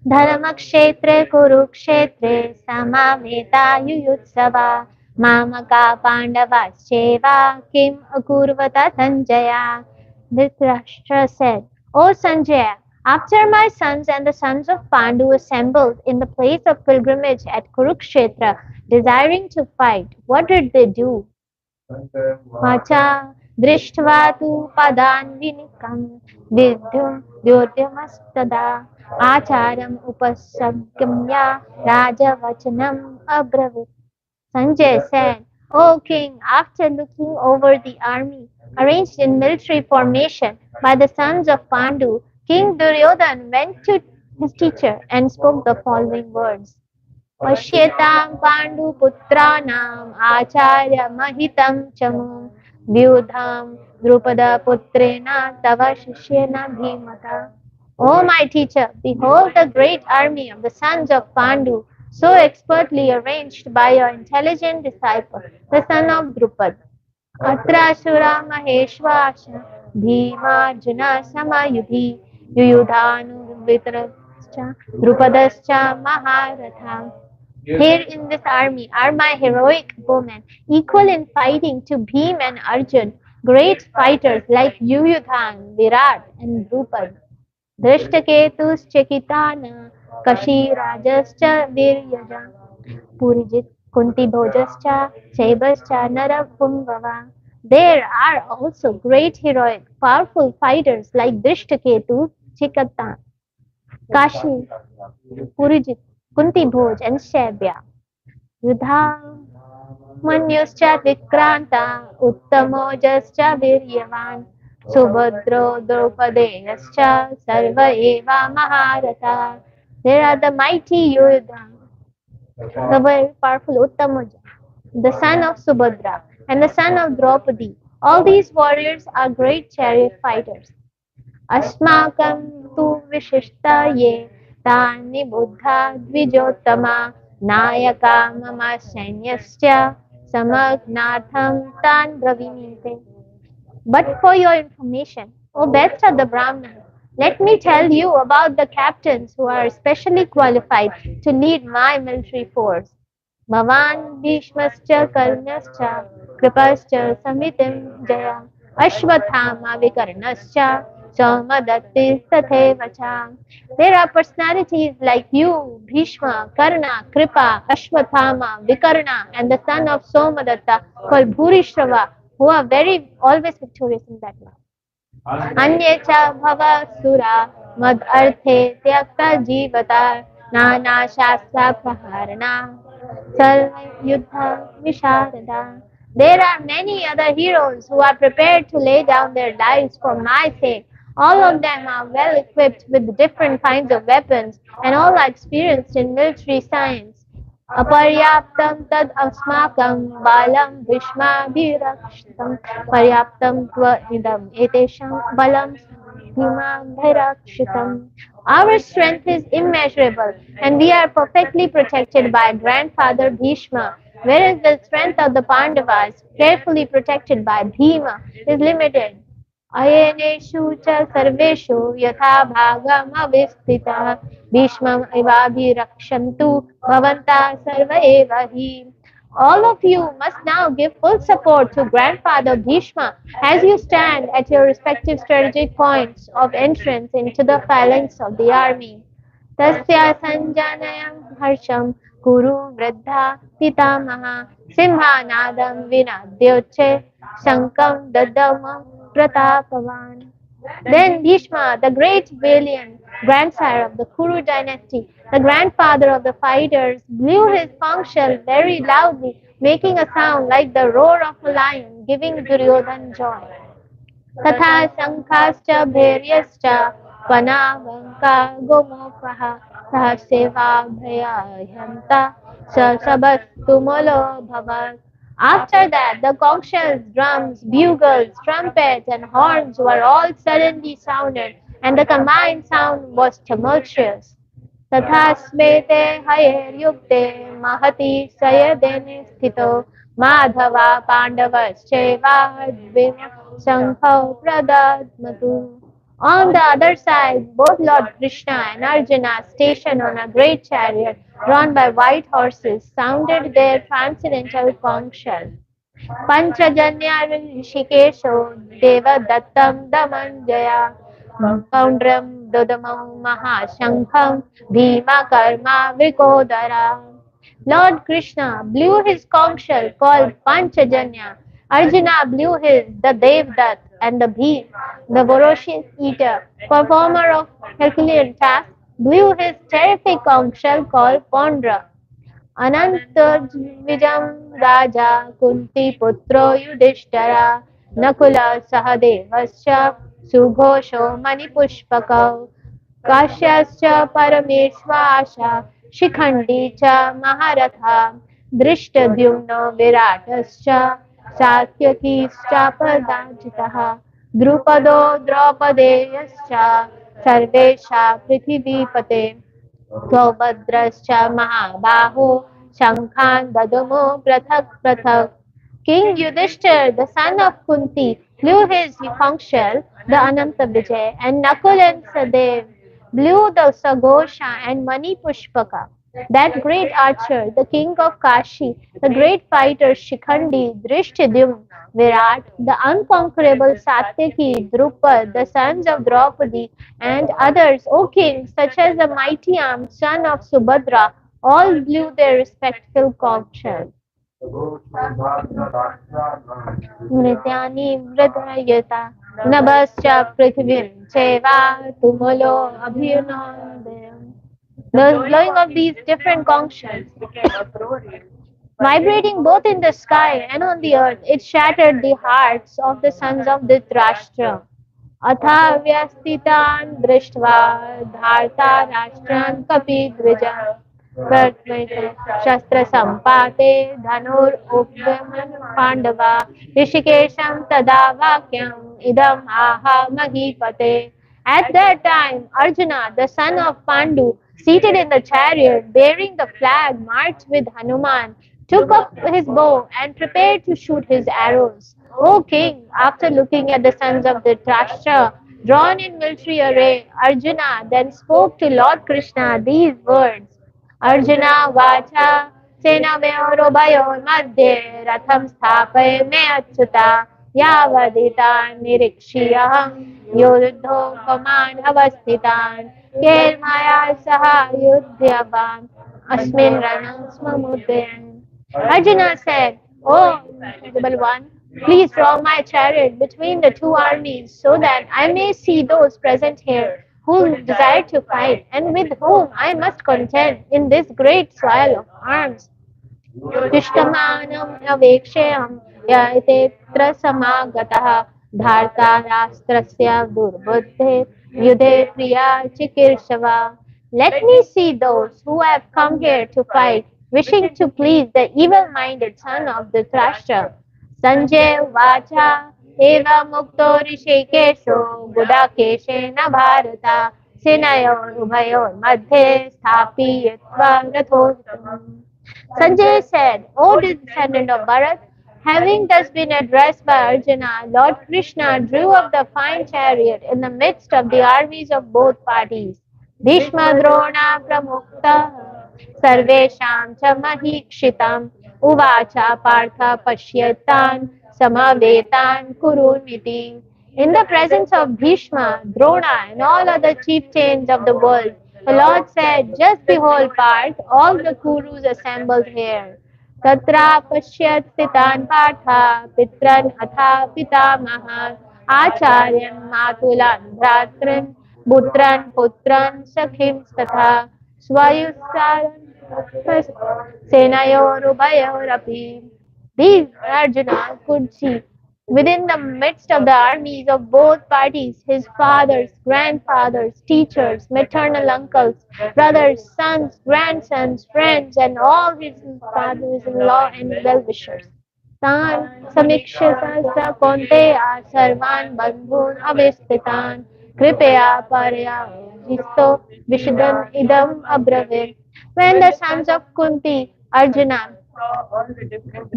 धर्मक्षेत्रे कुरुक्षेत्रे समावेतायुयुत्सवा मामका पाण्डवाश्चैव किम् अकुर्वत Sanjaya. Dhritarashtra said, O Sanjaya, after my sons and the sons of Pandu assembled in the place of pilgrimage at Kurukshetra, desiring to fight, what did they do? Vacha drishtva tu padanvinikam vidyum dyodyamastada acharam upasamgamya rajavachanam abravit. Sanjay said, O king, after looking over the army arranged in military formation by the sons of Pandu, King Duryodhan went to his teacher and spoke the following words. Pashyetam Pandu Putranam Acharya Mahitam Chamum Vyudham Drupada Putrena Tava Shishyena Bhimata. O my teacher, behold the great army of the sons of Pandu, so expertly arranged by your intelligent disciple, the son of Drupad. Atra Shura Maheshwasha Bhimarjuna Samayudhi Yuyudhanu Vitrascha Drupadascha Maharatha. Here in this army are my heroic women, equal in fighting to Bhim and Arjun, great fighters like Yuyudhan, Virat and Drupad. Drishtaketuschakitana Kashirajascha Viryaja Purijit Kuntibhojascha Chaibascha Narapumbhava. There are also great heroic, powerful fighters like Drishtaketu, Chikatan, Kashi, Purijit, Kuntibhoj and Shaibya. Yudha Manyuscha Vikranta Uttamojascha Viryavan Subhadro Draupadeyascha Sarva Eva Maharata. There are the mighty Yudha, the very powerful Uttamoja, the son of Subhadra, and the son of Draupadi. All these warriors are great chariot fighters. Asmakam tu vishishta ye tani buddha dvijottama nayaka mama sainyasya samagnartham tan bravimite. But for your information, O best of the Brahmins, let me tell you about the captains who are especially qualified to lead my military force. Bhavan Bhishmascha Karnascha Kripascha Samitim Jaya Ashwathama Vikarnascha Saumadatti Tathevacha. There are personalities like you, Bhishma, Karna, Kripa, Ashwathama, Vikarna, and the son of Somadatta called Bhurishrava, who are very always victorious in battle. Anye cha bhava sura mad arthe tyakta jivata nana shastra praharana sarva yuddha visharada. There are many other heroes who are prepared to lay down their lives for my sake. All of them are well equipped with different kinds of weapons and all are experienced in military science. Aparyaptam tad asmakam balam bhishmabhirakshitam paryaptam tva idam etesham balam bhimabhirakshitam. Our strength is immeasurable and we are perfectly protected by grandfather Bhishma, whereas the strength of the Pandavas, carefully protected by Bhima, is limited. अयनेषु च सर्वेषु यथा भागमवस्थितः भीष्मम् इवाभिरक्षन्तु भवन्तः सर्व एव हि. All of you must now give full support to Grandfather Bhishma as you stand at your respective strategic points of entrance into the phalanx of the army. Tasya sanjanayam harsham kuru vridha pitamaha simhanadam vinadyoche shankam dadamam pratapavan. Then Bhishma, the great valiant grandsire of the Kuru dynasty, the grandfather of the fighters, blew his conch shell very loudly, making a sound like the roar of a lion, giving Duryodhan joy. Tatha sankhascha bhairyascha panavanka gomokaha sahaseva bhayahanta sa sabastumolo bhavat. After that, the conch shells, drums, bugles, trumpets, and horns were all suddenly sounded, and the combined sound was tumultuous. तथा स्मेते हयेर्युक्ते महति सयदेने स्थितो Madhava पाण्डवश्चैवाद्विम शङ्खौ प्रदद्मतु. On the other side, both Lord Krishna and Arjuna, stationed on a great chariot drawn by white horses, sounded their transcendental conch shell. Panchajanya Rishikesho Devadattam Damanjaya Poundram Dodamam Mahashankham Bhima Karma Vrikodara. Lord Krishna blew his conch shell called Panchajanya. Arjuna blew his, the Devdat, and the Bhim, the ferocious eater, performer of Herculean tasks, blew his terrific conch shell called Pondra. अनन्तर्विजं राजा कुन्तीपुत्रो युधिष्ठिरः नकुलः सहदेवश्च सुघोषो मणिपुष्पकौ काश्यश्च परमेश्वासा शिखण्डी च महारथः धृष्टद्युम्नो विराटश्च सात्यकीश्चापराजितः द्रुपदो द्रौपदेयश्च सर्वेषां पृथिवीपते सौभद्रश्च महाबाहो शङ्खान् ददमो पृथक् पृथक्. King Yudhishthir, the son of Kunti, blew his conch shell, the Ananta Vijay, and Nakul and Sadev blew the Sagosha and Mani Pushpaka. That great archer, the king of Kashi, the great fighter Shikhandi, Drishtadyumna, Virat, the unconquerable Satyaki, Drupad, the sons of Draupadi, and others, O king, such as the mighty armed son of Subhadra, all blew their respectful conch shells. नृत्यानि मृदयता नभश्च पृथिवीं चैव तुमुलो अभिनन्दयन्. The blowing of these different conch shells, vibrating both in the sky and on the earth, it shattered the hearts of the sons of Dhritarashtra. अथा व्यस्थितान् दृष्ट्वा धार्ता राष्ट्रान् कपिध्वजः शस्त्रसम्पाते धनुरुद्यमन् पाण्डवा ऋषिकेशं तदा वाक्यम् इदम् आह महीपते. At that time, Arjuna, the son of Pandu, seated in the chariot bearing the flag marked with Hanuman, took up his bow and prepared to shoot his arrows. O king, after looking at the sons of Dhritarashtra drawn in military array, Arjuna then spoke to Lord Krishna these words. Arjuna वाचा सेनयोरुभयोर्मध्ये रथं स्थापयामि अच्युता यावदिता निरीक्ष्यहं योद्धोपमान् अवस्थितान् केर्मया सह युध्यवान् अस्मिन् रणस्ममुदयन्. Arjuna said, "O noble one, please draw my chariot between the two armies so that I may see those present here who desire to fight and with whom I must contend in this great trial of arms. Dushtamanam avekshayam yaitetra samagataha dharta rastrasya durbuddhe yudhe priya chikirshava." Let me see those who have come here to fight, wishing to please the evil-minded son of the Dhritarashtra. Sanjay Vacha Eva Mukto Rishikesho Gudakeshe Bharata Senayor Ubhayor Madhye Sthapiyatva Rathotam. Sanjay said, O descendant of Bharat, having thus been addressed by Arjuna, Lord Krishna drew up the fine chariot in the midst of the armies of both parties. Bhishma Drona Pramukta Sarvesham cha Mahikshitam Uvacha Partha Pashyatan Samavetan Kuruniti. In the presence of Bhishma, Drona, and all other chieftains of the world, the Lord said, Just behold, Parth, all the Kurus assembled here. Tatra Pashyat Sitan Partha Pitran Atha Pitamahan Acharyan Matulan Bhratran Putran Putran Sakhim Tatha Swayusaran Senayorubayorapi. These Arjuna could see within the midst of the armies of both parties his fathers, grandfathers, teachers, maternal uncles, brothers, sons, grandsons, friends, and all his fathers-in-law and well-wishers. तान् समीक्ष्य सहसा कौन्तेय सर्वान् बन्धून् अवस्थितान् कृपया परयाजितो विशदन् idam अब्रवीत्. When the sons of Kunti, Arjuna,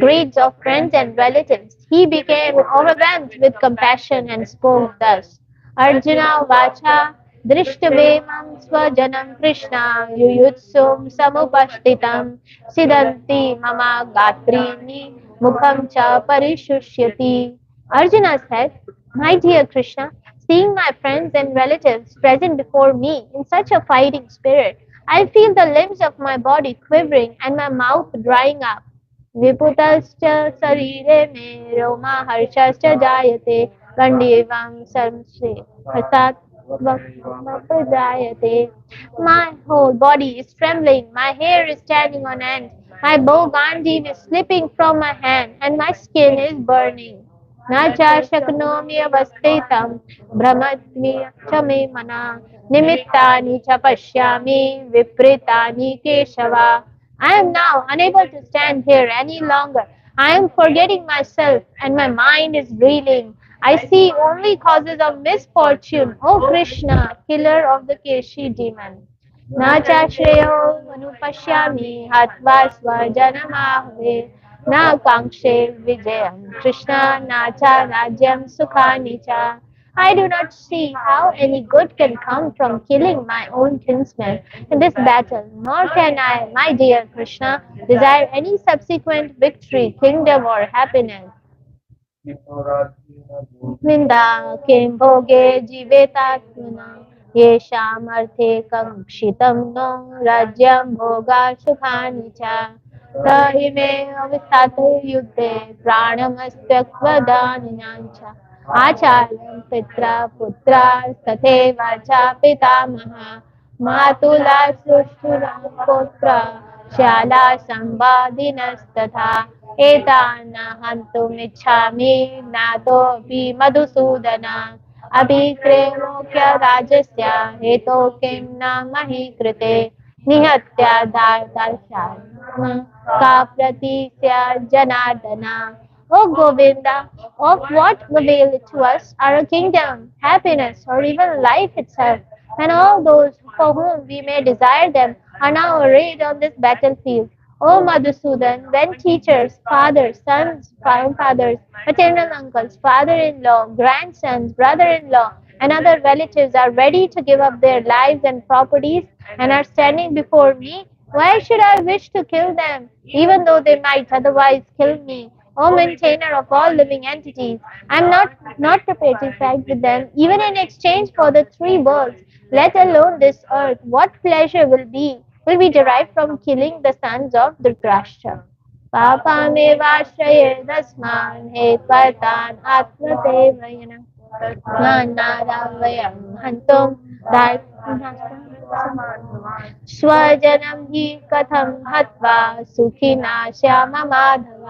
greets of friends and relatives, he became overwhelmed with compassion and spoke thus. Arjuna Vacha Drishtavemam Swajanam Krishna Yuyutsum Samupashtitam Siddhanti Mama Gatrini Mukham Cha Parishushyati. Arjuna said, my dear Krishna, seeing my friends and relatives present before me in such a fighting spirit, I feel the limbs of my body quivering and my mouth drying up. Viputascha sarire me roma harshascha jayate gandivam samse prasad jayate. My whole body is trembling, my hair is standing on end, my bow gandiv is slipping from my hand, and my skin is burning. न च शक्नोमि अवस्थितं भ्रमत्मि च मे मना निमित्तानि च पश्यामि विपरीतानि Keshav. I am now unable to stand here any longer. I am forgetting myself and my mind is reeling. I see only causes of misfortune. O Krishna, killer of the Keshi demon. न च श्रेयो अनुपश्यामि हत्वा स्वजनमाहवे न कांक्षे विजयं कृष्ण न च राज्यं सुखानि च. I do not see how any good can come from killing my own kinsmen in this battle, nor can I, my dear Krishna, desire any subsequent victory, kingdom, or happiness. निंदा किं भोगे जीवेतात्मना येषामर्थे कंक्षितं नो राज्यं भोगा सुखानि च स इमे अविस्ताते युद्धे प्राणमस्त्यक्वदानिनां च आचार्यं पित्रा पुत्रा तथैव च पितामहा मातुला श्वशुरा पौत्रा श्याला संवादिनस्तथा एतान् हन्तुमिच्छामि नातोऽपि मधुसूदन अभिप्रेमोऽप्य राजस्य हेतो किं न मही कृते निहत्या दार्दर्शान् का प्रतीस्य जनार्दना. O Govinda, of what avail it to us, our kingdom, happiness, or even life itself, when all those for whom we may desire them are now arrayed on this battlefield? O Madhusudan, when teachers, fathers, sons, grandfathers, maternal uncles, father-in-law, grandsons, brother-in-law, and other relatives are ready to give up their lives and properties and are standing before me, why should I wish to kill them, even though they might otherwise kill me? O maintainer of all living entities, I am not prepared to fight with them, even in exchange for the three worlds, let alone this earth. What pleasure will be derived from killing the sons of Dhritarashtra? Papamevashraye dasman hetvartan atmatevayana नानारावयं हन्तुं स्वजनं हि कथं हत्वा सुखिना Shyam Madhav.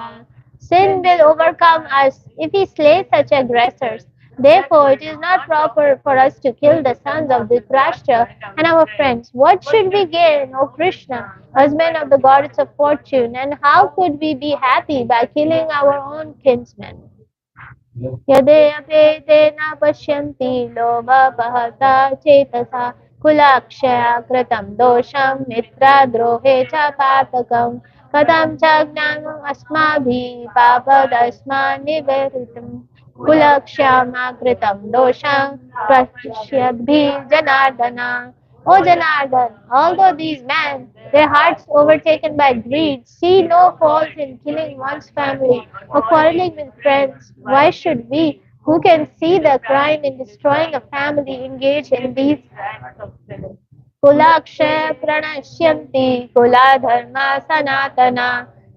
Sin will overcome us if we slay such aggressors. Therefore, it is not proper for us to kill the sons of Dhritarashtra and our friends. What should we gain, O Krishna, husband of the goddess of fortune, and how could we be happy by killing our own kinsmen? यदेऽपेतेन पश्यन्ति लोभपहता चेतसा कुलाक्षया कृतं दोषं मित्रद्रोहे च पातकं कथं च ज्ञानम् अस्माभिः पापदस्मान् निवेदितम् कुलक्षमा कृतं दोषं पश्यद्भिः Janardan. O Janardhan, although these men, their hearts overtaken by greed, see no fault in killing one's family or quarreling with friends, why should we, who can see the crime in destroying a family, engage in these कुलाक्षय प्रणश्यन्ति कुलाधर्मा सनातना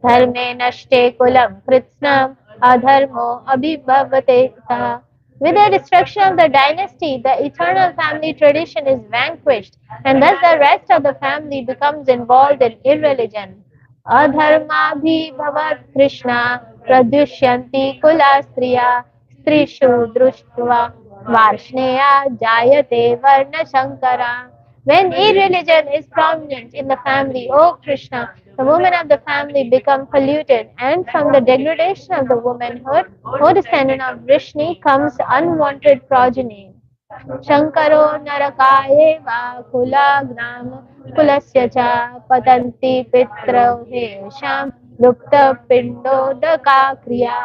धर्मे नष्टे कुलं कृत्स्नम् अधर्मो अभिभवते तथा. With the destruction of the dynasty, the eternal family tradition is vanquished, and thus the rest of the family becomes involved in irreligion. अधर्माभिभवत् Krishna प्रदुष्यन्ति कुलास्त्रिया स्त्रीषु दृष्ट्वा वार्ष्णेया जायते वर्णशङ्करा. When irreligion is prominent in the family, O Krishna, the women of the family become polluted, and from the degradation of the womanhood, O descendant of Vrishni, comes unwanted progeny. शङ्करो नरकायेव कुलाग्नाम कुलस्य च पतन्ति पितरौ येषां लुप्तपिण्डोदका क्रिया.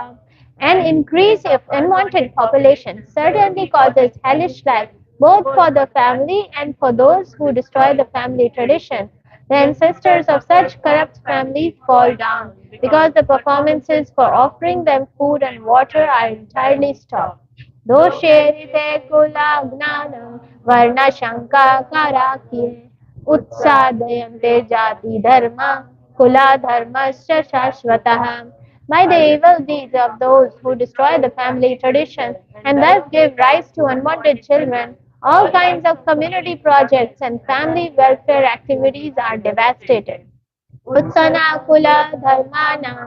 An increase of unwanted population certainly causes hellish life both for the family and for those who destroy the family tradition. The ancestors of such corrupt families fall down because the performances for offering them food and water are entirely stopped. Dosherite kula gnana varna shanka karaki utsadayante jati dharma kula dharmasya shashvatah. By the evil deeds of those who destroy the family tradition and thus give rise to unwanted children, all kinds of community projects and family welfare activities are devastated. उत्सनाकुल धर्माणां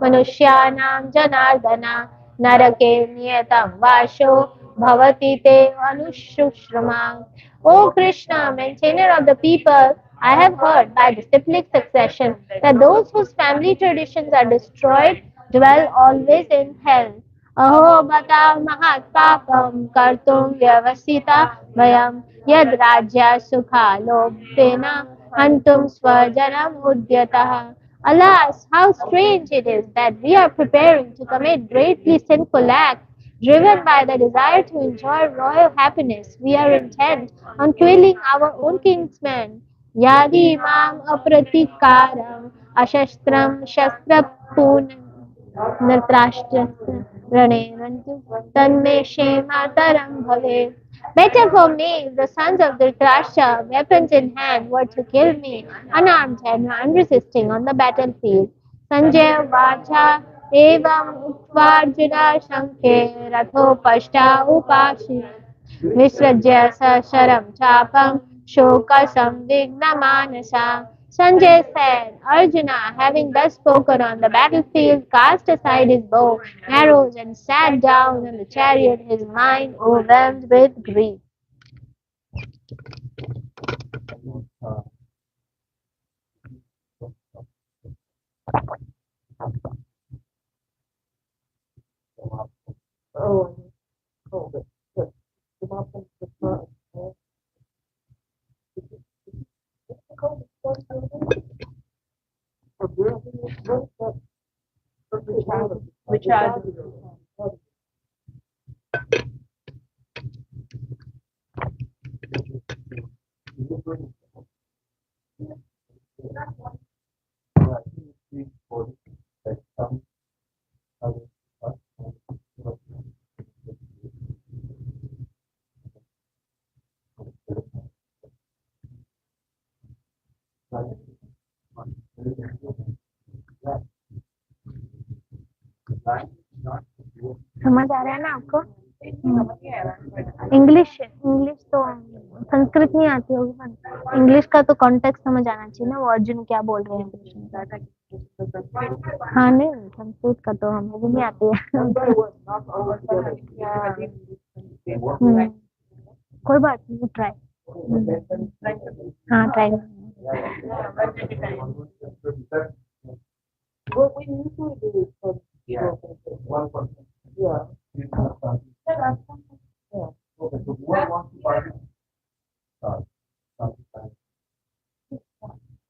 मनुष्याणां जनार्दन नरके नियतं वासो भवति ते अनुशुश्रुमा. O Krishna, maintainer of the people, I have heard by disciplic succession that those whose family traditions are destroyed dwell always in hell. अहो बता महत्पापं कर्तुं व्यवसिता वयं यद् राज्या सुखालोभेन हन्तुं स्वजनम् उद्यतः. Alas, how strange it is that we are preparing to commit greatly sinful acts. Driven by the desire to enjoy royal happiness, we are intent on killing our own kinsmen. Yadi mam apratikaram ashastram shastrapun Nritarashtra Rane Rantu Tanme Shemataram Bhave. Better for me if the sons of Dhritarashtra, weapons in hand, were to kill me, unarmed and unresisting on the battlefield. Sanjay Vacha Evam Utvarjuna Shankhe Ratho Pashta Upashi Visrajya Sasaram Chapam Shoka Samvigna Manasa. Sanjay said, Arjuna, having thus spoken on the battlefield, cast aside his bow, arrows, and sat down in the chariot, his mind overwhelmed with grief. समझ आ रहा है ना आपको? English English तो संस्कृत नहीं आती होगी पर इंग्लिश का तो कॉन्टेक्स्ट समझ आना चाहिए ना, वो अर्जुन क्या बोल रहे हैं कृष्ण. हाँ नहीं, संस्कृत का तो हमें भी नहीं आती है. कोई बात नहीं, ट्राई. हाँ try. What we usually do is for one person. Yeah. Yeah. Okay, so one wants to party.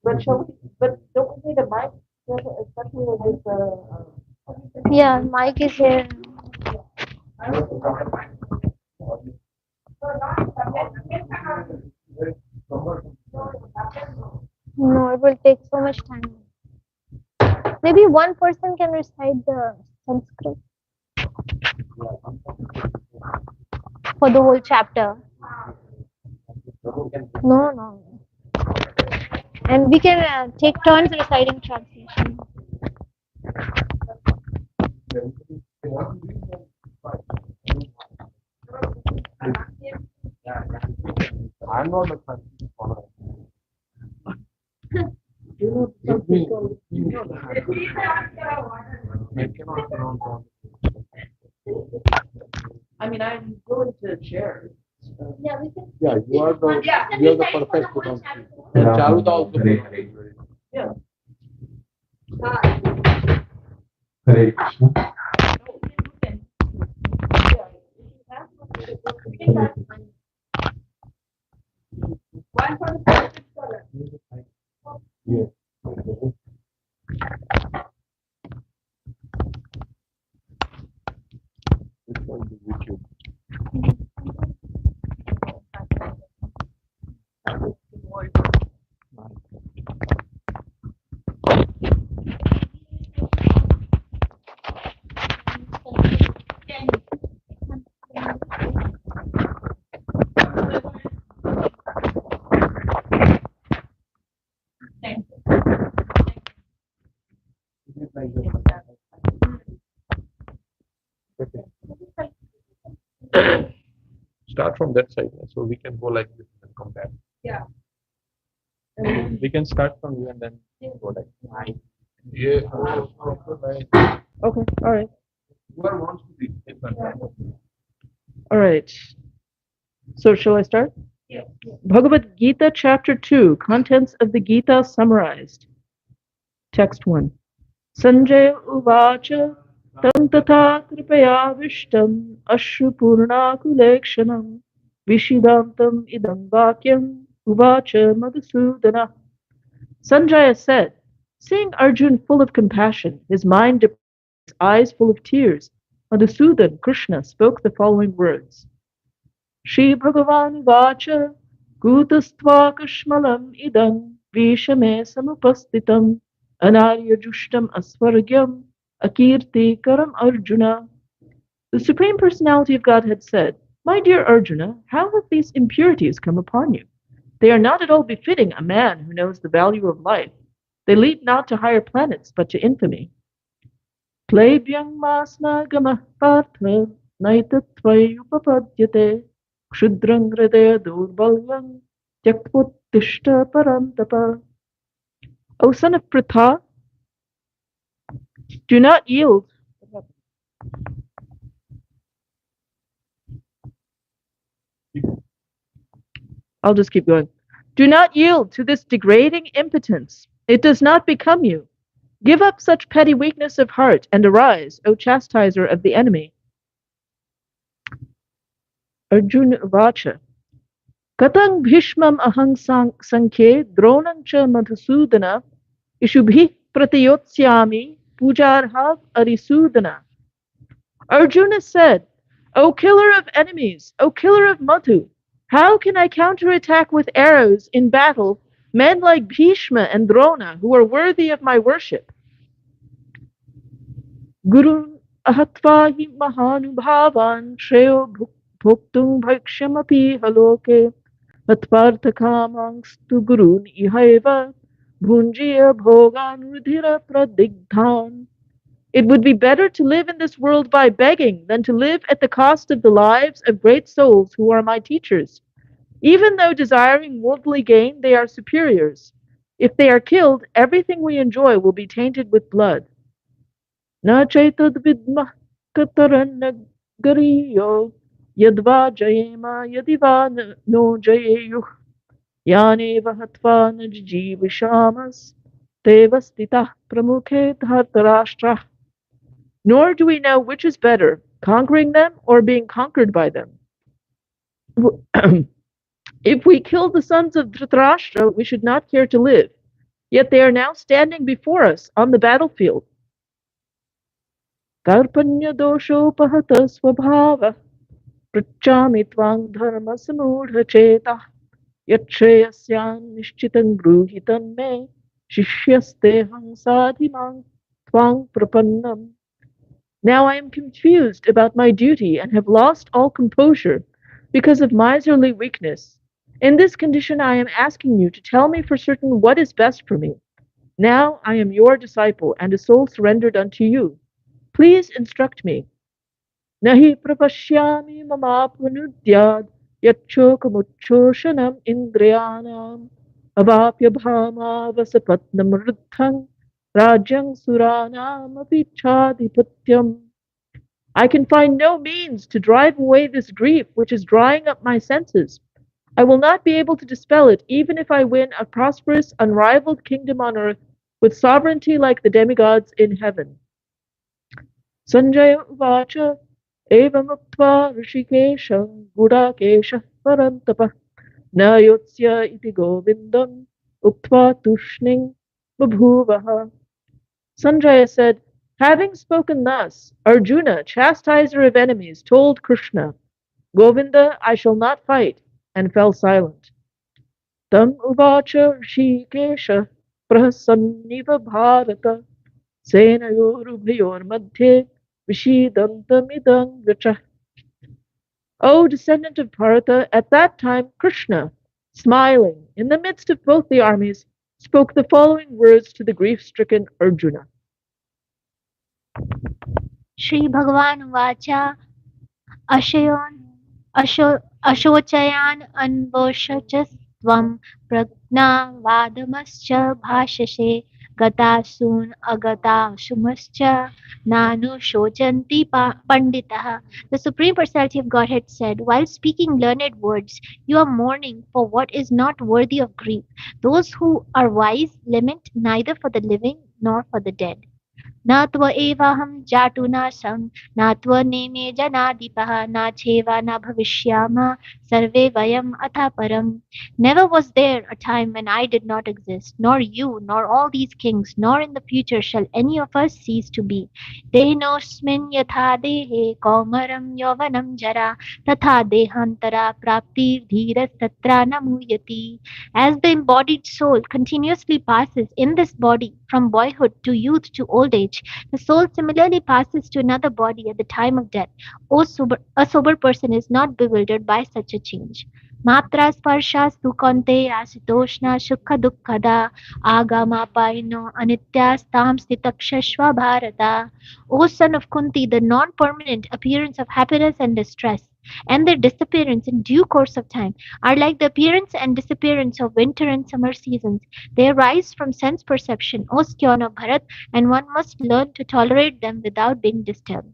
But shall we, but don't we need a mic, especially with this, Yeah, mic is here. No, it will take so much time. Maybe one person can recite the Sanskrit for the whole chapter. No. And we can take turns reciting translation. I'm not a Sanskrit follower. I mean, I'm going to share. Yeah, we can. Yeah, you are the perfect pronunciation. And Charuda also. Yeah. Hare Krishna. One for the first color. Yeah. Is it like this? Okay. Start from that side, so we can go like this and come back. Yeah. We can start from you and then go like this. Yeah. Okay. All right. Whoever wants to be. All right. So shall I start? Yeah. Bhagavad Gita, Chapter 2, Contents of the Gita Summarized. Text 1. Sanjay Uvacha Tam Tatha Kripayavishtam Ashupurnakulekshanam Vishidantam Idam Vakyam Uvacha Madhusudana. Sanjaya said, seeing Arjun full of compassion, his mind depressed, his eyes full of tears, Madhusudan, Krishna, spoke the following words. Shri Bhagavan Vacha Kutastvakashmalam idam Vishame samupastitam Anarya Jushtam Asvargyam Akirti Karam Arjuna. The Supreme Personality of Godhead said, my dear Arjuna, how have these impurities come upon you? They are not at all befitting a man who knows the value of life. They lead not to higher planets, but to infamy. Plebhyang masna gamah partha naitatvayupapadyate kshudrang hridaya durbalyam tyaktvuttishta parantapa. O son of Pritha, do not yield. I'll just keep going. Do not yield to this degrading impotence. It does not become you. Give up such petty weakness of heart and arise, O chastiser of the enemy. Arjuna Vacha. Katang bhishmam ahang sankhe dronang cha madhusudana ishubhi pratayotsyami pujarhav arisudana. Arjuna said, O killer of enemies, O killer of Madhu, how can I counterattack with arrows in battle men like Bhishma and Drona who are worthy of my worship? Gurun ahatvahi mahanubhavan shreyo bhuktung bhakshamapi haloke hatparthakamangstu gurun ihaiva bhunjiya bhogan rudhira pradigdhan. It would be better to live in this world by begging than to live at the cost of the lives of great souls who are my teachers. Even though desiring worldly gain, they are superiors. If they are killed, everything we enjoy will be tainted with blood. Na chaitad vidmah katarannagariyo yadva jayema yadiva no jayeyuh yaneva hatva najjivishamas devastita pramukhe dhartarashtra. Nor do we know which is better, conquering them or being conquered by them. If we kill the sons of Dhritarashtra, we should not care to live. Yet they are now standing before us on the battlefield. Karpanya doshopahata swabhava prachami tvang dharma samudha cheta yatshayasyan nishchitan bruhitan me shishyastehang sadhimang tvang prapannam. Now I am confused about my duty and have lost all composure because of miserly weakness. In this condition, I am asking you to tell me for certain what is best for me. Now I am your disciple and a soul surrendered unto you. Please instruct me. Nahi prapashyami mamapanudyad yachokumuchoshanam indriyanam avapya bhama vasapatnam ruddhang rajang suranam apichadhipatyam. I can find no means to drive away this grief which is drying up my senses. I will not be able to dispel it even if I win a prosperous, unrivaled kingdom on earth with sovereignty like the demigods in heaven. Sanjaya Uvacha Evam Uktva Rishikesha Gudakesha Parantapa Na Yotsya Iti Govindam Uktva Tushning Babhuvaha. Sanjaya said, having spoken thus, Arjuna, chastiser of enemies, told Krishna, Govinda, I shall not fight, and fell silent. Tam uvacha Rishikesha Prasanniva Bharata Senayorubhayor Madhye Vishidantamidam Gacha. O descendant of Bharata, at that time Krishna, smiling in the midst of both the armies, spoke the following words to the grief-stricken Arjuna. Shri Bhagavan Vacha Ashayon अशोचयान् अन्वोषचस्त्वं प्रज्ञावादमश्च भाषसे गतासून् अगताशुमश्च नानुशोचन्ति panditah. The Supreme Personality of Godhead said, while speaking learned words, you are mourning for what is not worthy of grief. Those who are wise lament neither for the living nor for the dead. न त्व एवाहं जातुनासं न त्वनेमे जनाधिपः न चैव न भविष्यामः सर्वे वयम् अथ परम्. Never was there a time when I did not exist, nor you, nor all these kings, nor in the future shall any of us cease to be. देहिनोऽस्मिन् यथा देहे कौमारं यौवनं जरा तथा देहान्तरा प्राप्तिर्धीरस्तत्र न मुह्यति. As the embodied soul continuously passes in this body from boyhood to youth to old age, the soul similarly passes to another body at the time of death. A sober person is not bewildered by such a change. Matra sparshastu kaunteya sitoshna sukha dukkada agamapaino anityastam stitakshashva bharata. O son of Kunti, the non-permanent appearance of happiness and distress and their disappearance in due course of time are like the appearance and disappearance of winter and summer seasons. They arise from sense perception, O scion of Bharat, and one must learn to tolerate them without being disturbed.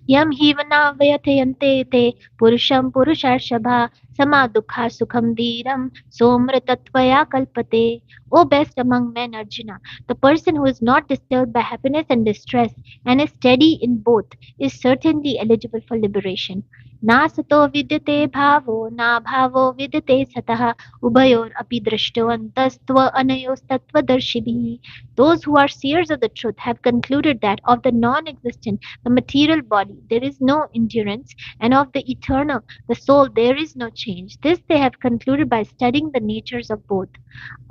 यं हीवनावयथयन्ते ते पुरुषं पुरुषार्षभा समा दुःखा सुखम धीरम somrtattvaya kalpate. O best among men, Arjuna, the person who is not disturbed by happiness and distress and is steady in both is certainly eligible for liberation. Na sato vidyate bhavo na bhavo vidyate satah ubayor api drashtavantastva anayostattvadarshibhi. Those who are seers of the truth have concluded that of the non-existent, the material body, there is no endurance, and of the eternal, the soul, there is no change. This they have concluded by studying the natures of both.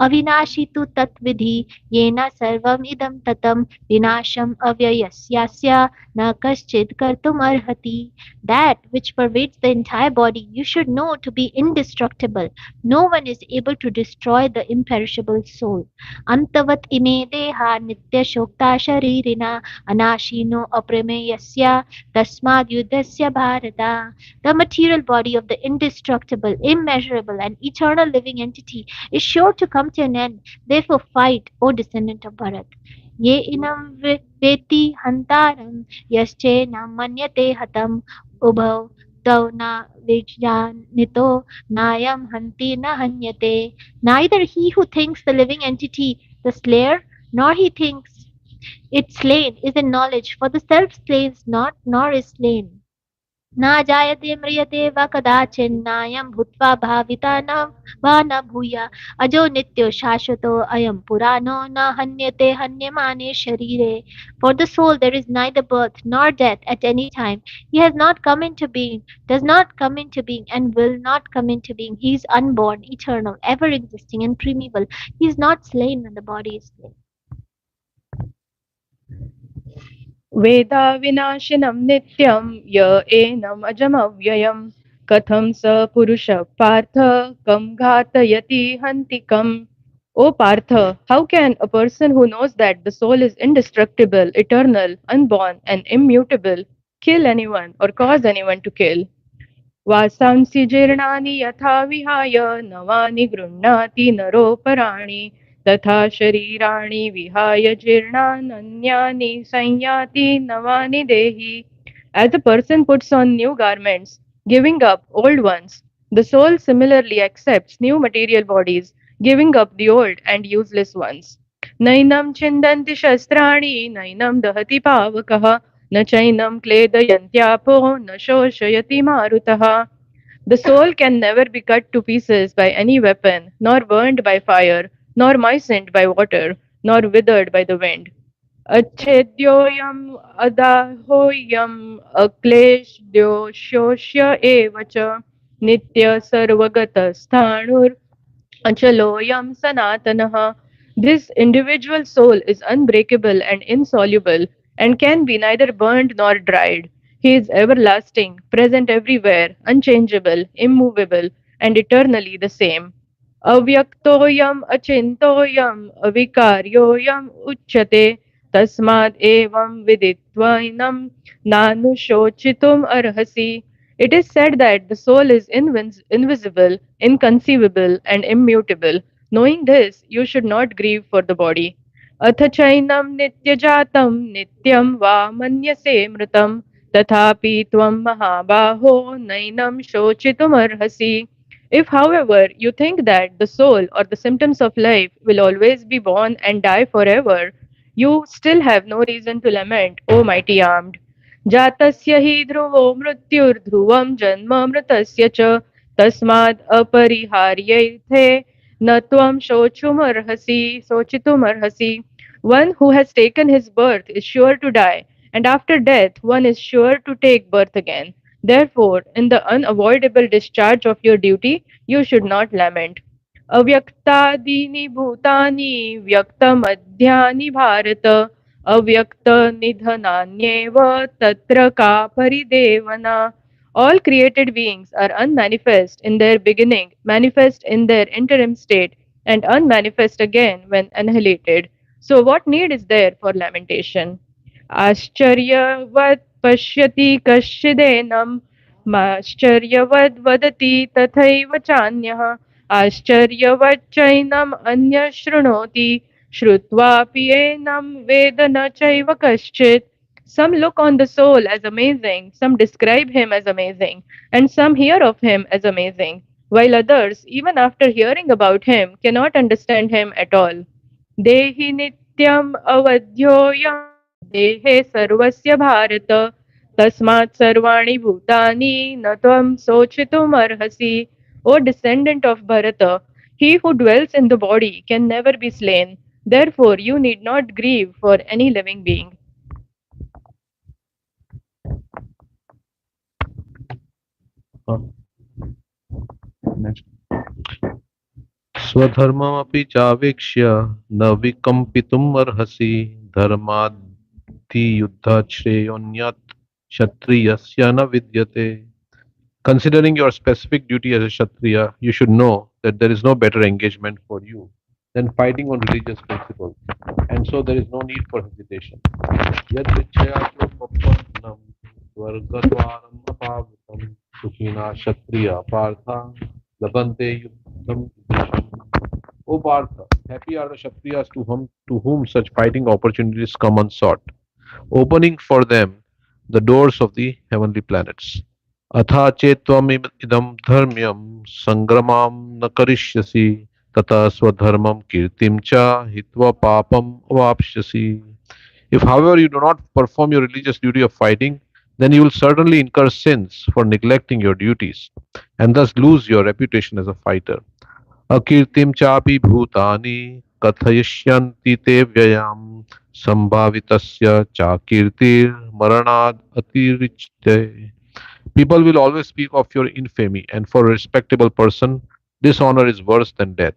अविनाशी तु तत्विधि येन सर्वम् इदं ततं विनाशम् अव्ययस्यास्य न कश्चित् कर्तुमर्हति. That which pervades the entire body you should know to be indestructible. No one is able to destroy the imperishable soul. Antavat ime deha nitya shokta sharirina anashino apremeyasya tasmad yudhasya bharata. The material body of the indestructible, immeasurable, and eternal living entity is sure to come to an end. Therefore fight, O descendant of Bharat. Ye inam veti hantaram yasche na manyate hatam ubhav tau na vijnanito nayam hanti na hanyate. Neither he who thinks the living entity the slayer, nor he thinks it slain is in knowledge, for the self slays not, nor is slain. न जायते म्रियते वा कदाचिन्नायं भूत्वा भाविता न वा न भूया अजो नित्यो शाश्वतो अयं पुराणो न हन्यते हन्यमाने शरीरे. For the soul there is neither birth nor death at any time. He has not come into being, does not come into being, and will not come into being. He is unborn, eternal, ever existing, and primeval. He is not slain when the body is slain. वेदा विनाशिनं नित्यं य एनम् अजमव्ययम् कथं स पुरुषः पार्थ कं घातयति हन्तिकम्. O Partha, how can a person who knows that the soul is indestructible, eternal, unborn, and immutable kill anyone or cause anyone to kill? वासांसि जीर्णानि यथा विहाय नवानि गृह्णाति नरोपराणि तथा शरीराणि विहाय जीर्णान्यानि संयाति नवानि देहि. As a person puts on new garments, giving up old ones, the soul similarly accepts new material bodies, giving up the old and useless ones. नैनं छिन्दन्ति शस्त्राणि नैनं दहति पावकः न चैनं क्लेदयन्त्यापो न शोषयति मारुतः. The soul can never be cut to pieces by any weapon, nor burned by fire, nor moistened by water, nor withered by the wind. अच्छेद्योऽयम् अदाह्योऽयम् अक्लेशोष्य एव च नित्य सर्वगतस्थाणुर् Achaloyam Sanatanaha. This individual soul is unbreakable and insoluble, and can be neither burned nor dried. He is everlasting, present everywhere, unchangeable, immovable, and eternally the same. Avyaktoyam achintoyam avikaryoyam uchyate tasmad evam viditvainam nanushochitum arhasi. It is said that the soul is invisible, inconceivable, and immutable. Knowing this, you should not grieve for the body. Athachainam nityajatam nityam va manyase mritam tathapi tvam mahabaho nainam shochitum arhasi. If, however, you think that the soul or the symptoms of life will always be born and die forever, you still have no reason to lament, O mighty armed. जातस्य हि ध्रुवो मृत्युर्ध्रुवं जन्म मृतस्य च तस्माद् अपरिहार्यैथे न त्वं शोचितुमर्हसि. One who has taken his birth is sure to die, and after death one is sure to take birth again. Therefore, in the unavoidable discharge of your duty, you should not lament. अव्यक्तादीनि भूतानि व्यक्तमध्यानि भारत अव्यक्तनिधनान्येव तत्र का परिदेवना. All created beings are unmanifest in their beginning, manifest in their interim state, and unmanifest again when annihilated. So what need is there for lamentation? आश्चर्यवत् पश्यति कश्चिदेनम् माश्चर्यवद् वदति तथैव चान्यः आश्चर्यवच्चैनम् अन्यः शृणोति श्रुत्वापि एनं वेद न चैव कश्चित्. Some look on the soul as amazing, some describe him as amazing, and some hear of him as amazing, while others, even after hearing about him, cannot understand him at all. देहि नित्यम् अवध्योऽयम् देहे सर्वस्य भारत तस्मात् सर्वाणि भूतानि न त्वं शोचितुमर्हसि. O descendant of Bharata, he who dwells in the body can never be slain. Therefore, you need not grieve for any living being. Next. स्वधर्ममपि चावेक्ष्य न विकम्पितुम् अर्हसि धर्माद्धि युद्धात् श्रेयोऽन्यत् क्षत्रियस्य न विद्यते. Considering your specific duty as a Kshatriya, you should know that there is no better engagement for you than fighting on religious principles, and so there is no need for hesitation. Yad vichaya propapannam swargadvaram apavritam sukhina Kshatriya partha labante yuddham idisham. O Partha, happy are the Kshatriyas to whom such fighting opportunities come unsought, opening for them the doors of the heavenly planets. अथा चेत्त्वम् इदं धर्म्यं संग्रमां न करिष्यसि तथा स्वधर्मं कीर्तिं च हित्वा पापम् अवाप्स्यसि. If, however, you do not perform your religious duty of fighting, then you will certainly incur sins for neglecting your duties, and thus lose your reputation as a fighter. अकीर्तिं चापि भूतानि कथयिष्यन्ति ते व्ययाम् संभावितस्य चाकीर्तिर्मरणाद् अतिरिच्यते. People will always speak of your infamy, and for a respectable person, dishonor is worse than death.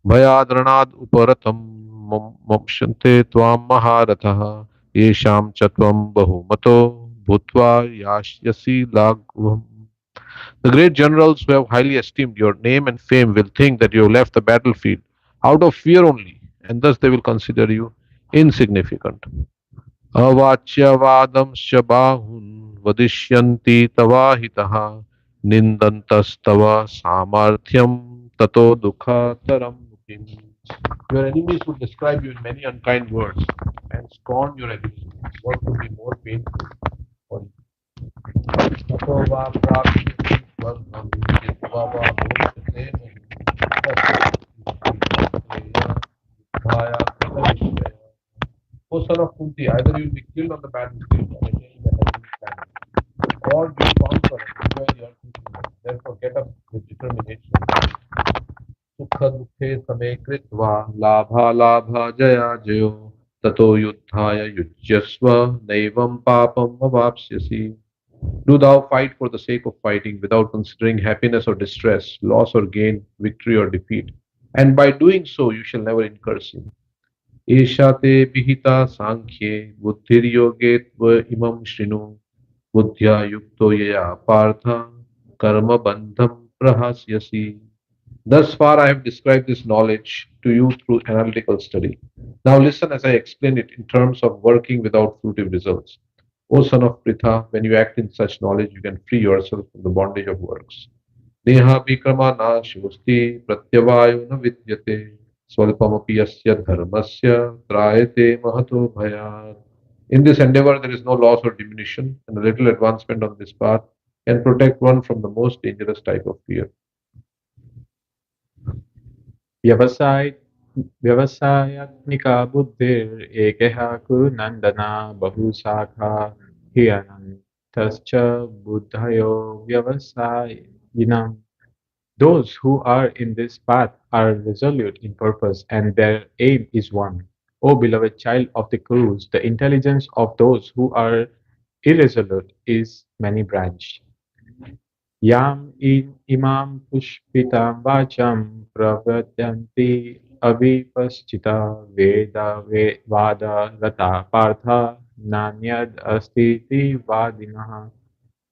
Bhayadranad uparatam momshante tvam maharatah yesham chatvam bahumato bhutva yashyasi lagvam. The great generals who have highly esteemed your name and fame will think that you have left the battlefield out of fear only, and thus they will consider you insignificant. अवाच्यवादंश्च बाहुन् वदिष्यन्ति तवाहितः निन्दन्तस्तव सामर्थ्यं ततो दुःखतरं मुखिम्. Your enemies will describe you in many unkind words and scorn your ability. What could be more painful for you? ततो वा प्राप्स्यसि स्वर्गं जित्वा वा भोक्ष्यसे महिम्. O son of Kunti, either you will be killed on the battlefield and attain the heavenly planet, or you conquer and enjoy the earthly kingdom. Therefore, get up with determination. Sukha dukhe same kritva labha labha jaya jayo tato yuddhaya yujyasva naivam papam avapsyasi. Do thou fight for the sake of fighting without considering happiness or distress, loss or gain, victory or defeat. And by doing so, you shall never incur sin. Eshate bihita sankhye buddhir yoge tva imam shrinu buddhya yukto yaya partha karma bandham prahasyasi. Thus far, I have described this knowledge to you through analytical study. Now, listen as I explain it in terms of working without fruitive results. O son of Pritha, when you act in such knowledge, you can free yourself from the bondage of works. Neha vikrama nashusti pratyavayo na vidyate swalpamapi yasya dharmasya trayate mahato bhayat. In this endeavor, there is no loss or diminution, and a little advancement on this path can protect one from the most dangerous type of fear. व्यवसाय व्यवसायात्मिका बुद्धिर् एकः कुरुनन्दना बहुशाखा हि अनन्तश्च बुद्धयो व्यवसायिनम्. Those who are in this path are resolute in purpose and their aim is one. O beloved child of the Kurus, the intelligence of those who are irresolute is many branched. Yam imam pushpitam vacham pravadyanti avipaschita vada rata partha nanyad astiti vadinah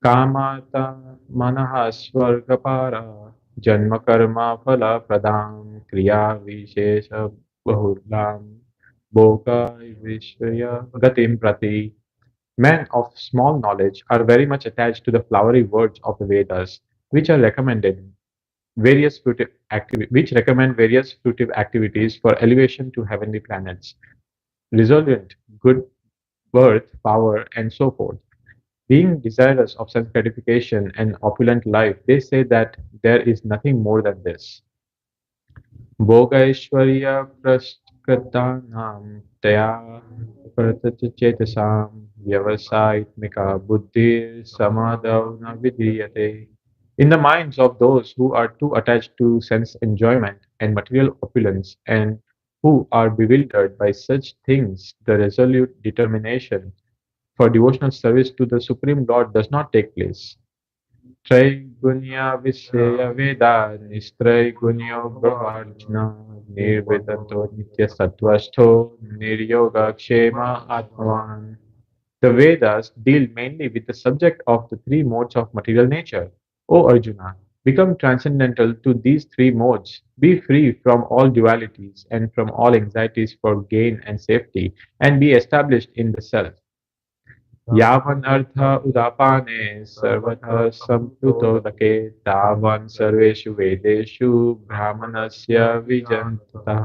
kamata manaha swargapara janma karma phala pradam kriya vishesha bahulam bhoga vishya gatim prati. Men of small knowledge are very much attached to the flowery words of the Vedas, which are recommended which recommend various fruitive activities for elevation to heavenly planets, resolute, good birth, power, and so forth. Being desirous of sense gratification and opulent life, they say that there is nothing more than this. भोगैश्वर्यप्रस्कृतानां तया प्रतचेतसां व्यवसायित्मिका बुद्धिर्समादौ न विधीयते. In the minds of those who are too attached to sense enjoyment and material opulence and who are bewildered by such things, the resolute determination for devotional service to the Supreme Lord does not take place. त्रैगुण्या विषय वेदा निस्त्रैगुण्यो ब्रह्मार्जुन निर्वेदन्तो नित्यसत्त्वस्थो निर्योगक्षेम आत्मवान्. The Vedas deal mainly with the subject of the three modes of material nature. O Arjuna, become transcendental to these three modes, be free from all dualities and from all anxieties for gain and safety, and be established in the self. यावन् अर्थ उदापाने सर्वतः सम्प्लुतोदके तावन् सर्वेषु वेदेषु ब्राह्मणस्य विजन्ततः.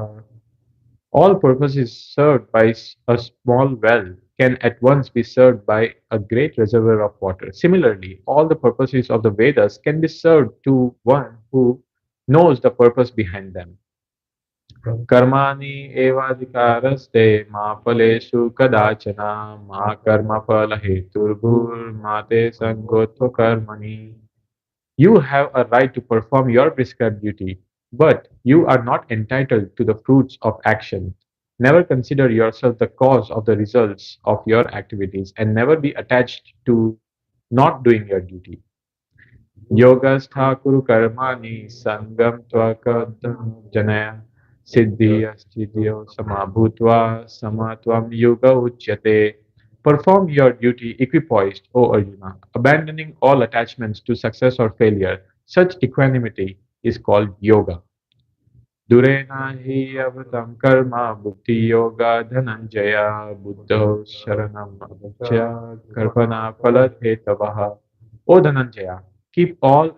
All purposes served by a small well can at once be served by a great reservoir of water. Similarly, all the purposes of the Vedas can be served to one who knows the purpose behind them. कर्माणि एवाधिकारस्ते मा फलेषु कदाचन मा कर्मफलहेतुर्भुर्मा ते सङ्गोऽत्वकर्मणि. You have a right to perform your prescribed duty, but you are not entitled to the fruits of action. Never consider yourself the cause of the results of your activities and never be attached to not doing your duty. योगस्था कुरु कर्माणि सङ्गं त्वकर्तुमर्जनय सिद्धिर्सिद्ध्यो समाभूत्वा समत्वं युग उच्यते. Perform your duty equipoised, O Arjuna, abandoning all attachments to success or failure. Such equanimity is called yoga. दुरेना हि अवतं कर्म बुद्धियोगा धनञ्जय बुद्धौ शरणम् अगच्छ कर्मणा फलहेतवः. O Dhananjaya, keep all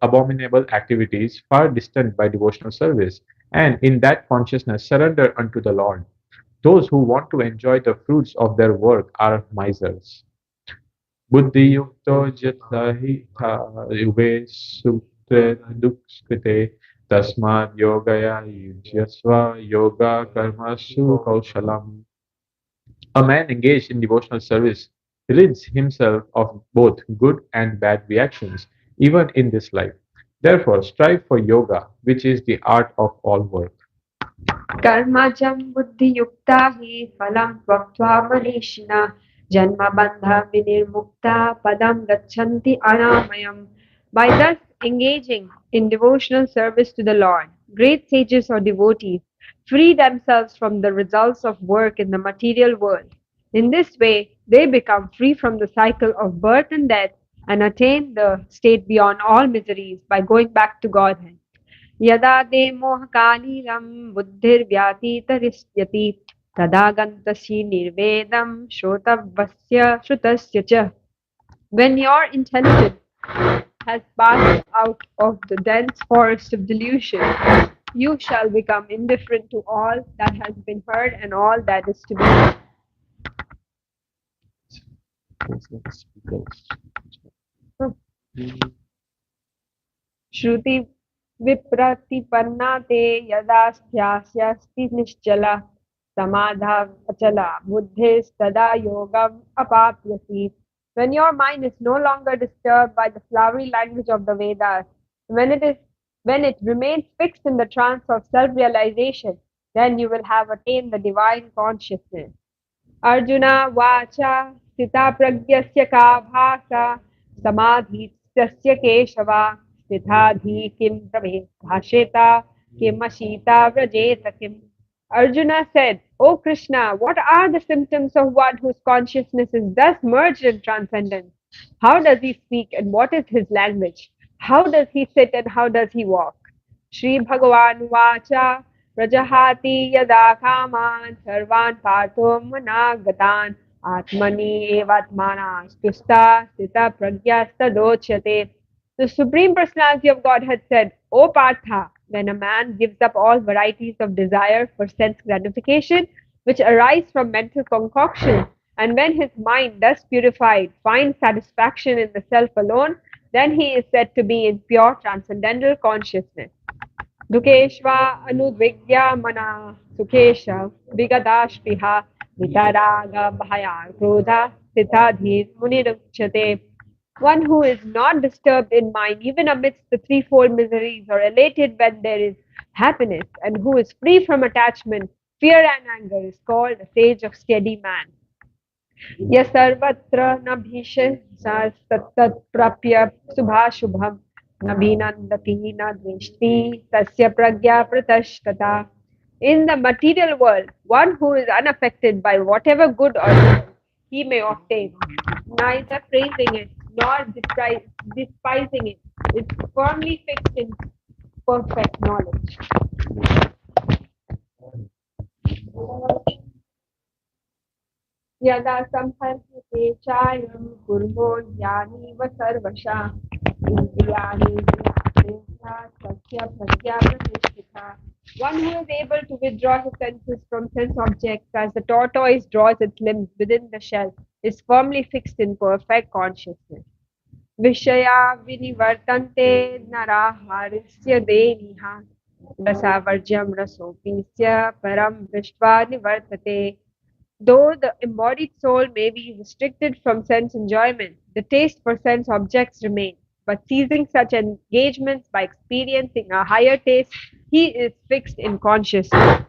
abominable activities far distant by devotional service, and in that consciousness surrender unto the Lord. Those who want to enjoy the fruits of their work are misers. बुद्धियुक्तो यथा युगे सुकृते दुष्कृते तस्माद् योगया युज्यस्व योगा कर्मसु कौशलम्. A man engaged in devotional service rids himself of both good and bad reactions, even in this life. Therefore, strive for yoga, which is the art of all work. कर्मजं बुद्धियुक्ता हि फलं त्यक्त्वा मनीषिणा Janma bandha vinirmukta padam gachanti anamayam. By thus engaging in devotional service to the Lord, great sages or devotees free themselves from the results of work in the material world. In this way, they become free from the cycle of birth and death and attain the state beyond all miseries by going back to Godhead. यदा ते मोहकालीलं बुद्धिर्व्यातीतरिष्यति तदा गन्तसि निर्वेदं श्रोतव्यस्य श्रुतस्य च. When your intelligence has passed out of the dense forest of delusion, you shall become indifferent to all that has been heard and all that is to be heard. श्रुति विप्रतिपन्ना ते यदा स्यास्ति निश्चला समाधा अचला बुद्धिस्तदा योगम अपाप्यसि. When your mind is no longer disturbed by the flowery language of the Vedas, when it remains fixed in the trance of self-realization, then you will have attained the divine consciousness. Arjuna vacha sthita pragyasya ka bhasa samadhistasya keshava sthitadhi kim bhasheta kim ashita vrajeta kim. Arjuna said, O Krishna, what are the symptoms of one whose consciousness is thus merged in transcendence? How does he speak and what is his language? How does he sit and how does he walk? Shri Bhagavan Vacha Prajahati Yada Kaman Sarvan Partho Managatan Atmani Evatmana Stusta Sita Pragyasta Dochyate. The Supreme Personality of Godhead said, O Partha, when a man gives up all varieties of desire for sense gratification which arise from mental concoction, and when his mind, thus purified, finds satisfaction in the self alone, then he is said to be in pure transcendental consciousness. Dukeshva anudvigya mana sukesha vigadashpiha vitaraga bhaya krodha sithadhis munirukchate. One who is not disturbed in mind even amidst the threefold miseries or elated when there is happiness and who is free from attachment, fear and anger is called a sage of steady man. यस्सर्वत्र न भीषत्तत्प्राप्य शुभाशुभं न भिनन्दति न द्वेष्टि तस्य प्रज्ञा प्रतष्ठता. In the material world, one who is unaffected by whatever good or evil he may obtain, neither praising it nor despising it, is firmly fixed in perfect knowledge. यदा संहर्षते चायं कुर्मो ज्ञानीव सर्वशा इन्द्रियाणि विनाशेषा तस्य प्रज्ञा प्रतिष्ठिता. One who is able to withdraw his senses from sense objects as the tortoise draws its limbs within the shell is firmly fixed in perfect consciousness. Vishaya vinivartante naraharisya deniha rasavarjam rasopisya param vishtva nivartate. Though the embodied soul may be restricted from sense enjoyment, the taste for sense objects remains. But seizing such engagements by experiencing a higher taste, he is fixed in consciousness.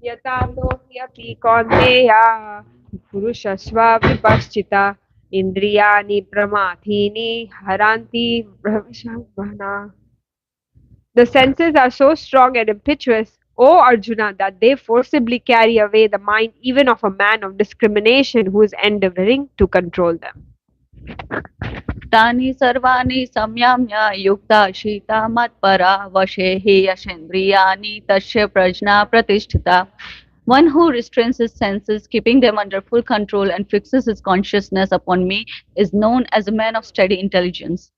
Yatato hyapi kaunteya purushasva vipaschita indriyani pramathini haranti brahmashambhana. The senses are so strong and impetuous, O Arjuna, that they forcibly carry away the mind even of a man of discrimination who is endeavoring to control them. तानि सर्वाणि संयम्य युक्ता शीता मत्परा वशे हि यशेन्द्रियाणि तस्य प्रज्ञा प्रतिष्ठिता. One who restrains his senses, keeping them under full control and fixes his consciousness upon me, is known as a man of steady intelligence.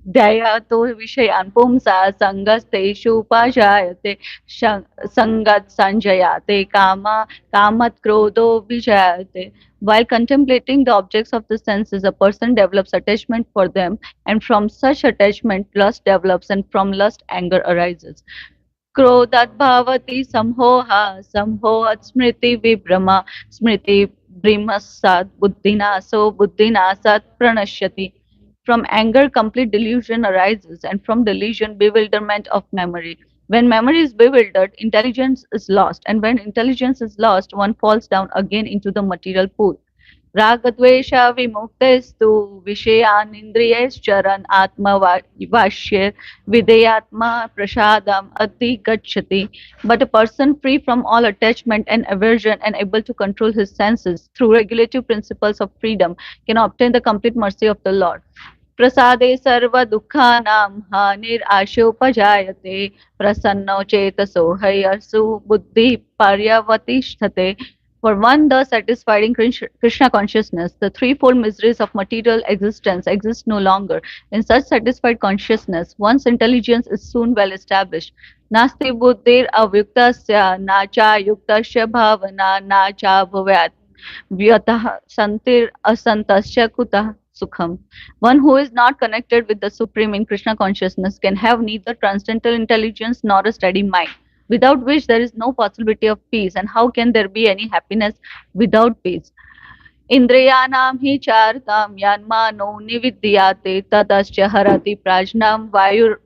ध्यायातो विषयान् पुंसा सङ्गस्तेषु उपजायते सङ्गत् संजयाते Kamath क्रोधो विजायते. While contemplating the objects of the senses, a person develops attachment for them, and from such attachment lust develops, and from lust anger arises. क्रोधात् भवति संमोहात् स्मृति विभ्रमा स्मृति भ्रमसात् बुद्धिनाशात् प्रणश्यति. From anger, complete delusion arises, and from delusion, bewilderment of memory. When memory is bewildered, intelligence is lost, and when intelligence is lost, one falls down again into the material pool. रागद्वेषा विमुक्तेस्तु विषयानिन्द्रियैश्चरन् आत्मवाष्ये विधेयात्मा prasadam अधिगच्छति. But a person free from all attachment and aversion and able to control his senses through regulative principles of freedom can obtain the complete mercy of the Lord. प्रसादे सर्वदुःखानां हानिराशोपजायते प्रसन्नो चेतसो ह्यसु बुद्धिः पर्यवतिष्ठते. For one thus satisfied in Krishna consciousness, the threefold miseries of material existence exist no longer. In such satisfied consciousness, one's intelligence is soon well established. Nasti buddhir avyuktasya na cha yuktasya bhavana na cha bhavyat vyatah santir asantasya kutah sukham. One who is not connected with the Supreme in Krishna consciousness can have neither transcendental intelligence nor a steady mind, without which there is no possibility of peace. And how can there be any happiness without peace? Indriyanam hi chartam yanmano nividyate tadasya harati prajnam vayur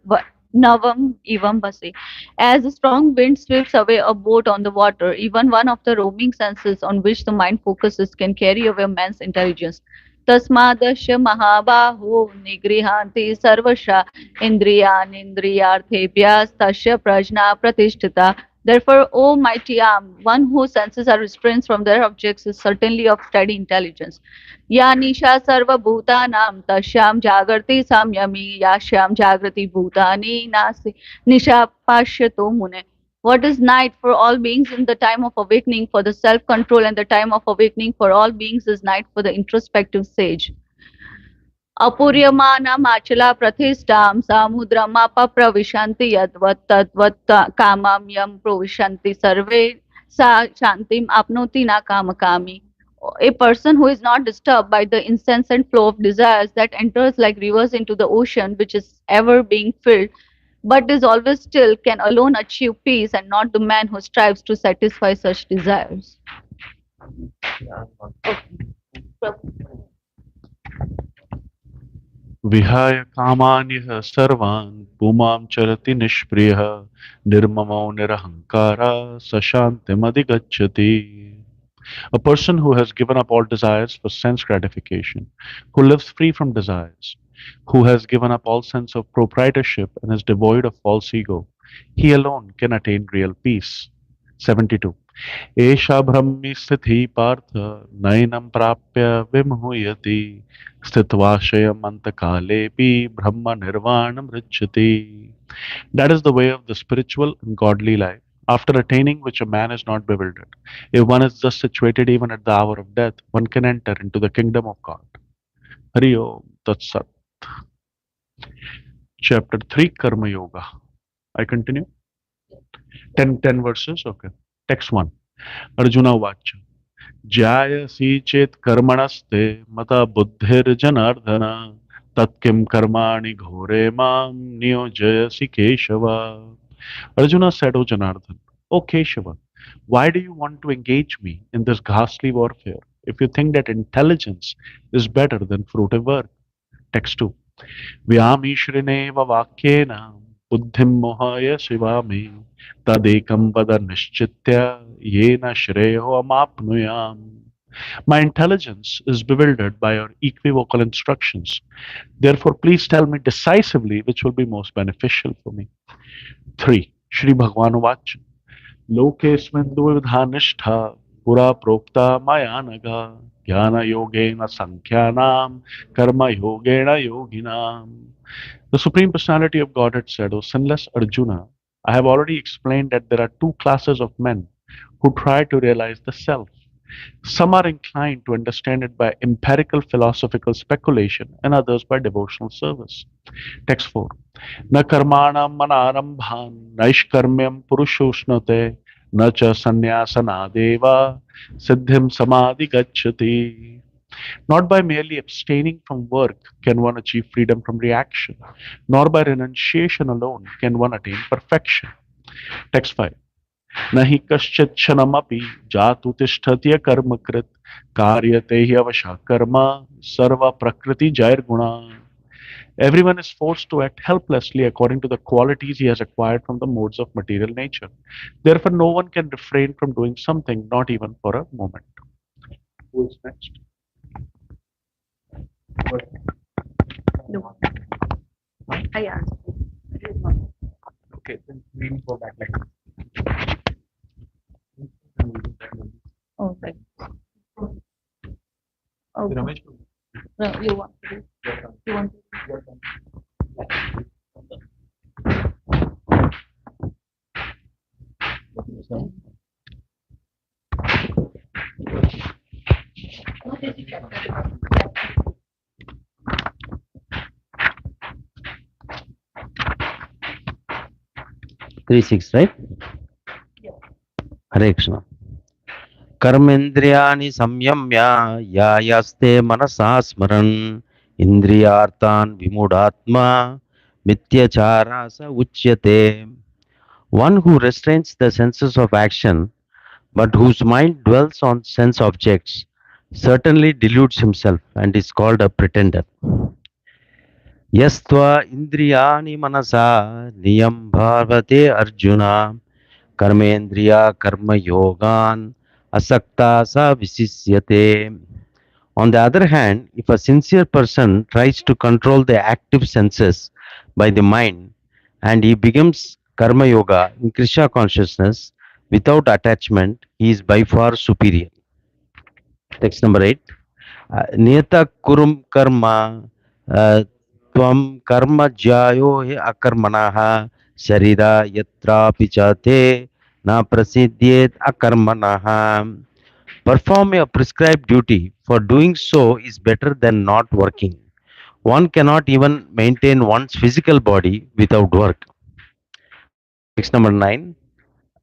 navam evam base. As a strong wind sweeps away a boat on the water, even one of the roaming senses on which the mind focuses can carry away man's intelligence. तस्मादस्य महाबाहो निगृहान्ति सर्वशा इन्द्रियानिन्द्रियार्थेभ्यस्तस्य प्रज्ञा प्रतिष्ठिता. Therefore, O mighty arm, one whose senses are restrained from their objects is certainly of steady intelligence. Ya nisha sarva bhutanam tashyam jagarti samyami yashyam jagrati bhutani nasi nisha pashyato mune. What is night for all beings in the time of awakening for the self-control, and the time of awakening for all beings is night for the introspective sage. अपूर्यमानमाचला प्रतिष्ठां समुद्रमापप्रविशन्ति यद्वत् तद्वत् कामं यं प्रविशन्ति सर्वे सा शान्तिम् आपनोति न कामकामी. A person who is not disturbed by the incessant flow of desires that enters like rivers into the ocean, which is ever being filled, but is always still, can alone achieve peace, and not the man who strives to satisfy such desires. विहाय कामान्यः सर्वान् पुमां चरति निष्प्रियः निर्ममो निरहङ्कारः स शान्तिमधिगच्छति. A person who has given up all desires for sense gratification, who lives free from desires, who has given up all sense of proprietorship and is devoid of false ego, he alone can attain real peace. 72. एषा ब्रह्मी स्थितिः पार्थ नैनं प्राप्य विमुह्यति स्थित्वाशयम् अन्तकालेऽपि ब्रह्म निर्वाणं ऋच्छति. That is the way of the spiritual and godly life, after attaining which a man is not bewildered. If one is thus situated even at the hour of death, one can enter into the kingdom of God. Hari Om Tat Sat. Chapter 3, Karma Yoga. I continue? 10 verses, okay. Text 1. Arjuna Vacha. Jayasi chet karmanaste mata buddhirjanardhana tatkim karmani ghore mam niyojayasi Keshava. Arjuna said, O Janardhan, O Keshava, why do you want to engage me in this ghastly warfare if you think that intelligence is better than fruitive work? Text 2. Vyamishrineva vakyena buddhim mohaya shivami tadekam vada nishchitya yena shreyo amapnuyam. My intelligence is bewildered by your equivocal instructions. Therefore, please tell me decisively which will be most beneficial for me. 3. Shri Bhagavan Vacha. Lokesmin duvidhanishta pura prokta mayanaga jnana yogena sankhyanam karma yogena yoginam. The Supreme Personality of Godhead said, O sinless Arjuna, I have already explained that there are two classes of men who try to realize the self. Some are inclined to understand it by empirical philosophical speculation, and others by devotional service. Text 4. Na karmanam manarambhan naishkarmyam purushoshnate na cha sannyasana deva siddhim samadhi gacchati. Not by merely abstaining from work can one achieve freedom from reaction, nor by renunciation alone can one attain perfection. Text 5. Nahi kaschit kshanamapi jatu tishtatya karma krit karyate hi avasha karma sarva prakriti jair guna. Everyone is forced to act helplessly according to the qualities he has acquired from the modes of material nature. Therefore, no one can refrain from doing something, not even for a moment. Who is next? No. I asked. Okay, then we go back like Oh, right. Oh, Ramesh. no, you want to do? You want to? What is it? 3-6, right? Hare Krishna. कर्मेन्द्रियाणि संयम्य यायास्ते मनसा स्मरन् इन्द्रियार्थान् विमूढात्मा मिथ्याचारा स उच्यते. One who restrains the senses of action but whose mind dwells on sense objects certainly deludes himself and is called a pretender. Yastva indriyani manasa niyam bhavate arjuna karmendriya karma yogan asakta sa visisyate. On the other hand, if a sincere person tries to control the active senses by the mind and he becomes karma yoga in Krishna consciousness without attachment, he is by far superior. Text number 8. Niyata kurum karma tvam karma jyayo he akarmanaha sharira yatra pichate na prasidyet akarmanaha. Perform a prescribed duty, for doing so is better than not working. One cannot even maintain one's physical body without work. Text number 9.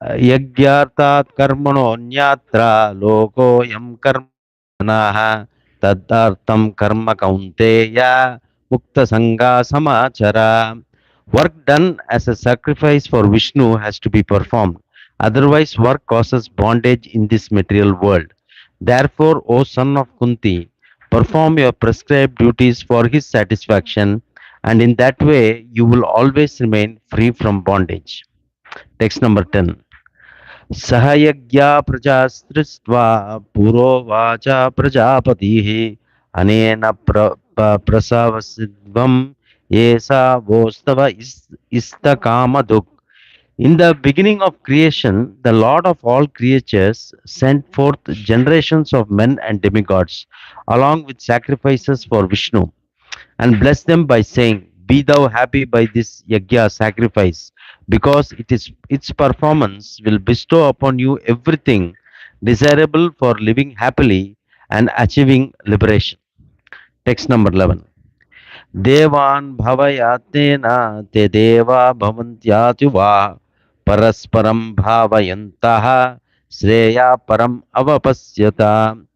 Yagyartat karmano nyatra loko yam karmanaha tadartam karma kaunteya mukta sangha samachara. Work done as a sacrifice for Vishnu has to be performed. Otherwise, work causes bondage in this material world. Therefore, O son of Kunti, perform your prescribed duties for his satisfaction, and in that way you will always remain free from bondage. Text number 10. सहयज्ञा प्रजा सृष्ट्वा पुरोवाच प्रजापतिः अनेन प्रसवसिध्वम् एषा वोस्तव istakamaduk. In the beginning of creation, the Lord of all creatures sent forth generations of men and demigods, along with sacrifices for Vishnu, and blessed them by saying, Be thou happy by this yajna sacrifice, because its performance will bestow upon you everything desirable for living happily and achieving liberation. Text number 11. Devan bhavayatena te deva bhavantyatyuva parasparam bhavayantaha sreya param avapasyata.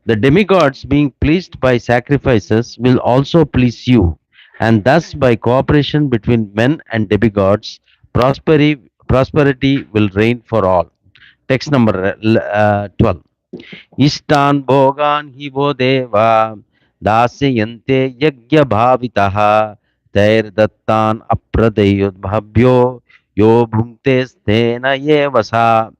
The demigods, being pleased by sacrifices, will also please you, and thus by cooperation between men and demigods, prosperity will reign for all. Text number 12. इष्टान् भोगान् हि वो देवा दास्यन्ते यज्ञभावितः तैर्दत्तान् अप्रदयुद्भ्यो यो भुङ्क्ते स्तेन एव सा.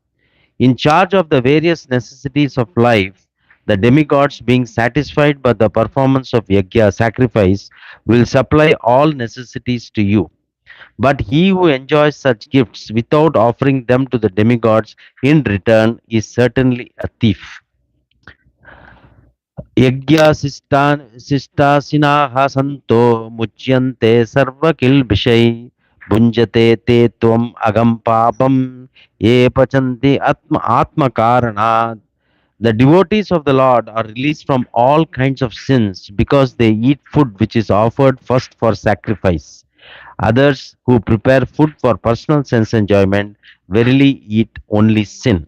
In charge of the various necessities of life, the demigods, being satisfied by the performance of yajna sacrifice, will supply all necessities to you. But he who enjoys such gifts without offering them to the demigods in return is certainly a thief. यज्ञशिष्टासिनाः सन्तो मुच्यन्ते सर्वकिल्बिषै भुञ्जते ते त्वम् अगं पापं ये पचन्ति आत्मकारणात्. The devotees of the Lord are released from all kinds of sins because they eat food which is offered first for sacrifice. Others who prepare food for personal sense enjoyment verily eat only sin.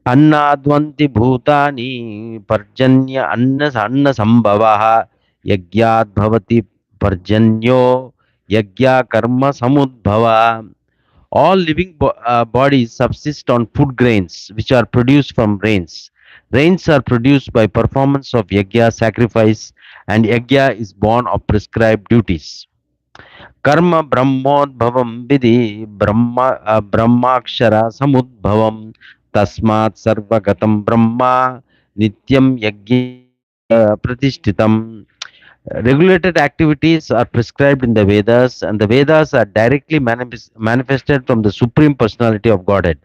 अन्नाद्वन्ति भूतानि पर्जन्य अन्न संभवः यज्ञात् भवति पर्जन्यो यज्ञा कर्म samudbhava. All living bodies subsist on food grains which are produced from rains. Rains are produced by performance of yajna sacrifice, and yajna is born of prescribed duties. Karma Brahmodbhavam Vidhi Brahmakshara Samudbhavam Tasmat Sarvagatam Brahma Nityam Yajna Pratishtitam. Regulated activities are prescribed in the Vedas, and the Vedas are directly manifested from the Supreme Personality of Godhead.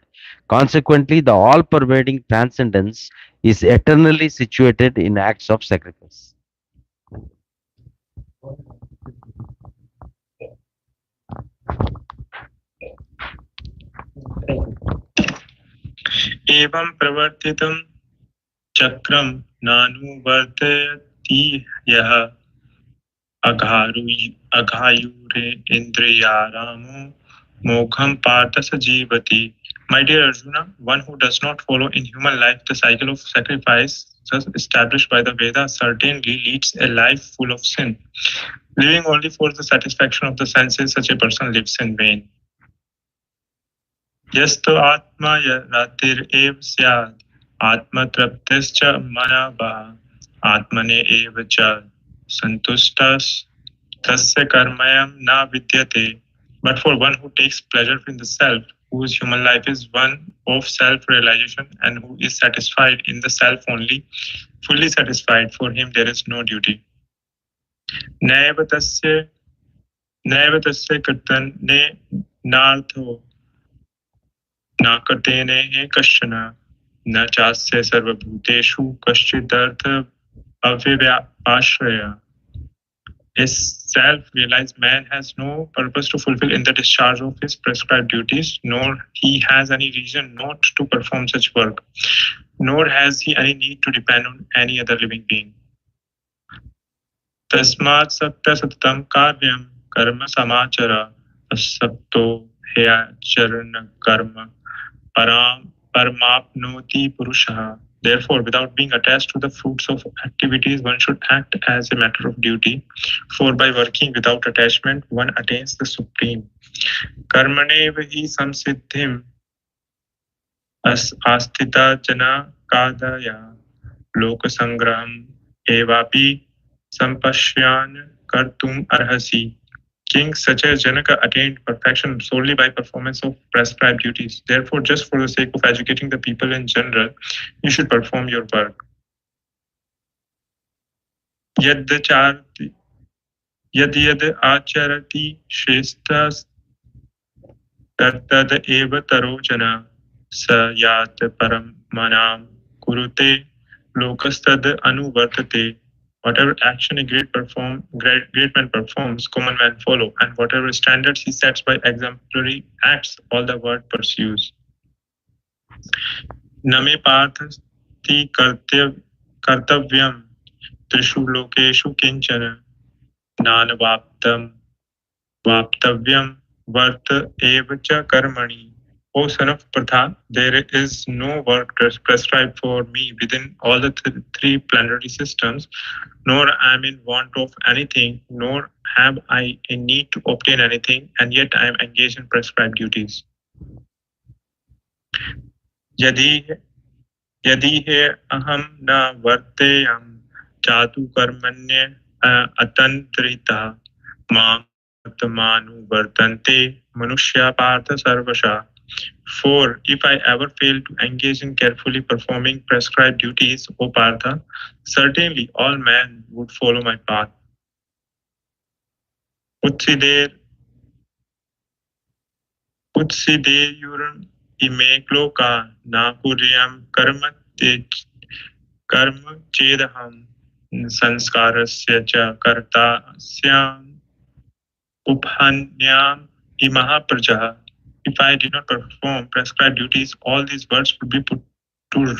Consequently, the all pervading transcendence is eternally situated in acts of sacrifice. एवं प्रवर्तितं चक्रं नानुवर्तयति यः अघायुरे इंद्रियारामो मोघम पार्थ स जीवति. My dear Arjuna, one who does not follow in human life the cycle of sacrifice thus established by the Vedas certainly leads a life full of sin. Living only for the satisfaction of the senses, such a person lives in vain. यस्तो आत्मा रतिरेव स्यात् आत्मतृप्तिश्च मनवः आत्मने एव च संतुष्टः तस्य कर्मयं न विद्यते. But for one who takes pleasure in the self, whose human life is one of self-realization and who is satisfied in the self only, fully satisfied, for him there is no duty. नैव तस्य कृतने नार्थो न कर्तेने कश्चन न चास्य सर्वभूतेषु कश्चिदर्थ अव्यपाश्रय. A self-realized man has no purpose to fulfill in the discharge of his prescribed duties, nor he has any reason not to perform such work, nor has he any need to depend on any other living being. Tasmat sakta satam karyam karma samachara asakto heyacharana karma paramapnoti purusha. Therefore, without being attached to the fruits of activities, one should act as a matter of duty. For by working without attachment, one attains the supreme. Karmanev hi samsiddhim astita jana kadaya lokasangraham evapi sampashyan kartum arhasi. King such as Janaka attained perfection solely by performance of prescribed duties. Therefore, just for the sake of educating the people in general, you should perform your work. Yad acharati shestas tattad eva tarojana sa yat paramanam kurute lokastad anuvartate. Whatever action a great man performs, common men follow, and whatever standards he sets by exemplary acts, all the world pursues. Name parthasti kartavyam trishu lokeshu kinchana nanavaptam vaptavyam varta evacha karmani. O son of Pratha, there is no work prescribed for me within all the three planetary systems, nor am in want of anything, nor have I a need to obtain anything, and yet I am engaged in prescribed duties. Yadi he aham na varteyam chatu karmanya atantrita mam vartamanu vartante manushya partha sarvasha. For if I ever fail to engage in carefully performing prescribed duties, O Partha, certainly all men would follow my path. Utsideyuram ime kloka na kuryam karma chedaham sanskarasya cha kartasyam uphanyam imaha prajaha. If I did not perform prescribed duties, all these words would be put to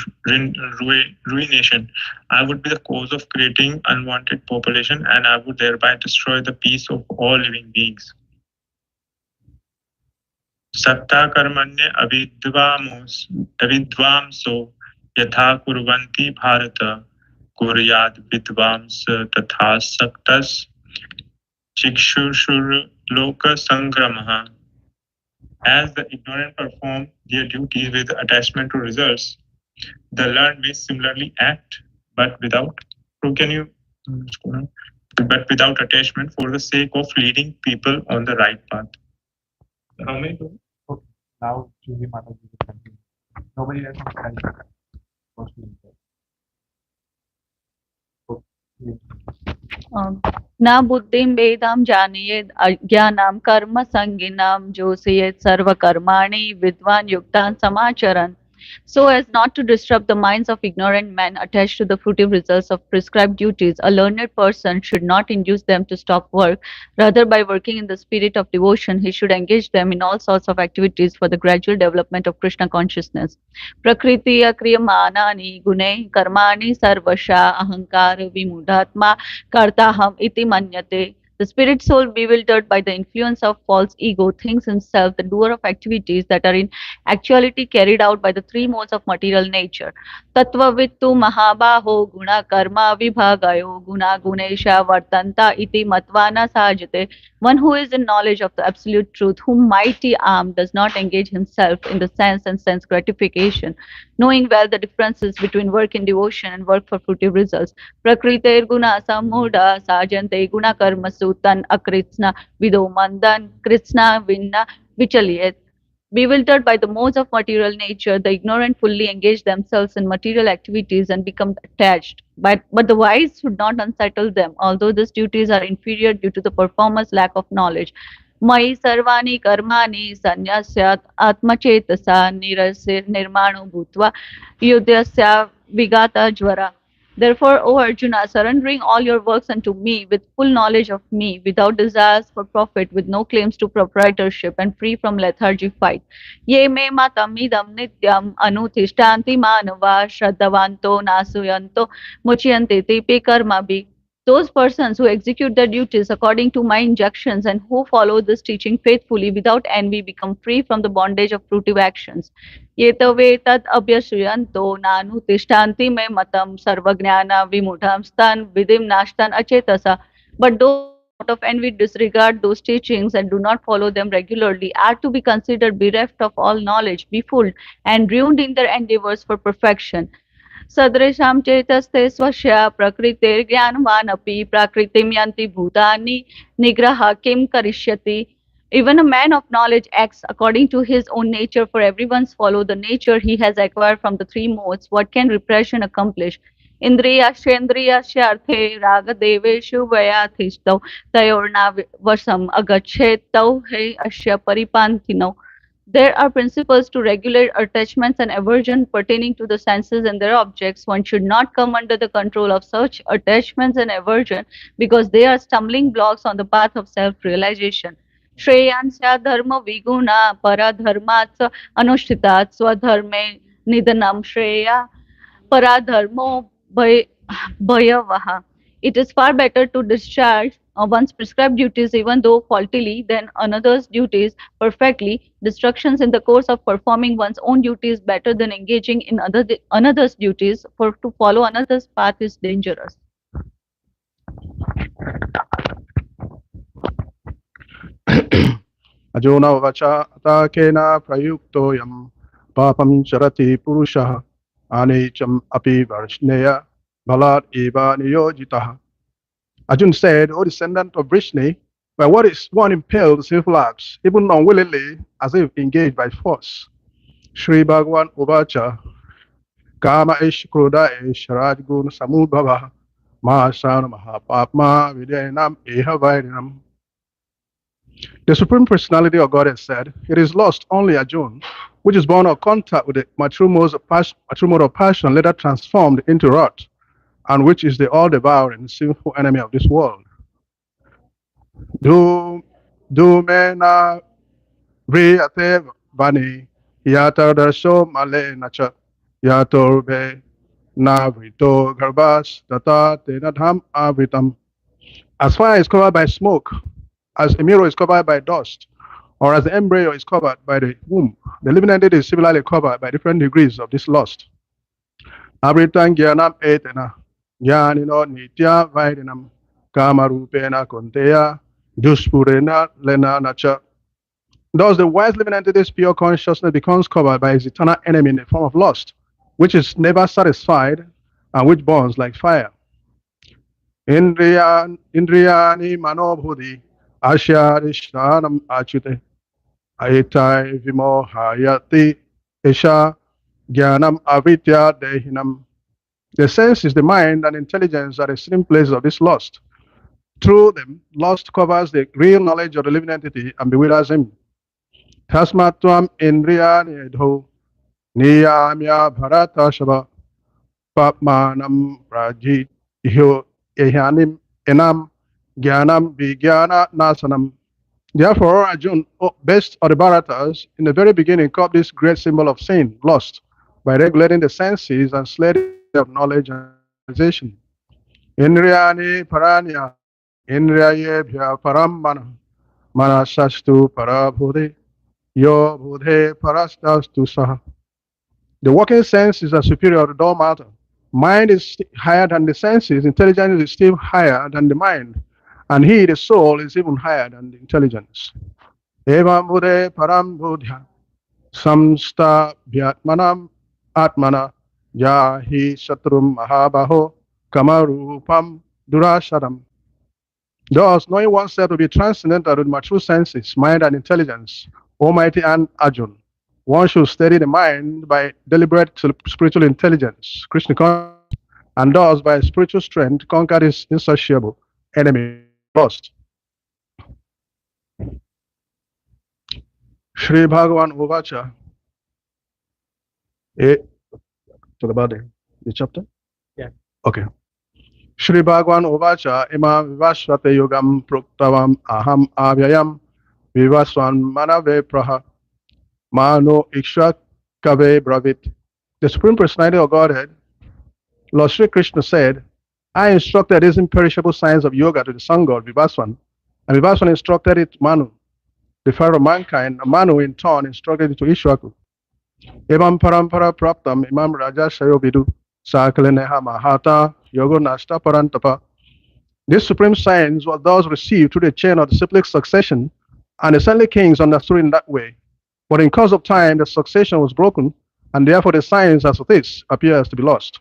ruination. I would be the cause of creating unwanted population, and I would thereby destroy the peace of all living beings. Sakta karmanya avidvamso yatha kurvanti bharata kuryad vidvams tatha saktas chikshushur loka sangramaha. As the ignorant perform their duties with attachment to results, The learned may similarly act, but without. So can you? But without attachment, for the sake of leading people on the right path. How many? Okay. Now, Julie Mataji will continue. Nobody else is trying. न बुद्धिं वेदां जानीयेद् अज्ञानां कर्म संगिनां जोषयेत् सर्वकर्माणि विद्वान् युक्तान् समाचरन् so as not to disrupt the minds of ignorant men attached to the fruitive results of prescribed duties. A learned person should not induce them to stop work. Rather, by working in the spirit of devotion, he should engage them in all sorts of activities for the gradual development of Krishna consciousness. Prakritiya kriyamanani gune karmani sarvasha ahankar vimudhatma kartaham iti manyate. The spirit soul, bewildered by the influence of false ego, thinks himself the doer of activities that are in actuality carried out by the three modes of material nature. Tattvavittu mahabaho guna karma vibhagayo guna gunesha vartanta iti matvana sajate. One who is in knowledge of the absolute truth, whom mighty arm does not engage himself in the sense and sense gratification, knowing well the differences between work in devotion and work for fruitive results. Prakriter guna samudha sajante guna karmasu tan akritsna vido mandan kritsna vinna vichalyet. Bewildered by the modes of material nature, the ignorant fully engage themselves in material activities and become attached. But the wise should not unsettle them, although these duties are inferior due to the performer's lack of knowledge. Mai sarvani karmani sanyasyat atmachetasa nirasir nirmano bhutva yudhyasya vigata jvara. Therefore, O Arjuna, surrendering all your works unto me with full knowledge of me, without desires for profit, with no claims to proprietorship, and free from lethargy, fight. Ye me matam idam nityam anutishtanti manava shraddhavanto nasuyanto muchyanti tipi karmabhi. Those persons who execute their duties according to my injunctions and who follow this teaching faithfully without envy become free from the bondage of fruitive actions. Yetave tad abhyasuyanto nanu tishtanti me matam sarvajnana vimudham stan vidim nashtan achetasa. But those who out of envy disregard those teachings and do not follow them regularly are to be considered bereft of all knowledge, befooled, and ruined in their endeavors for perfection. सदृशां चेतस्ते स्वस्य प्रकृतिर्ज्ञानवानपि प्रकृतिं यन्ति भूतानि निग्रह किं करिष्यति. Even a man of knowledge acts according to his own nature, for everyone's follow the nature he has acquired from the three modes. What can repression accomplish? Indriyashendriyasya arthe ragadeveshu vayathishtau tayorna vasam agachet tau he asya paripantino. There are principles to regulate attachments and aversion pertaining to the senses and their objects. One should not come under the control of such attachments and aversion because they are stumbling blocks on the path of self-realization. Shreyansya dharma viguna paradharmat anushtitat swadharme nidanam shreya paradharmo bhayavaha. It is far better to discharge one's prescribed duties even though faultily than another's duties perfectly. Distractions in the course of performing one's own duties better than engaging in another's duties, for to follow another's path is dangerous. Ajuna vacha atakena prayuktoyam papam charati purushaha anecham api varshneya balat eva niyojitaha. Arjuna said, O descendant of Vrishni, by what is one impelled to sinful acts, even unwillingly, as if engaged by force? Sri Bhagavan Uvacha Kama ish kruda ish rajgun samudbhava mahasana mahapapma vidyanam eha vairinam. The Supreme Personality of God has said, it is lost only Arjuna, which is born of contact with the mature mode of passion, later transformed into wrath, and which is the all-devouring sinful enemy of this world. Dumena vriyate vani yata darsho male nacha yatorbe navrito garbas tata tenadham avritam. As fire is covered by smoke, as a mirror is covered by dust, or as the embryo is covered by the womb, the living entity is similarly covered by different degrees of this lust. Avritam gyanam etena jnanino nitya vaidinam kamarupena konteya duspurena lena nacha. Thus, the wise living entity's pure consciousness becomes covered by his eternal enemy in the form of lust, which is never satisfied and which burns like fire. Indriyani manobhudi asharishnanam achute aitai vimohayati isha jnanam avidya dehinam. The senses, the mind, and intelligence are the extreme places of this lust. Through them, lust covers the real knowledge of the living entity and bewilders him. Tasmatvam indriyani edho niyamya bharata shava papmanam rajit ihyo ehyanim enam jnanam vijnana nasanam. Therefore, Arjun, best of the Bharatas, in the very beginning, caught this great symbol of sin, lust, by regulating the senses and slaying the of knowledge and realization. Indriyani paranya, indriyebhya param mana, manasastu parabhude, yo budhe parastastu saha. The working senses are superior to dull matter. Mind is higher than the senses, intelligence is still higher than the mind, and he, the soul, is even higher than the intelligence. Evam bude param budhya samsta vyatmanam atmana jahi satrum mahabaho kamarupam durasharam. Thus, knowing oneself to be transcendental with my true senses, mind, and intelligence, Almighty and Arjun, one should steady the mind by deliberate spiritual intelligence, Krishna consciousness, and thus by spiritual strength conquer this insatiable enemy, lust. Shri Bhagavan Uvacha. Talk about the chapter? Yeah. Okay. Shri Bhagavan Uvacha imam vivasvate yogam proktavam aham avyayam vivasvan manave praha mano iksha kave bravit. The Supreme Personality of Godhead, Lord Sri Krishna said, I instructed these imperishable science of yoga to the sun god Vivasvan, and Vivasvan instructed it to Manu, the father of mankind, and Manu in turn instructed it to Ishwaku. Evam parampara praptam imam raja shayo vidu sakaleneha mahata yogo nashta parantapa. This supreme science was thus received through the chain of disciplic succession, and the saintly kings understood in that way. But in course of time, the succession was broken, and therefore the science as it is appears to be lost.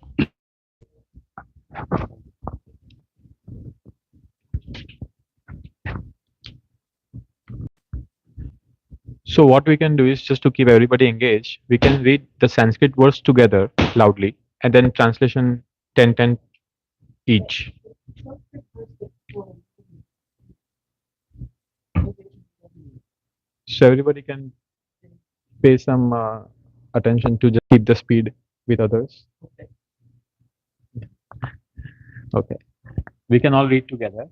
So what we can do is, just to keep everybody engaged, we can read the Sanskrit words together loudly and then translation 10 each. So everybody can pay some attention to just keep the speed with others. Okay. We can all read together.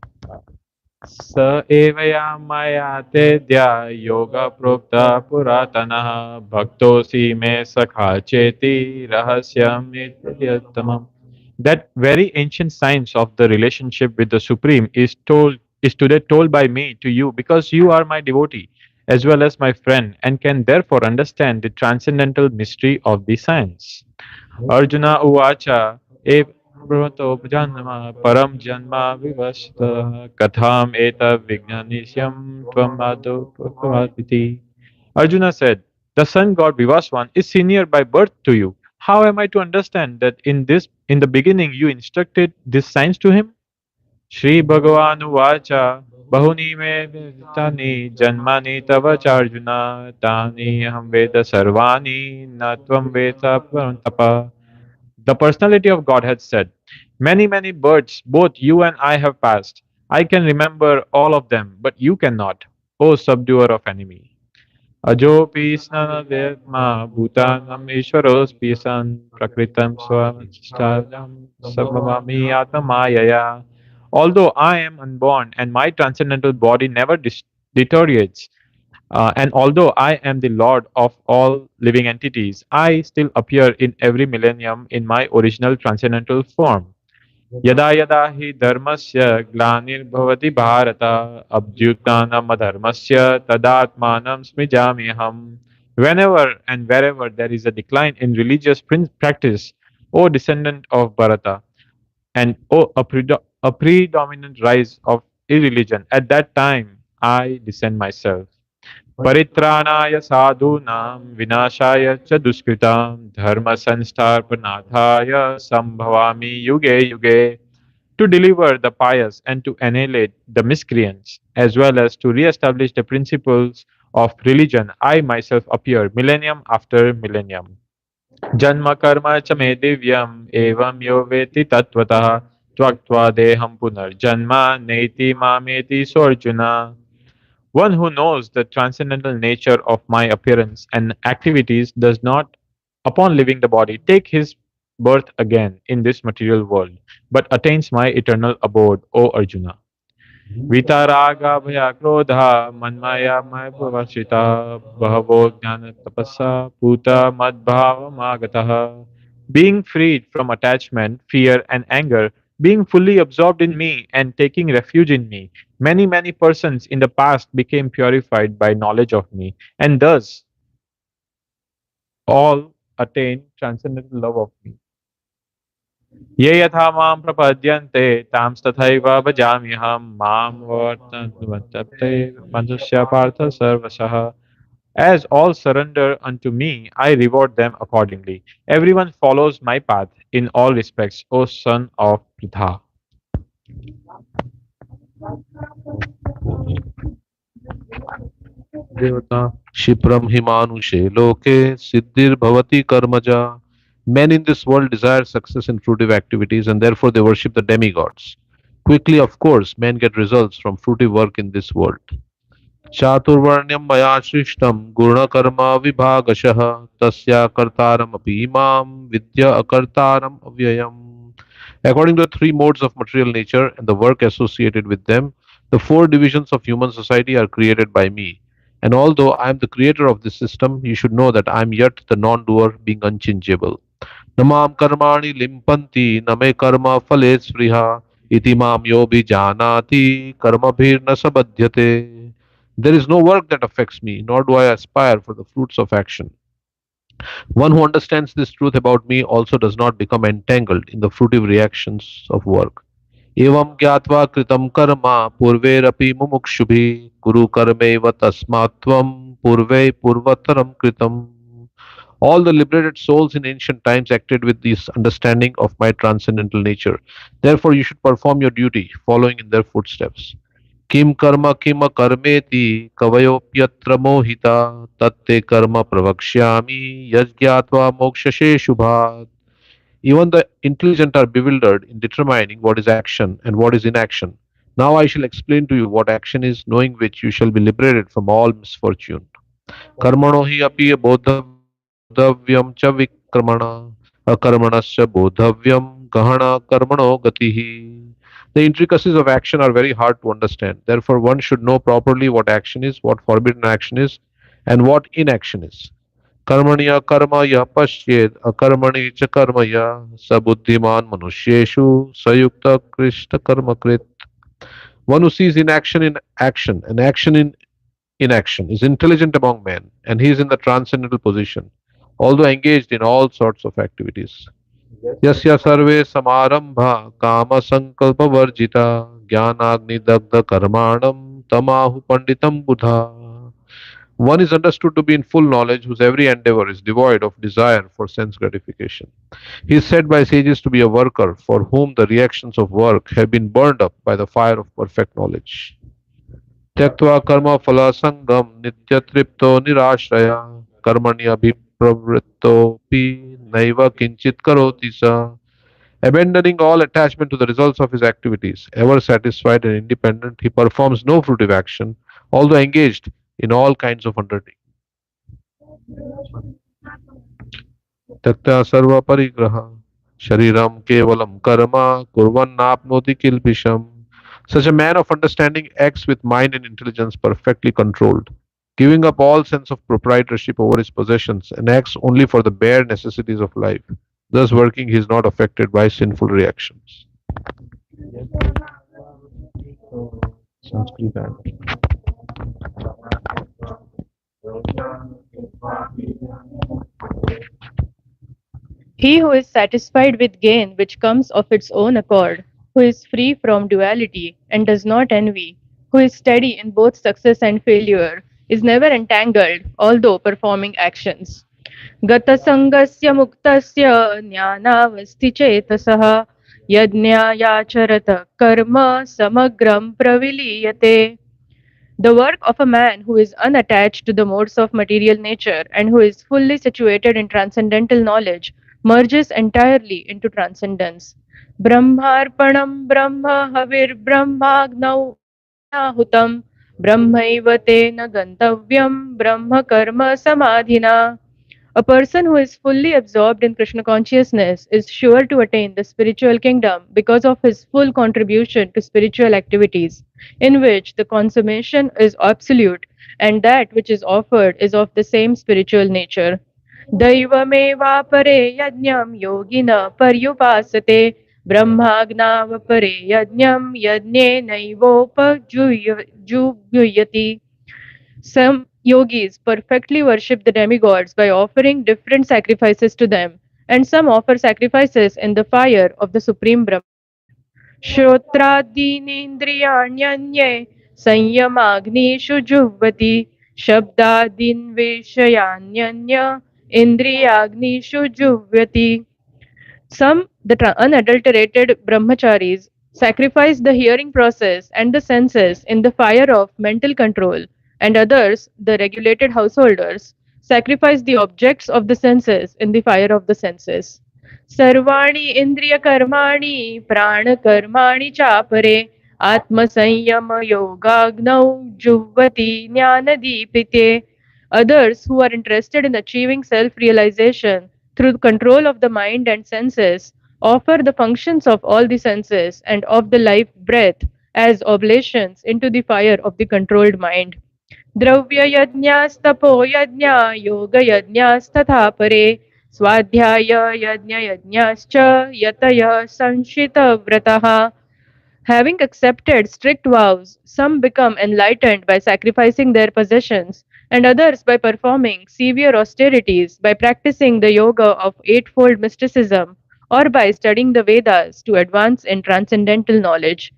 स एवया मया तेद्या योगा प्रोक्ता पुरातनः भक्तोऽसि मे सखा चेति रहस्यमित्यतमम्. That very ancient science of the relationship with the Supreme is today told by me to you, because you are my devotee as well as my friend and can therefore understand the transcendental mystery of the science. Arjuna uvacha e Janma param janma vivasta katham eta vijnanisyam tvam. Arjuna said, the sun god Vivaswan is senior by birth to you. How am I to understand that in the beginning you instructed this science to him? Shri Bhagavan Vacha Bahuni me Tani Janmani Tava Charjuna Tani Ham Veda Sarvani Natvam Veda Parantapa. The personality of God had said, many, many births both you and I have passed. I can remember all of them, but you cannot, O subduer of enemy. Ajopi snanavetma bhutanam ishwarospi san prakritam swamachistadam samamami atamayaya. Although I am unborn and my transcendental body never deteriorates, and although I am the Lord of all living entities, I still appear in every millennium in my original transcendental form. Yada yada hi dharmasya glanir bharata abhyutanam adharmasya tadatmanam smijamiham. Whenever and wherever there is a decline in religious practice, O descendant of Bharata, and a predominant rise of irreligion, at that time I descend myself. परित्राणाय साधूनां विनाशाय च दुष्कृतां धर्म संस्थापनार्थाय संभवामि युगे युगे. To deliver the pious and to annihilate the miscreants, as well as to re-establish the principles of religion, I myself appear millennium after millennium. जन्म कर्म च मे दिव्यम् एवं यो वेत्ति तत्त्वतः त्यक्त्वा देहं पुनर्जन्म नेति मामेति सोऽर्जुन. One who knows the transcendental nature of my appearance and activities does not, upon leaving the body, take his birth again in this material world, but attains my eternal abode, O Arjuna. वीतरागा भया क्रोधा मन्माया मय भवसिता बहवो ज्ञान तपसा पूता मद्भावमागतः. Being freed from attachment, fear, and anger, being fully absorbed in me and taking refuge in me, many persons in the past became purified by knowledge of me, and thus all attain transcendental love of me. ये यथा मां प्रपद्यन्ते तांस्तथैव भजाम्यहं मां वर्तन्ते मनुष्य पार्थ सर्वशः. As all surrender unto me, I reward them accordingly. Everyone follows my path in all respects, O son of Pritha. देवता क्षिप्रम हिमानुषे लोके सिद्धिर्भवति कर्मजा. Men in this world desire success in fruitive activities and therefore they worship the demigods. Quickly, of course, men get results from fruitive work in this world. चातुर्वर्ण्यं मया सृष्टं गुणकर्म विभागशः तस्या कर्तारमपि मां विद्या अकर्तारम् अव्ययम्. According to the three modes of material nature and the work associated with them, the four divisions of human society are created by me. And although I am the creator of this system, you should know that I am yet the non-doer, being unchangeable. Namam karmani limpanti name karma phale spriha iti mam yobi janati karmabhir na sabadhyate. There is no work that affects me, nor do I aspire for the fruits of action. One who understands this truth about me also does not become entangled in the fruitive reactions of work. Evam gyatva kritam karma purverapi mumukshubhi kuru karmeva tasmatvam purve purvataram kritam. All the liberated souls in ancient times acted with this understanding of my transcendental nature. Therefore, you should perform your duty, following in their footsteps. Kim karma kim karmeti kavayopyatra mohita tatte karma pravakshyami yajgyatva mokshashe shubhat. Even the intelligent are bewildered in determining what is action and what is inaction. Now I shall explain to you what action is, knowing which you shall be liberated from all misfortune. कर्मणो हि अपि बोधव्यं च विक्रमण अकर्मणस्य बोधव्यं गहना कर्मणो गतिः. The intricacies of action are very hard to understand. Therefore, one should know properly what action is, what forbidden action is, and what inaction is. कर्मण्य कर्म यः पश्येत् अकर्मणि च कर्म यः स बुद्धिमान् मनुष्येषु सयुक्त Krishna कर्मकृत्. One who sees inaction in action and action in inaction is intelligent among men, and he is in the transcendental position, although engaged in all sorts of activities. यस्य सर्वे समारंभा काम संकल्प वर्जिता ज्ञानाग्निदग्ध कर्माणं तमाहु पंडितं बुधा. One is understood to be in full knowledge whose every endeavor is devoid of desire for sense gratification. He is said by sages to be a worker for whom the reactions of work have been burned up by the fire of perfect knowledge. त्यक्त्वा कर्म फल संगम नित्य तृप्तो निराश्रया कर्मणि अभिप्रवृत्तोपि नैव किंचित करोति सा. Abandoning all attachment to the results of his activities, ever satisfied and independent, he performs no fruitive action, although engaged in all kinds of undertakings. त्यक्त्वा सर्व परिग्रह शरीरम केवलम कर्म कुर्वन्नाप्नोति किल्बिषम्. Such a man of understanding acts with mind and intelligence perfectly controlled, giving up all sense of proprietorship over his possessions, and acts only for the bare necessities of life. Thus working, he is not affected by sinful reactions. Sanskrit. He who is satisfied with gain which comes of its own accord, who is free from duality and does not envy, who is steady in both success and failure, is never entangled, although performing actions. गतसङ्गस्य मुक्तस्य ज्ञानावस्थिचेतसः यज्ञायाचरत कर्म समग्रं प्रविलीयते. The work of a man who is unattached to the modes of material nature and who is fully situated in transcendental knowledge merges entirely into transcendence. Brahmarpanam Brahma Havir Brahmagnau Brahmanahutam Brahmaiva Tena Gantavyam Brahma Karma Samadhina. A person who is fully absorbed in Krishna consciousness is sure to attain the spiritual kingdom because of his full contribution to spiritual activities, in which the consummation is absolute and that which is offered is of the same spiritual nature. दैवमेवापरे यज्ञं योगिन पर्युपासते ब्रह्माज्ञावपरे यज्ञं यज्ञेनैवोपजुह्यति. Some yogis perfectly worship the demigods by offering different sacrifices to them, and some offer sacrifices in the fire of the Supreme Brahman. श्रोत्रादीनीन्द्रियाण्यन्ये संयमाग्निषु जुह्वति शब्दादीन् विषयान्यन्य इन्द्रियाग्निषु जुह्वति. Some, the unadulterated brahmacharis, sacrifice the hearing process and the senses in the fire of mental control, and others, the regulated householders, sacrifice the objects of the senses in the fire of the senses. सर्वाणि इन्द्रियकर्माणि प्राणकर्माणि चापरे आत्मसंयमयोगाग्नौ जुह्वति ज्ञानदीपिते. Others who are interested in achieving self realization through control of the mind and senses offer the functions of all the senses and of the life breath as oblations into the fire of the controlled mind. द्रव्ययज्ञास्तपो यज्ञा योगयज्ञास्तथा परे स्वाध्याय यज्ञयज्ञाश्च यतयः संशितव्रतः. Having accepted strict vows, some become enlightened by sacrificing their possessions, and others by performing severe austerities, by practicing the yoga of eightfold mysticism, or by studying the Vedas to advance in transcendental knowledge.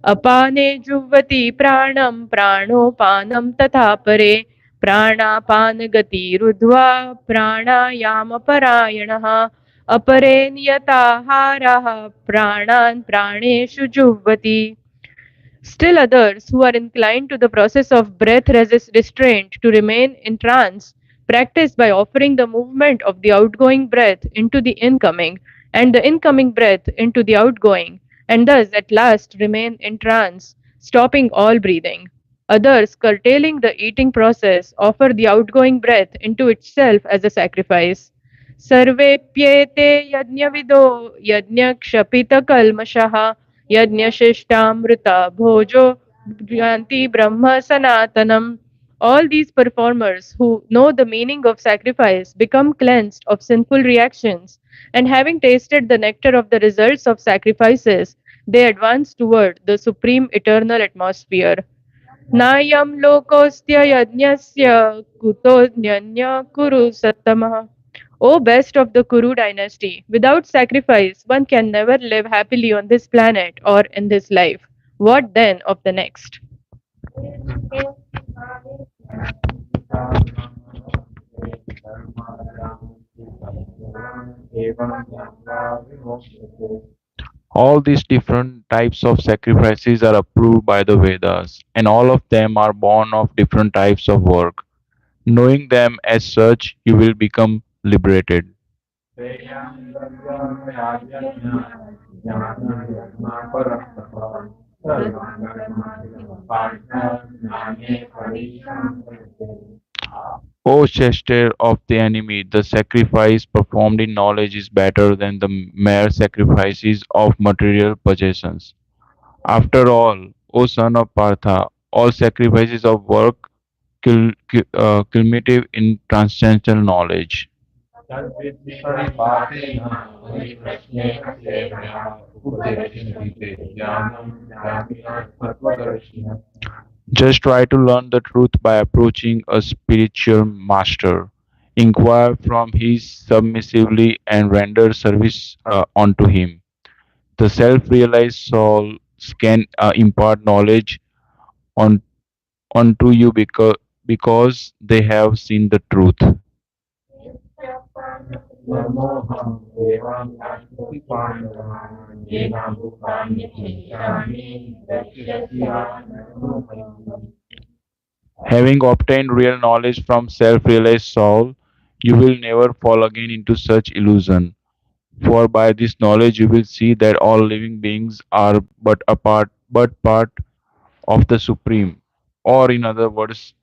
Apane juvati pranam pranopanam tatha pare प्राणापानगति रुद्ध्वा प्राणायामपरायणः अपरे नियताहारः प्राणान् प्राणेषु जुह्वति. Still others, who are inclined to the process of breath restraint to remain in trance, practice by offering the movement of the outgoing breath into the incoming and the incoming breath into the outgoing, and thus at last remain in trance, stopping all breathing. Others, curtailing the eating process, offer the outgoing breath into itself as a sacrifice. सर्वेऽप्येते यज्ञविदो यज्ञक्षपितकल्मषः यज्ञशिष्टामृता भोजो यान्ति ब्रह्म सनातनम्. All these performers who know the meaning of sacrifice become cleansed of sinful reactions, and having tasted the nectar of the results of sacrifices, they advance toward the supreme eternal atmosphere. नायं लोकोऽस्त्य यज्ञस्य कुतोऽन्यः कुरु सत्तमः. O best of the Kuru dynasty, without sacrifice one can never live happily on this planet or in this life. What then of the next? All these different types of sacrifices are approved by the Vedas, and all of them are born of different types of work. Knowing them as such, you will become liberated. O Chester of the enemy, the sacrifice performed in knowledge is better than the mere sacrifices of material possessions. After all, O son of Partha, all sacrifices of work culminative in transcendental knowledge. Just try to learn the truth by approaching a spiritual master. Inquire from his submissively and render service unto him. The self-realized souls can impart knowledge on, unto you because they have seen the truth. Having obtained real knowledge from self-realized soul, you will never fall again into such illusion. For by this knowledge you will see that all living beings are but part of the Supreme, or in other words,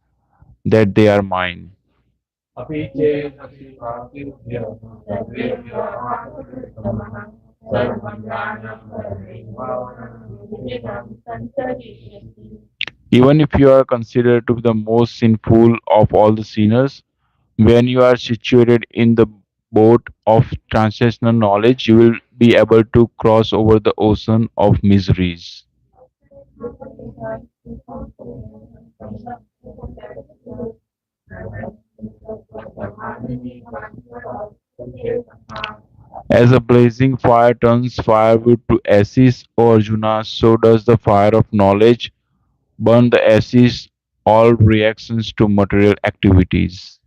that they are mine. Even if you are considered to be the most sinful of all the sinners, when you are situated in the boat of transcendental knowledge, you will be able to cross over the ocean of miseries. As a blazing fire turns firewood to ashes, O Arjuna, so does the fire of knowledge burn the ashes all reactions to material activities.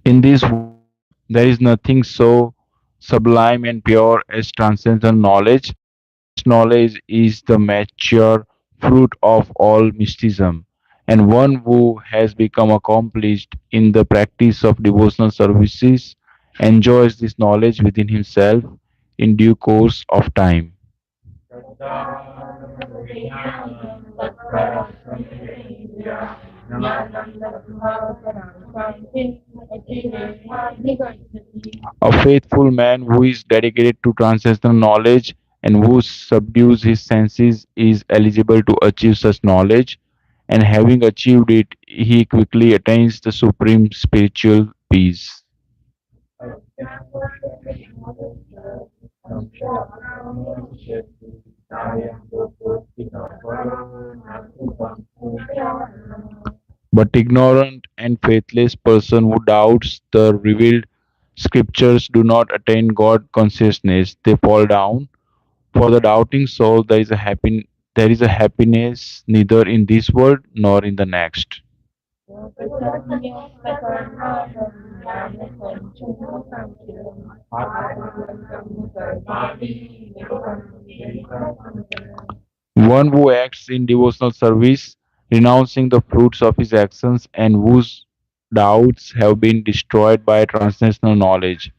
In this world, there is nothing so sublime and pure as transcendental knowledge. Such knowledge is the mature fruit of all mysticism, and one who has become accomplished in the practice of devotional services enjoys this knowledge within himself in due course of time. A faithful man who is dedicated to transcendental knowledge and who subdues his senses is eligible to achieve such knowledge, and having achieved it, he quickly attains the supreme spiritual peace. But ignorant and faithless person who doubts the revealed scriptures do not attain God consciousness. They fall down. For the doubting soul, there is a happiness neither in this world nor in the next. One who acts in devotional service, renouncing the fruits of his actions, and whose doubts have been destroyed by transcendental knowledge,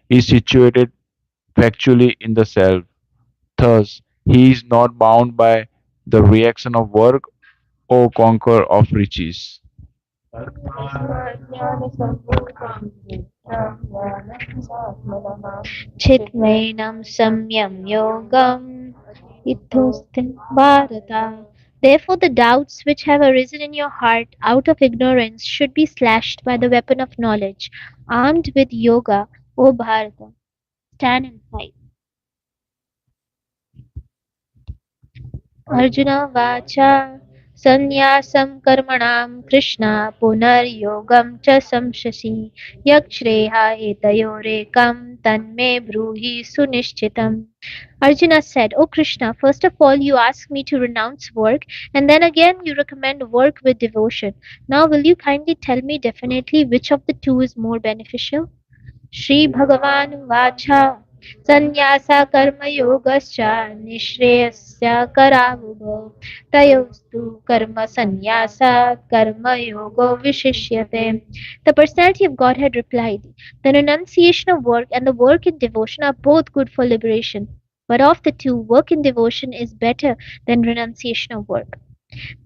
is situated factually in the self. Thus, he is not bound by the reaction of work or conquer of riches. Chitvainam samyam yogam ithostin bharata. Therefore, the doubts which have arisen in your heart out of ignorance should be slashed by the weapon of knowledge. Armed with yoga, O Bharata, stand and fight. Arjuna Vacha Sanyasam Karmanam Krishna Punaryogam cha samshasi Yakshreha etayorekam tanme bruhi sunishchitam. Arjuna said, O Krishna, first of all you ask me to renounce work, and then again you recommend work with devotion. Now will you kindly tell me definitely which of the two is more beneficial? Shri Bhagavan Vacha Sanyasa Karma Yogascha Nishreyasya Karavubho Tayostu Karma Sanyasa Karma Yogo Vishishyate. The personality of Godhead replied, the renunciation of work and the work in devotion are both good for liberation. But of the two, work in devotion is better than renunciation of work.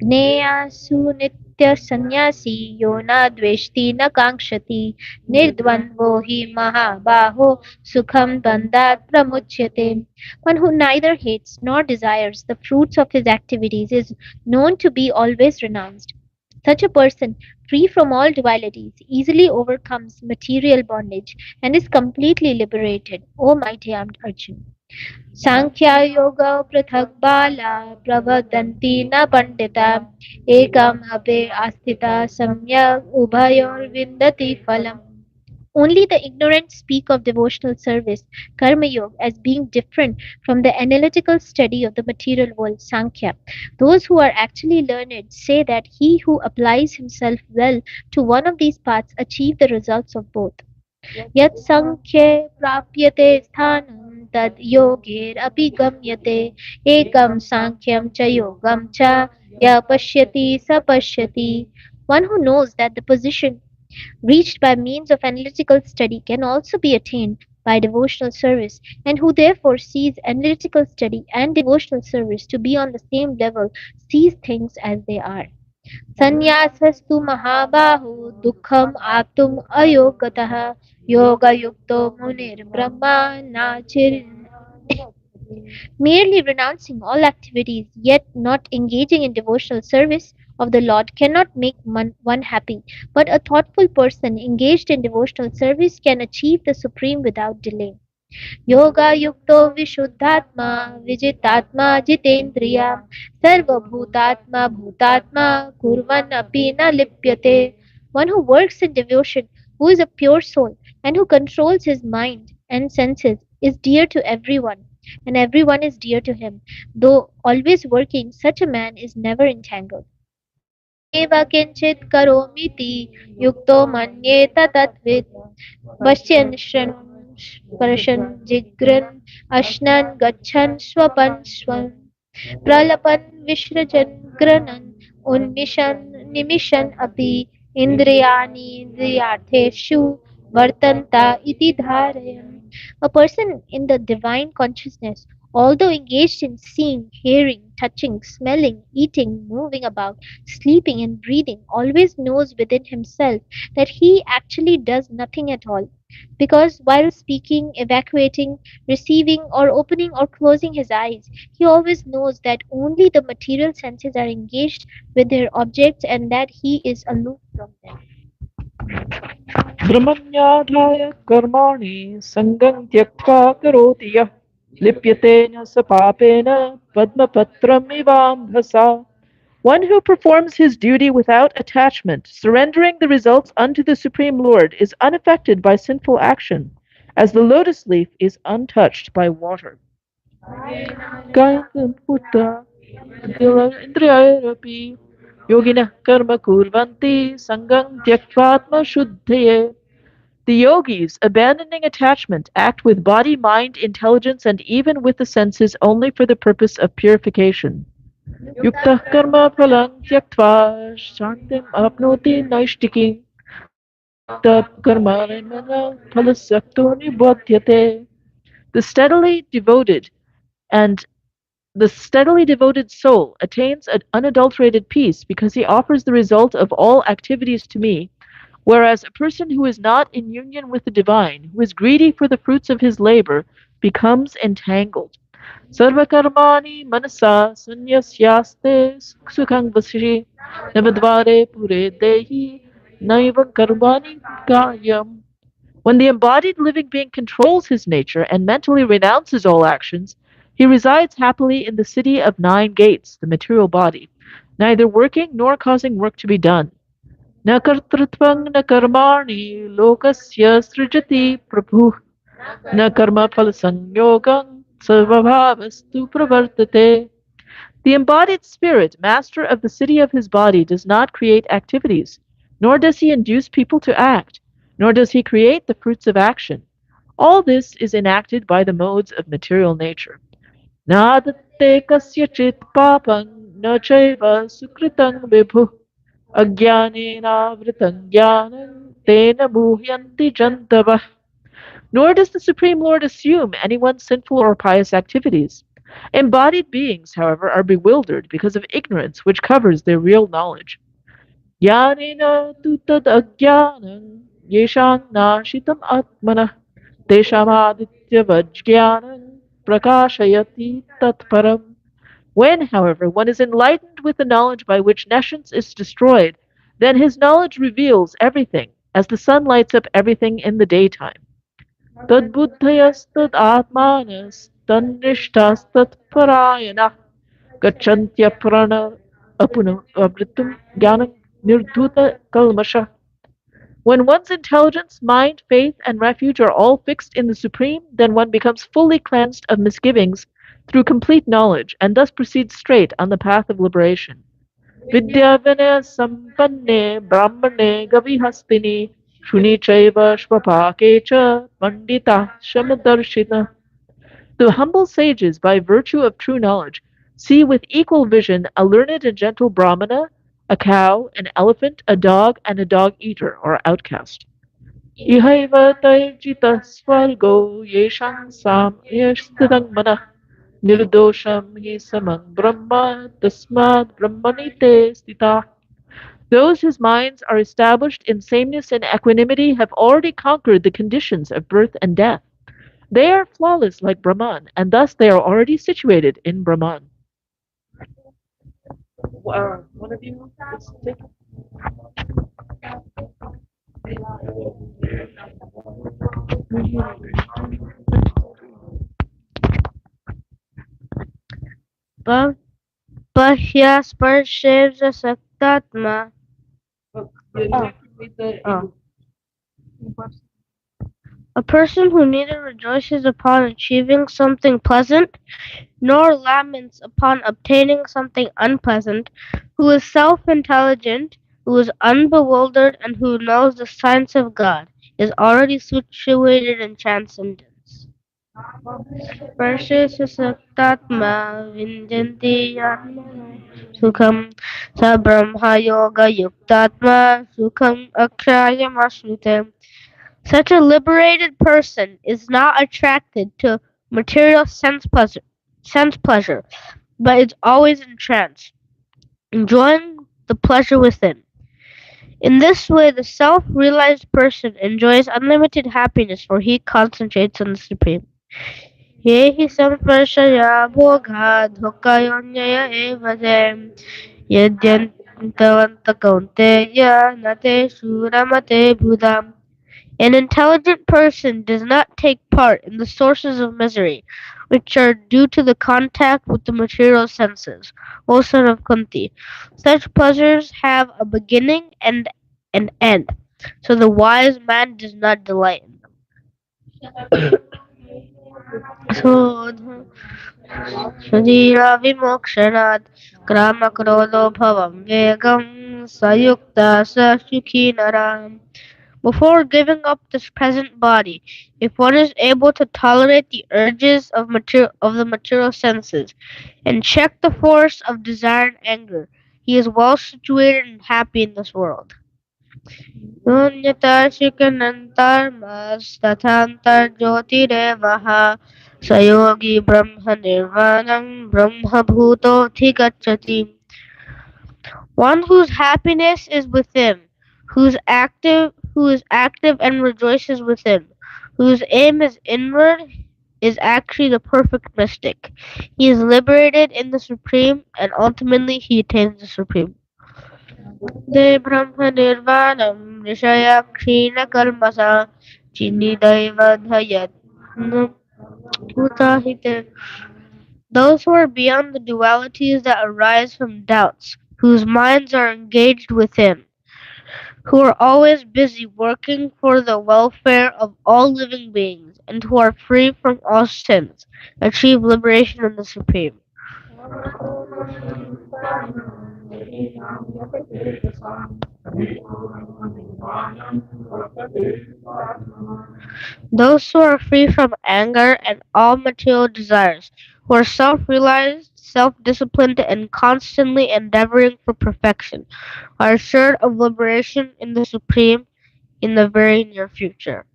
ज्ञेयासु नित्यसंन्यासी यो न द्वेष्टि न काङ्क्षति निर्द्वन्द्वो हि महाबाहो sukham bandhat pramuchyate. One who neither hates nor desires the fruits of his activities is known to be always renounced. Such a person, free from all dualities, easily overcomes material bondage and is completely liberated, O mighty armed Arjuna. साङ्ख्ययोगौ पृथक् बाला प्रवदन्ति न पण्डिता एकम् अभे आस्थिता सम्यक् उभयोर्विन्दति फलम्. Only the ignorant speak of devotional service, karma yoga, as being different from the analytical study of the material world, Sankhya. Those who are actually learned say that he who applies himself well to one of these paths achieves the results of both. यत् संख्ये प्राप्यते स्थानं तद् योगेरपि गम्यते एकं सांख्यं च योगं च यः पश्यति स पश्यति. One who knows that the position reached by means of analytical study can also be attained by devotional service, and who therefore sees analytical study and devotional service to be on the same level, sees things as they are. संन्यासस्तु महाबाहो दुःखम् आप्तुम् अयोग्यतः योगयुक्तो मुनिर्ब्रह्मा Merely renouncing all activities, yet not engaging in devotional service of the Lord, cannot make one happy. But a thoughtful person engaged in devotional service can achieve the supreme without delay. योगायुक्तो विशुद्धात्मा विजितात्मा जितेन्द्रिया सर्वभूतात्मा भूतात्मा कुर्वन्नपि न लिप्यते. One who works in devotion, who is a pure soul, and who controls his mind and senses, is dear to everyone, and everyone is dear to him. Though always working, such a man is never entangled. यमेव किञ्चित् करोमीति युक्तो मन्येत तद्वित् पश्यन् शृणुन् स्पृशन् जिघ्रन् अश्नन् गच्छन् स्वपन् स्वन् प्रलपन् विसृजन् गृह्णन् उन्मिषन् निमिषन् अपि इन्द्रियाणीन्द्रियार्थेषु वर्तन्त इति धारयन्. A person in the divine consciousness, although engaged in seeing, hearing, touching, smelling, eating, moving about, sleeping, and breathing, always knows within himself that he actually does nothing at all. Because while speaking, evacuating, receiving, or opening or closing his eyes, he always knows that only the material senses are engaged with their objects and that he is aloof from them. ब्रह्मण्याधाय कर्माणि सङ्गं त्यक्त्वा करोति यः लिप्यते न स पापेन पद्मपत्रमिवाम्भसा. One who performs his duty without attachment, surrendering the results unto the Supreme Lord, is unaffected by sinful action, as the lotus leaf is untouched by water. Yoginah karma kurvanti sangam tyaktvatma shuddhaye. The yogis, abandoning attachment, act with body, mind, intelligence, and even with the senses only for the purpose of purification. Yuktah karma phalang tyaktva shantim apnoti naishtikim ayukta karma phalasakto nibodhyate. The steadily devoted and the steadily devoted soul attains an unadulterated peace because he offers the result of all activities to me, whereas a person who is not in union with the divine, who is greedy for the fruits of his labor, becomes entangled. Sarvakarmani manasa sanyasyaste sukhang vasishi navadvare pure dehi naiva karmani kayam. When the embodied living being controls his nature and mentally renounces all actions, he resides happily in the city of nine gates, the material body, neither working nor causing work to be done. न कर्तृत्वं न कर्माणि लोकस्य सृजति प्रभुः न कर्मफलसंयोगं स्वभावस्तु प्रवर्तते. The embodied spirit, master of the city of his body, does not create activities, nor does he induce people to act, nor does he create the fruits of action. All this is enacted by the modes of material nature. Nadate kasyachit papang na chaiva sukritang vibhu ajnanenavritam jnanam tena muhyanti jantavah. Nor does the Supreme Lord assume anyone's sinful or pious activities. Embodied beings, however, are bewildered because of ignorance which covers their real knowledge. Jnanena tu tad ajnanam yeshang nashitam atmanah teshamaditya vajnanam prakashayati tatparam. When, however, one is enlightened with the knowledge by which nescience is destroyed, then his knowledge reveals everything, as the sun lights up everything in the daytime. Tadbuddhayastad atmanas tannishtastat parayana gachantya prana apuna abritum jnanam nirdhuta kalmasha. When one's intelligence, mind, faith, and refuge are all fixed in the Supreme, then one becomes fully cleansed of misgivings through complete knowledge, and thus proceeds straight on the path of liberation. Vidyavana sampanne brahmane gavihastini shuni chaiva shvapake cha pandita shamadarshina. The humble sages, by virtue of true knowledge, see with equal vision a learned and gentle brahmana, a cow, an elephant, a dog, and a dog-eater, or outcast. Ihaiva tairjita swargo yeshan sam yastadang manah nirdosham hi samang brahma tasmad brahmanite stita. Those whose minds are established in sameness and equanimity have already conquered the conditions of birth and death. They are flawless like Brahman, and thus they are already situated in Brahman. One of you, let's take Bahyasparsherasaktatma. Oh. A person who neither rejoices upon achieving something pleasant nor laments upon obtaining something unpleasant, who is self-intelligent, who is unbewildered, and who knows the science of God, is already situated in transcendence. Parshesasaktatma vinjanti yatmana sukham sa brahma yoga yuktatma sukham akshayam. Such a liberated person is not attracted to material sense pleasure, but is always in trance, enjoying the pleasure within. In this way, the self-realized person enjoys unlimited happiness, for he concentrates on the Supreme. Yehi samparshaya bhoga dhokayonyaya evate yadyantavanta kaunteya nate suramate budam. An intelligent person does not take part in the sources of misery, which are due to the contact with the material senses. O son of Kunti, such pleasures have a beginning and an end, so the wise man does not delight in them. So, Sudhira vimokshanat krama krodo bhavam vegam sayukta sa sukhi naram. Before giving up this present body, if one is able to tolerate the urges of the material senses and check the force of desire and anger, he is well situated and happy in this world. Nunyatashikanantarmas tathantar sayogi brahma nirvanam brahma bhuto thigachati. One whose happiness is within, who is active and rejoices within, whose aim is inward, is actually the perfect mystic. He is liberated in the Supreme, and ultimately he attains the Supreme. De Brahma Nirvanam Rishaya Krina Kalmasa Chini Daiva Dhayat Utahite. Those who are beyond the dualities that arise from doubts, whose minds are engaged within, who are always busy working for the welfare of all living beings, and who are free from all sins, achieve liberation in the Supreme. Those who are free from anger and all material desires, who are self-realized, self-disciplined, and constantly endeavoring for perfection, are assured of liberation in the Supreme in the very near future.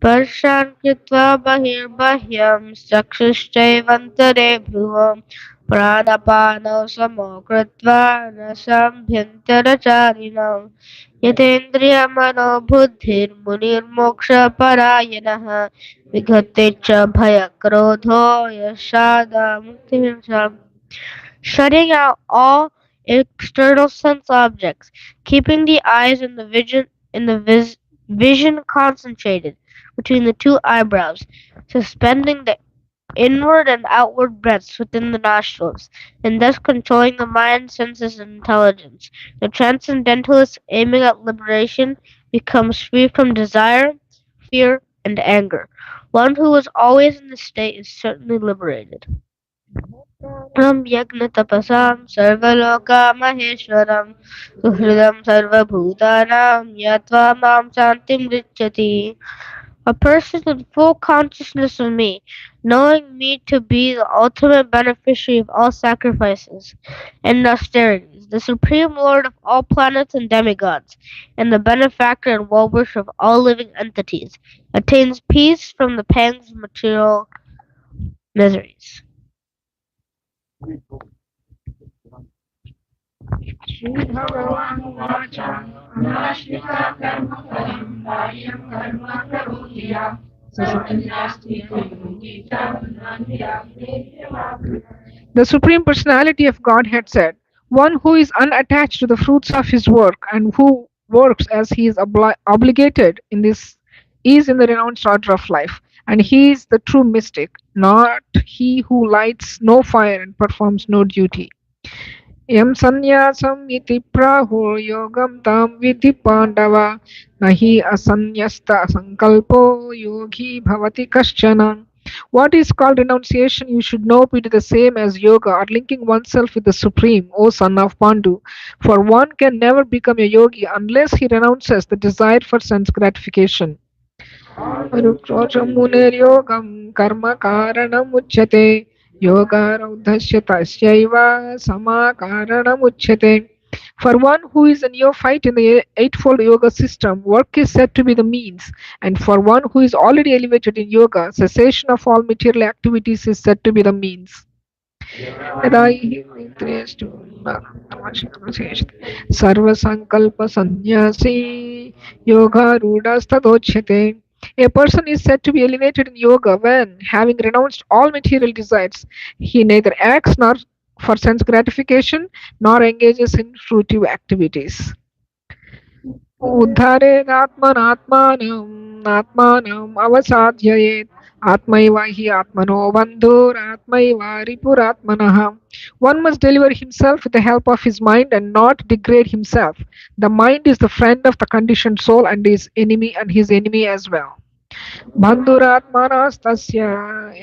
Parshan Kitva Bahirbahyam Sakshishchaivantere Bhuvam Pranapano Samokritva Nasambhyantaracharinam Yatendriya Mano Buddhir Munir Moksha Parayanah Vighatecha Bhaya Krodho Yashada Mukti. Shutting out all external sense objects, keeping the eyes and the vision concentrated between the two eyebrows, suspending the inward and outward breaths within the nostrils, and thus controlling the mind, senses, and intelligence. The transcendentalist aiming at liberation becomes free from desire, fear, and anger. One who is always in this state is certainly liberated. यज्ञतपसां सर्वलोकामहेश्वरं सुहृदं सर्वभूतानां यत्त्वा मां शान्तिमृच्छति. A person in full consciousness of me, knowing me to be the ultimate beneficiary of all sacrifices and austerities, the supreme lord of all planets and demigods, and the benefactor and well-wisher of all living entities, attains peace from the pangs of material miseries. श्रीभगवानुवाच अनाश्रिता कर्मफलं बाह्यं कर्म करोति यः स सन्न्यासी योगी च नान्यः. The Supreme Personality of Godhead said, one who is unattached to the fruits of his work and who works as he is obligated in this is in the renounced order of life, and he is the true mystic, not he who lights no fire and performs no duty. यं संन्यासम् इति प्राहुर्योगं तं विधि पाण्डव न हि असंन्यस्तसंकल्पो योगी भवति कश्चन. What is called renunciation you should know to be the same as yoga or linking oneself with the Supreme, O son of Pandu. For one can never become a yogi unless he renounces the desire for sense gratification. मुनेर्योगं कर्म कारणमुच्यते योगारौधस्य तस्यैव समाकारणमुच्यते. For one who is a neophyte in the Eightfold Yoga system, work is said to be the means, and for one who is already elevated in yoga, cessation of all material activities is said to be the means. यदा हि इंद्रियस्तु सर्वसंकल्प संन्यासी योगारूढ़स्तदोच्यते. A person is said to be elevated in yoga when, having renounced all material desires, he neither acts nor for sense gratification nor engages in fruitive activities. उद्धरेदात्मनात्मानम् आत्मानम् अवसादयेत् आत्मैव हि आत्मनो बन्धुरात्मैव रिपुरात्मनः. One must deliver himself with the help of his mind and not degrade himself. The mind is the friend of the conditioned soul and his enemy as well. बन्धुरात्मनस्तस्य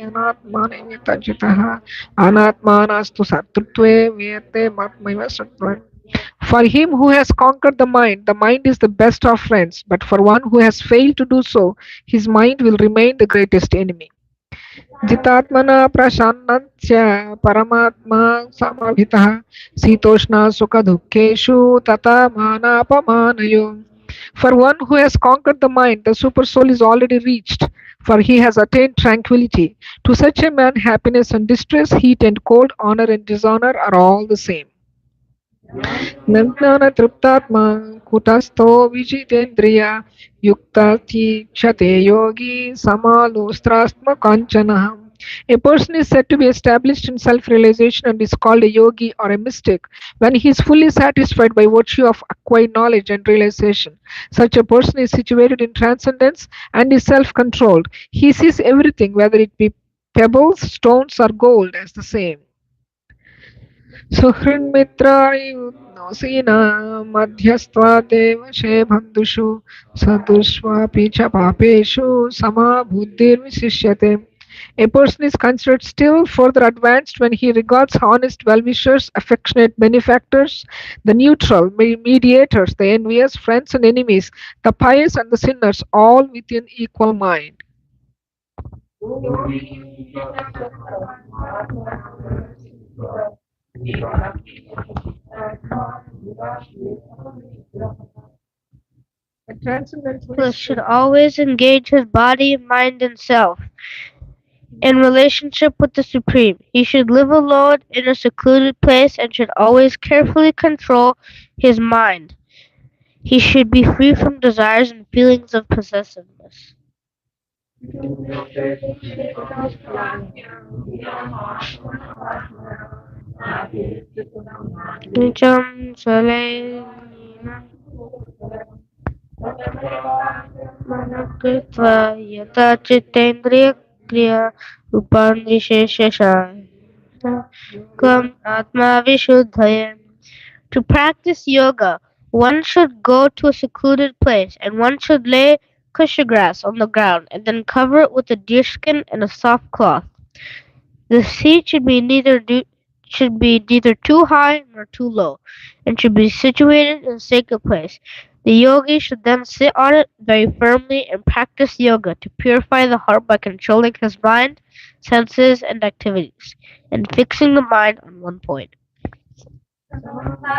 अनात्मानैव अनात्मानस्तु शत्रुत्वे वेत्ते मात्मैव शत्रुः. For him who has conquered the mind is the best of friends, but for one who has failed to do so, his mind will remain the greatest enemy. जितात्मना प्रशान्तस्य परमात्मा समभितः शीतोष्ण सुख दुःखेषु तथा मानापमानयो. For one who has conquered the mind, the super soul is already reached, for he has attained tranquility. To such a man, happiness and distress, heat and cold, honor and dishonor are all the same. Nandana triptatma kutasto vijitendriya yuktati yogi samalustrastma kanchana. A person is said to be established in self-realization and is called a yogi or a mystic when he is fully satisfied by virtue of acquired knowledge and realization. Such a person is situated in transcendence and is self-controlled. He sees everything, whether it be pebbles, stones, or gold, as the same. सुहृन्मित्रायुनोसीना मध्यस्त्वादेव शे बन्धुषु सदुष्वापि च पापेषु समाबुद्धिर्विशिष्यते. A person is considered still further advanced when he regards honest well-wishers, affectionate benefactors, the neutral mediators, the envious, friends and enemies, the pious and the sinners, all with an equal mind. The transcendentalist should always engage his body, mind, and self in relationship with the Supreme. He should live alone in a secluded place and should always carefully control his mind. He should be free from desires and feelings of possessiveness. Nicham Manakritva Yata Chitendriya Kriya Upanisheshasha Kam Atma Vishuddhaya. To practice yoga, one should go to a secluded place and one should lay kusha grass on the ground and then cover it with a deerskin and a soft cloth. The seat should be neither too high nor too low, and should be situated in a sacred place. The yogi should then sit on it very firmly and practice yoga to purify the heart by controlling his mind, senses, and activities, and fixing the mind on one point.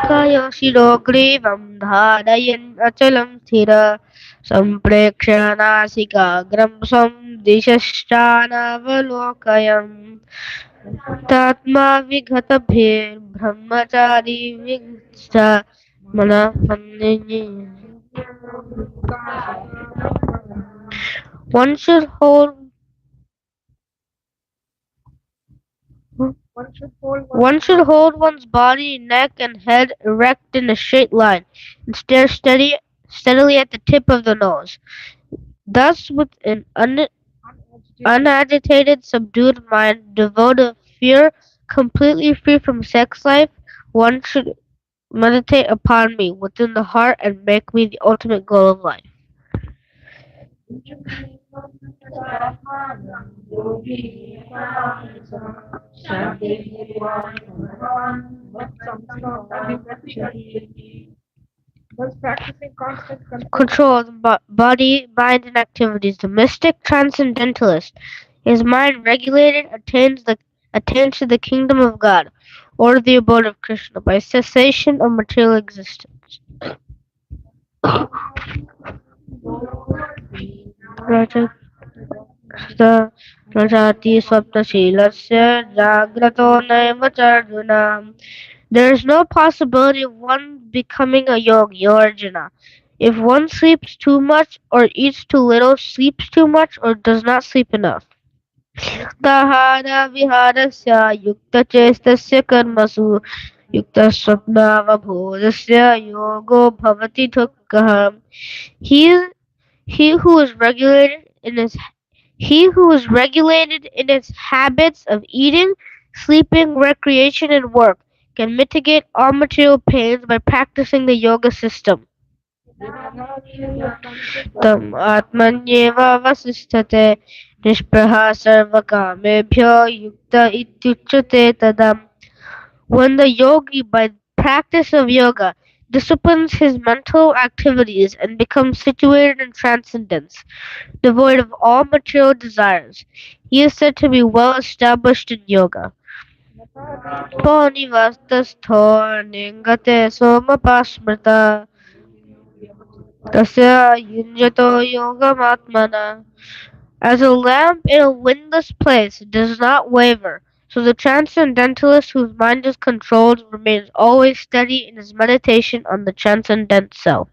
कायशिरोग्रीवं धारयन् अचलं स्थिर सम्प्रेक्ष्य नासिकाग्रं स्वं दिशश्चानवलोकयन् तात्मा विगतभिर्ब्रह्मचारी विगत मनः One should hold One should hold one's body, neck, and head erect in a straight line, and stare steadily at the tip of the nose. Thus, with an unagitated, subdued mind, devoid of fear, completely free from sex life, one should meditate upon me within the heart and make me the ultimate goal of life. Thus practicing constant Control of the body, mind, and activities. The mystic transcendentalist, his mind regulated, attains to the kingdom of God, or the abode of Krishna, by cessation of material existence. Rajasta Rajati Swapnashilस्य Jagrato Naiva Charjuna. There is no possibility of one becoming a yogi or Arjuna. If one sleeps too much or eats too little, sleeps too much or does not sleep enough. Tahara viharasya yukta chestasya karmasu yukta swapnavabhodasya yogo bhavati tukkaha. He he who is regulated in his he who is regulated in his habits of eating, sleeping, recreation, and work can mitigate all material pains by practicing the yoga system. Tam atmanyeva vasisthate nishpraha sarvakamebhyo yukta ityuchyate tadam. When the yogi, by practice of yoga, disciplines his mental activities and becomes situated in transcendence, devoid of all material desires, he is said to be well established in yoga. Ponivastastho ningate somapasmrta tasya yunjato yogamatmana. As a lamp in a windless place does not waver, so the transcendentalist whose mind is controlled remains always steady in his meditation on the transcendent self.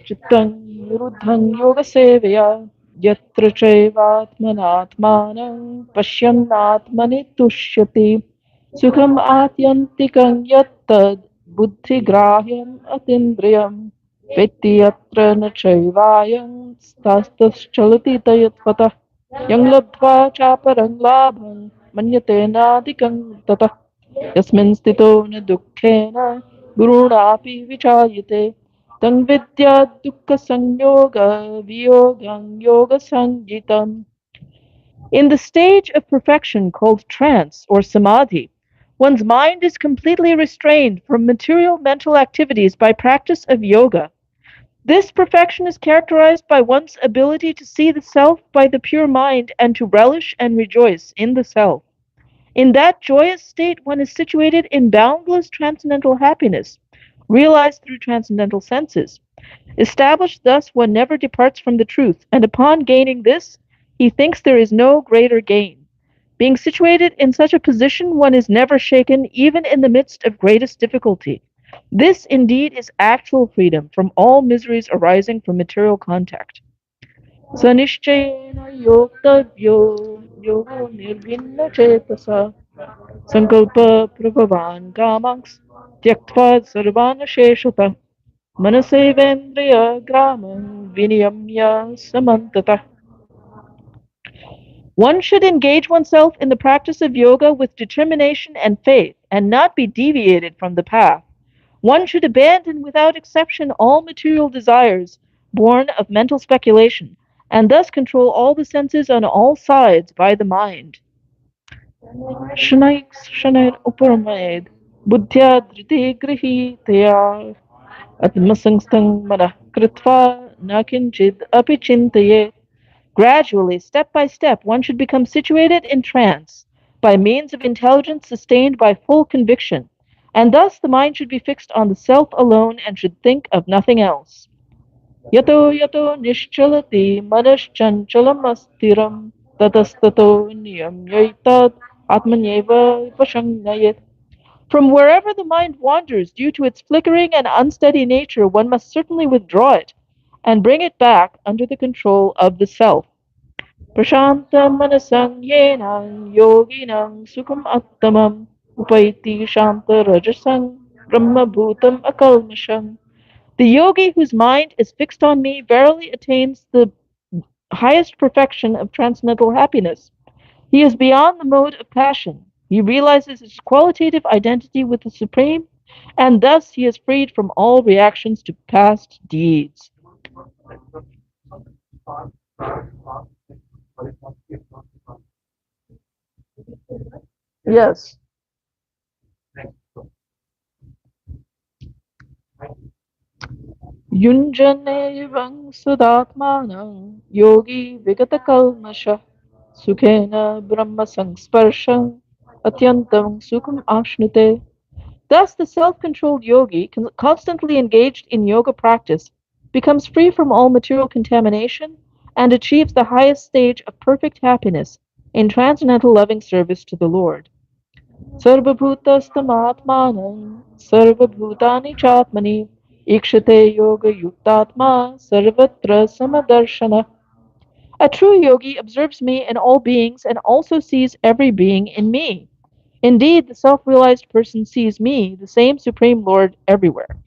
चित्तं निरुद्धं योगसेवया यत्र चैवात्मनात्मानं पश्यन्नात्मनि तुष्यति सुखम् आत्यन्तिकं यत्तद् बुद्धिग्राह्यम् अतीन्द्रियं वेत्ति यत्र न चैवायं ततश्चलति तत्त्वतः यं लब्ध्वा चापरं लाभं मन्यते नाधिकं ततः यस्मिन् स्थितो न दुःखेन गुरुणापि विचायते तं विद्या दुःखसंयोग वियोगं योगसंज्ञितम्. In the stage of perfection called trance or samadhi, one's mind is completely restrained from material mental activities by practice of yoga. This perfection is characterized by one's ability to see the self by the pure mind and to relish and rejoice in the self. In that joyous state, one is situated in boundless transcendental happiness, realized through transcendental senses. Established thus, one never departs from the truth, and upon gaining this, he thinks there is no greater gain. Being situated in such a position, one is never shaken, even in the midst of greatest difficulty. This indeed is actual freedom from all miseries arising from material contact. Sanishchayena yoktavyo yogo nirvinna chetasa sankalpa prabhavan kamanks tyaktva sarvana sheshata manasevendriya gramam viniyamya samantata. One should engage oneself in the practice of yoga with determination and faith and not be deviated from the path. One should abandon without exception all material desires born of mental speculation and thus control all the senses on all sides by the mind. Shanaik Shanair Uparamayed Buddhya Dhriti Grihitaya Atmasangstang Manah Kritva Nakinchid Apichintaye. Gradually, step by step, one should become situated in trance by means of intelligence sustained by full conviction, and thus the mind should be fixed on the self alone and should think of nothing else. Yato yato nischalati manaschanchala astiram tatastato niyam yaitat atmanyeva vashangnayet. From wherever the mind wanders due to its flickering and unsteady nature, one must certainly withdraw it and bring it back under the control of the self. Prashantam manasang yenang yoginang sukham attamam upaiti shanta rajasang brahma bhutam akalmasham. The yogi whose mind is fixed on me verily attains the highest perfection of transcendental happiness. He is beyond the mode of passion. He realizes his qualitative identity with the Supreme, and thus he is freed from all reactions to past deeds. Yes. Yunjanevang sudatmanam yogi vigata kalmasha sukhena brahma sangsparsham atyantam sukham ashnute. Thus, the self controlled yogi, constantly engaged in yoga practice, becomes free from all material contamination and achieves the highest stage of perfect happiness in transcendental loving service to the Lord. Sarvabhutastamatmanam sarvabhutani chatmani ikshate yoga yuktatma sarvatra samadarshana. A true yogi observes me in all beings and also sees every being in me. Indeed, the self realized person sees me, the same Supreme Lord, everywhere.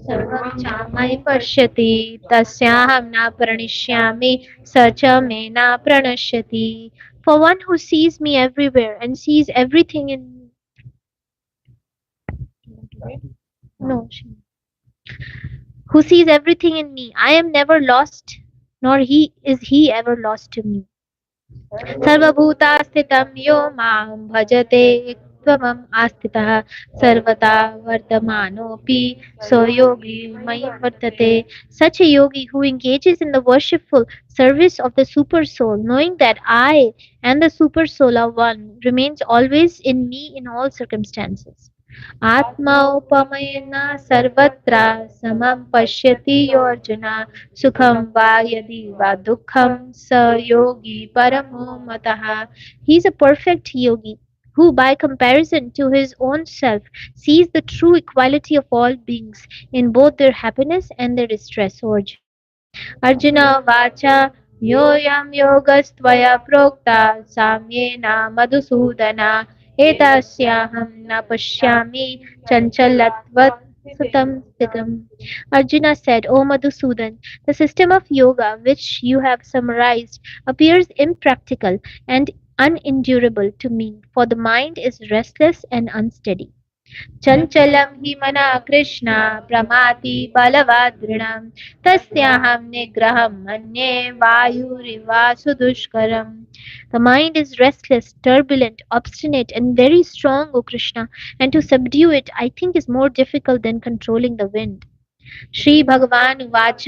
सर्वं चामयि पश्यति तस्याहं न प्रणश्यामि स च मे न प्रणश्यति. For one who sees me everywhere and sees everything in no, who sees everything in me, I am never lost, nor he ever lost to me. सर्वभूतास्थितं यो मां भजते त्वमम् आस्थितः सर्वथा वर्तमानोऽपि so yogi मयि वर्तते. Such a yogi who engages in the worshipful service of the super soul, knowing that I and the super soul are one, remains always in me in all circumstances. आत्मौपमेन सर्वत्र समं पश्यति योऽर्जुन सुखं वा यदि वा दुःखं स योगी परमो मतः. He is a perfect yogi who by comparison to his own self sees the true equality of all beings in both their happiness and their distress. O Arjuna. Arjuna vacha yoyam yogastvaya prokta samyena madhusudana etasyaham na pashyami chanchalatvat sutam stitam. Arjuna said, O Madhusudan, the system of yoga which you have summarized appears impractical and unendurable to me, for the mind is restless and unsteady. चञ्चलं हि मनः कृष्ण प्रमाति बलवदृढं तस्याहं निग्रहं मन्ये वायुरिवासु दुष्करम्. The mind is restless, turbulent, obstinate, and very strong, O Krishna, and to subdue it I think is more difficult than controlling the wind. श्रीभगवानुवाच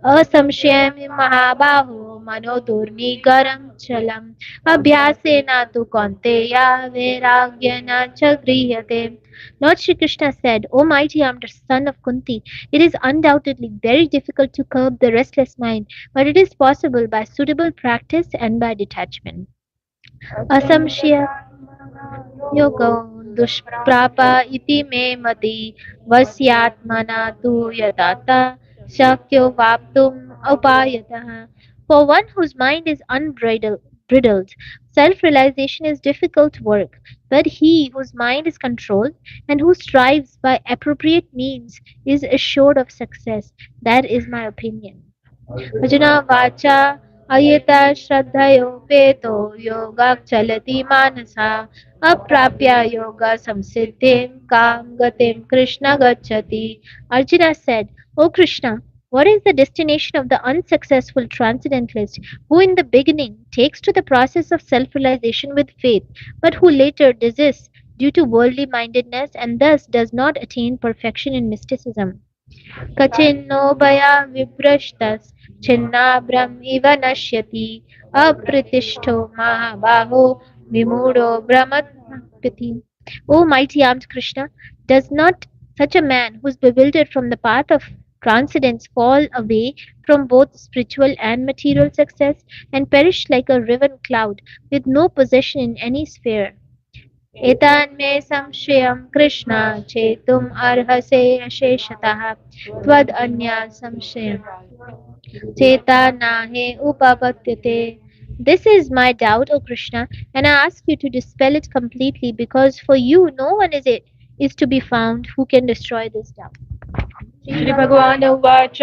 असंशयं महाबाहो मनो दुर्निगरं चलम् अभ्यासेन तु कौन्तेय वैराग्येन च गृह्यते. Lord Shri Krishna said, O mighty armed son of Kunti, it is undoubtedly very difficult to curb the restless mind, but it is possible by suitable practice and by detachment. Asamshya yoga dushprapa iti me mati vasyatmana tu yatata shakyo vaptum upayatah. For one whose mind is unbridled, self-realization is difficult work, but he whose mind is controlled and who strives by appropriate means is assured of success. That is my opinion. Arjuna vacha अयुता श्रद्धयोपेतो योगाचलति मानसा अप्राप्य योग संसिद्धिं काम गतिं Krishna gacchati. Arjuna said, O Krishna, what is the destination of the unsuccessful transcendentalist who in the beginning takes to the process of self-realization with faith, but who later desists due to worldly mindedness and thus does not attain perfection in mysticism? कचिन्नो भया विभ्रष्टस् छिन्नाभ्रम इव नश्यति अप्रतिष्ठो महाबाहो विमूढ़ो भ्रमति. O mighty armed Krishna, does not such a man who is bewildered from the path of transcendence fall away from both spiritual and material success and perish like a riven cloud with no possession in any sphere? एतान्मे संशयं कृष्ण चेतुम् अर्हसे अशेषतः त्वदन्या संशयं चेता नाहे उपपद्यते. This is my doubt, O Krishna, and I ask you to dispel it completely because for you no one is to be found who can destroy this doubt. श्रीभगवान् उवाच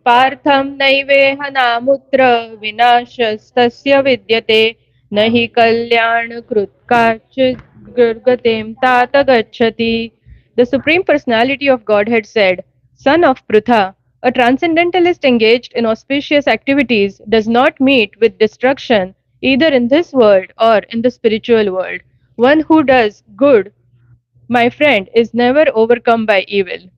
पार्थं नैवेह नामुत्र विनाशस्तस्य विद्यते न हि कल्याणकृत् काचित् दुर्गतिं तात गच्छति. The Supreme Personality of Godhead said, Son of Prutha, a transcendentalist engaged in auspicious activities does not meet with destruction either in this world or in the spiritual world. One who does good, my friend, is never overcome by evil.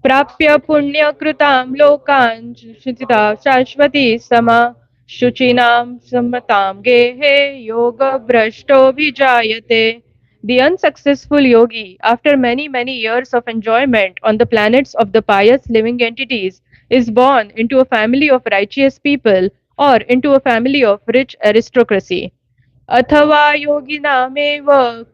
प्राप्य पुण्यकृतां लोकान् शुचिता शाश्वती समा शुचीनां समतां गेहे योगभ्रष्टोऽभिजायते. The unsuccessful yogi, after many years of enjoyment on the planets of the pious living entities, is born into a family of righteous people or into a family of rich aristocracy. अथवा योगिनामेव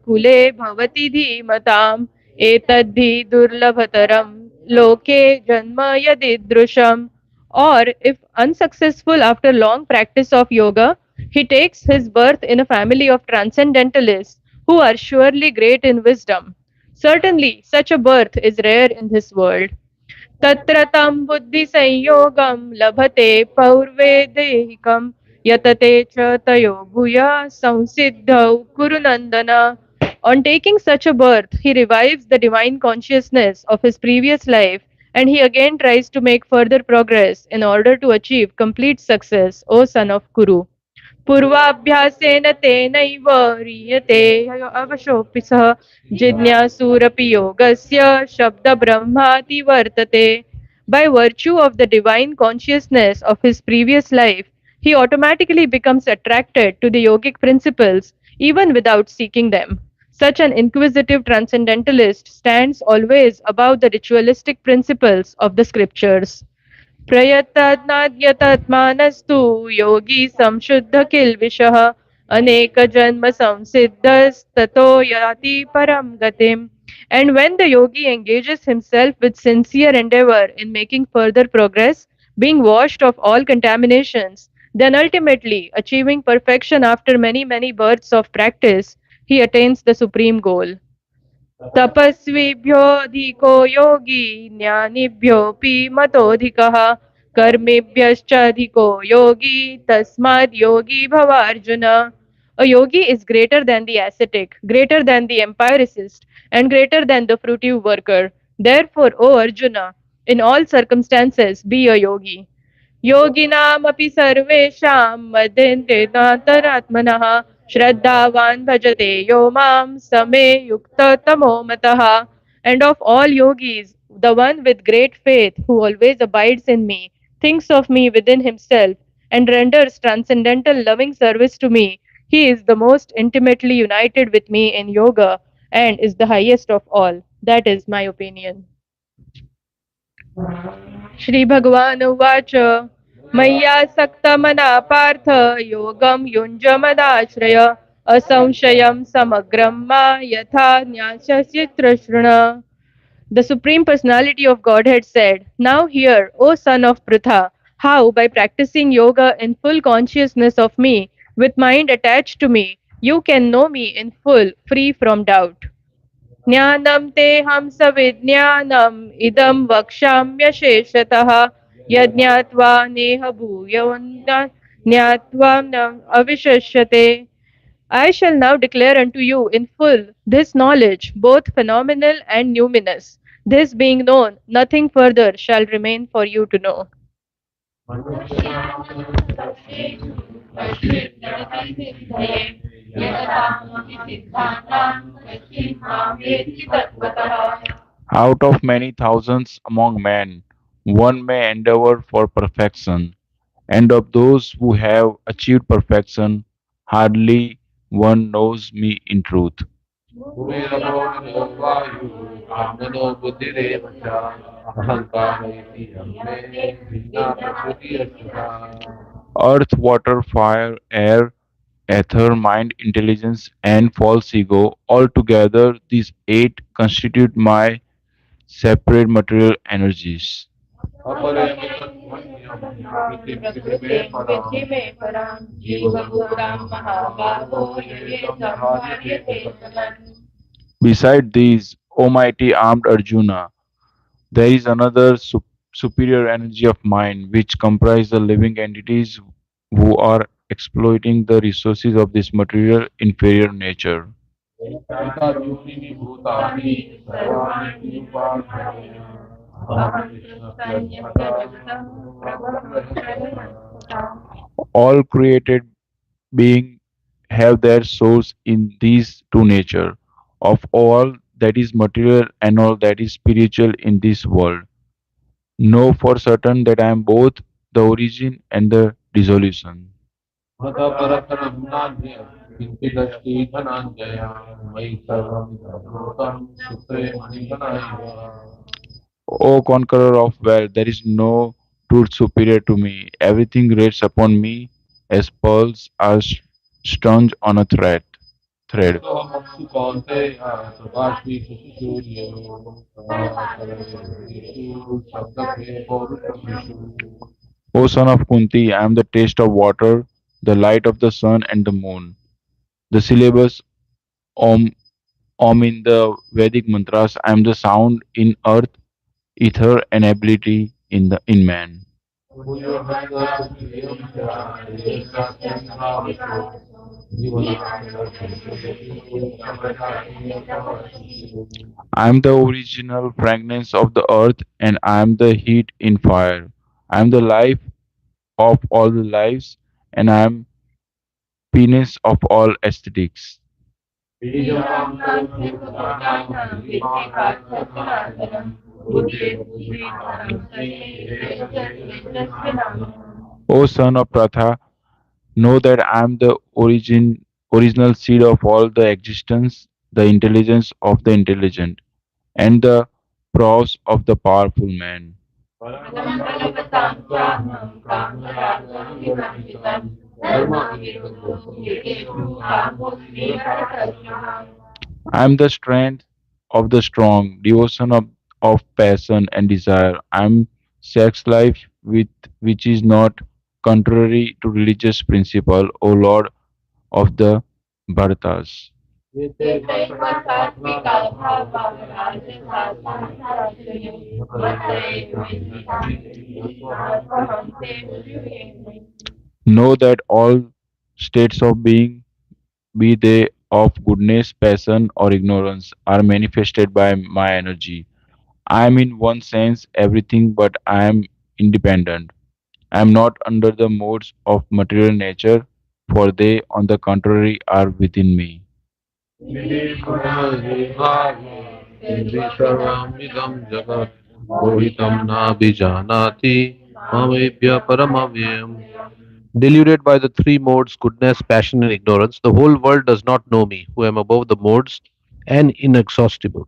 कुले भवति धीमताम् एतद्धि दुर्लभतरं लोके जन्म यदीदृशम्. Or if unsuccessful after long practice of yoga, he takes his birth in a family of transcendentalists who are surely great in wisdom. Certainly, such a birth is rare in this world. तत्र तं बुद्धिसंयोगं लभते पौर्वेदेहिकं यतते च तयो भूयः संसिद्धौ कुरु नन्दन. On taking such a birth, he revives the divine consciousness of his previous life and he again tries to make further progress in order to achieve complete success, O son of Kuru. पूर्वाभ्यासेन तेनैव ह्रियते अवशोऽपि सः जिज्ञासुरपि योगस्य शब्दब्रह्माति वर्तते. By virtue of the divine consciousness of his previous life, he automatically becomes attracted to the yogic principles even without seeking them. Such an inquisitive transcendentalist stands always above the ritualistic principles of the scriptures. प्रयत्नाद्यतत्मानस्तु योगी संशुद्ध किल्बिषः अनेक जन्म संसिद्धस्ततो याति परम गतिम्. And when the yogi engages himself with sincere endeavor in making further progress, being washed of all contaminations, then ultimately achieving perfection after many births of practice, he attains the supreme goal. तपस्विभ्योऽधिको योगी ज्ञानिभ्योऽपि मतोऽधिकः कर्मिभ्यश्चाधिको योगी तस्माद् योगी भवार्जुन. A yogi is greater than the ascetic, greater than the empiricist, and greater than the fruitive worker. Therefore, O Arjuna, in all circumstances be a yogi. योगिनामपि सर्वेषां मध्यन्तेनान्तरात्मनः श्रद्धावान् भजते यो मां समे युक्ततमो मतः. And of all yogis, the one with great faith who always abides in me, thinks of me within himself, and renders transcendental loving service to me, he is the most intimately united with me in yoga and is the highest of all. That is my opinion. श्रीभगवानुवाच मय्यासक्तमना पार्थ योगं युञ्जमदाश्रय असंशयं समग्रं मा यथा न्यास्यसि तृष्ण. The Supreme Personality of Godhead said, Now hear, O son of Pritha, how by practicing yoga in full consciousness of me, with mind attached to me, you can know me in full, free from doubt. ज्ञानं तेऽहं सविज्ञानम् इदं वक्ष्याम्यशेषतः यज्ञात्वा नेह भूयोऽन्य Jnatvam avishashyate. I shall now declare unto you in full this knowledge, both phenomenal and numinous. This being known, nothing further shall remain for you to know. Out of many thousands among men, one may endeavor for perfection, and of those who have achieved perfection, hardly one knows me in truth. Earth, water, fire, air, ether, mind, intelligence, and false ego, altogether these eight constitute my separate material energies. Beside these, O mighty armed Arjuna, there is another superior energy of mind which comprise the living entities who are exploiting the resources of this material inferior nature. All created beings have their source in these two nature of all that is material and all that is spiritual in this world. Know for certain that I am both the origin and the dissolution. O conqueror of wealth, there is no truth superior to me. Everything rests upon me as pearls are strung on a thread. O son of Kunti, I am the taste of water, the light of the sun and the moon. The syllabus Om, Om in the Vedic mantras, I am the sound in earth, ether, and ability in man. I am the original fragrance of the earth, and I am the heat in fire. I am the life of all the lives, and I am penis of all aesthetics. O son of Pratha, know that I am the original seed of all the existence, the intelligence of the intelligent, and the prose of the powerful man. I am the strength of the strong, devotion of passion and desire. I am sex life which is not contrary to religious principle, O Lord of the Bhartas. Know that all states of being, be they of goodness, passion, or ignorance, are manifested by my energy. I am in one sense everything, but I am independent. I am not under the modes of material nature, for they, on the contrary, are within me. Deluded by the three modes, goodness, passion, and ignorance, the whole world does not know me, who am above the modes and inexhaustible.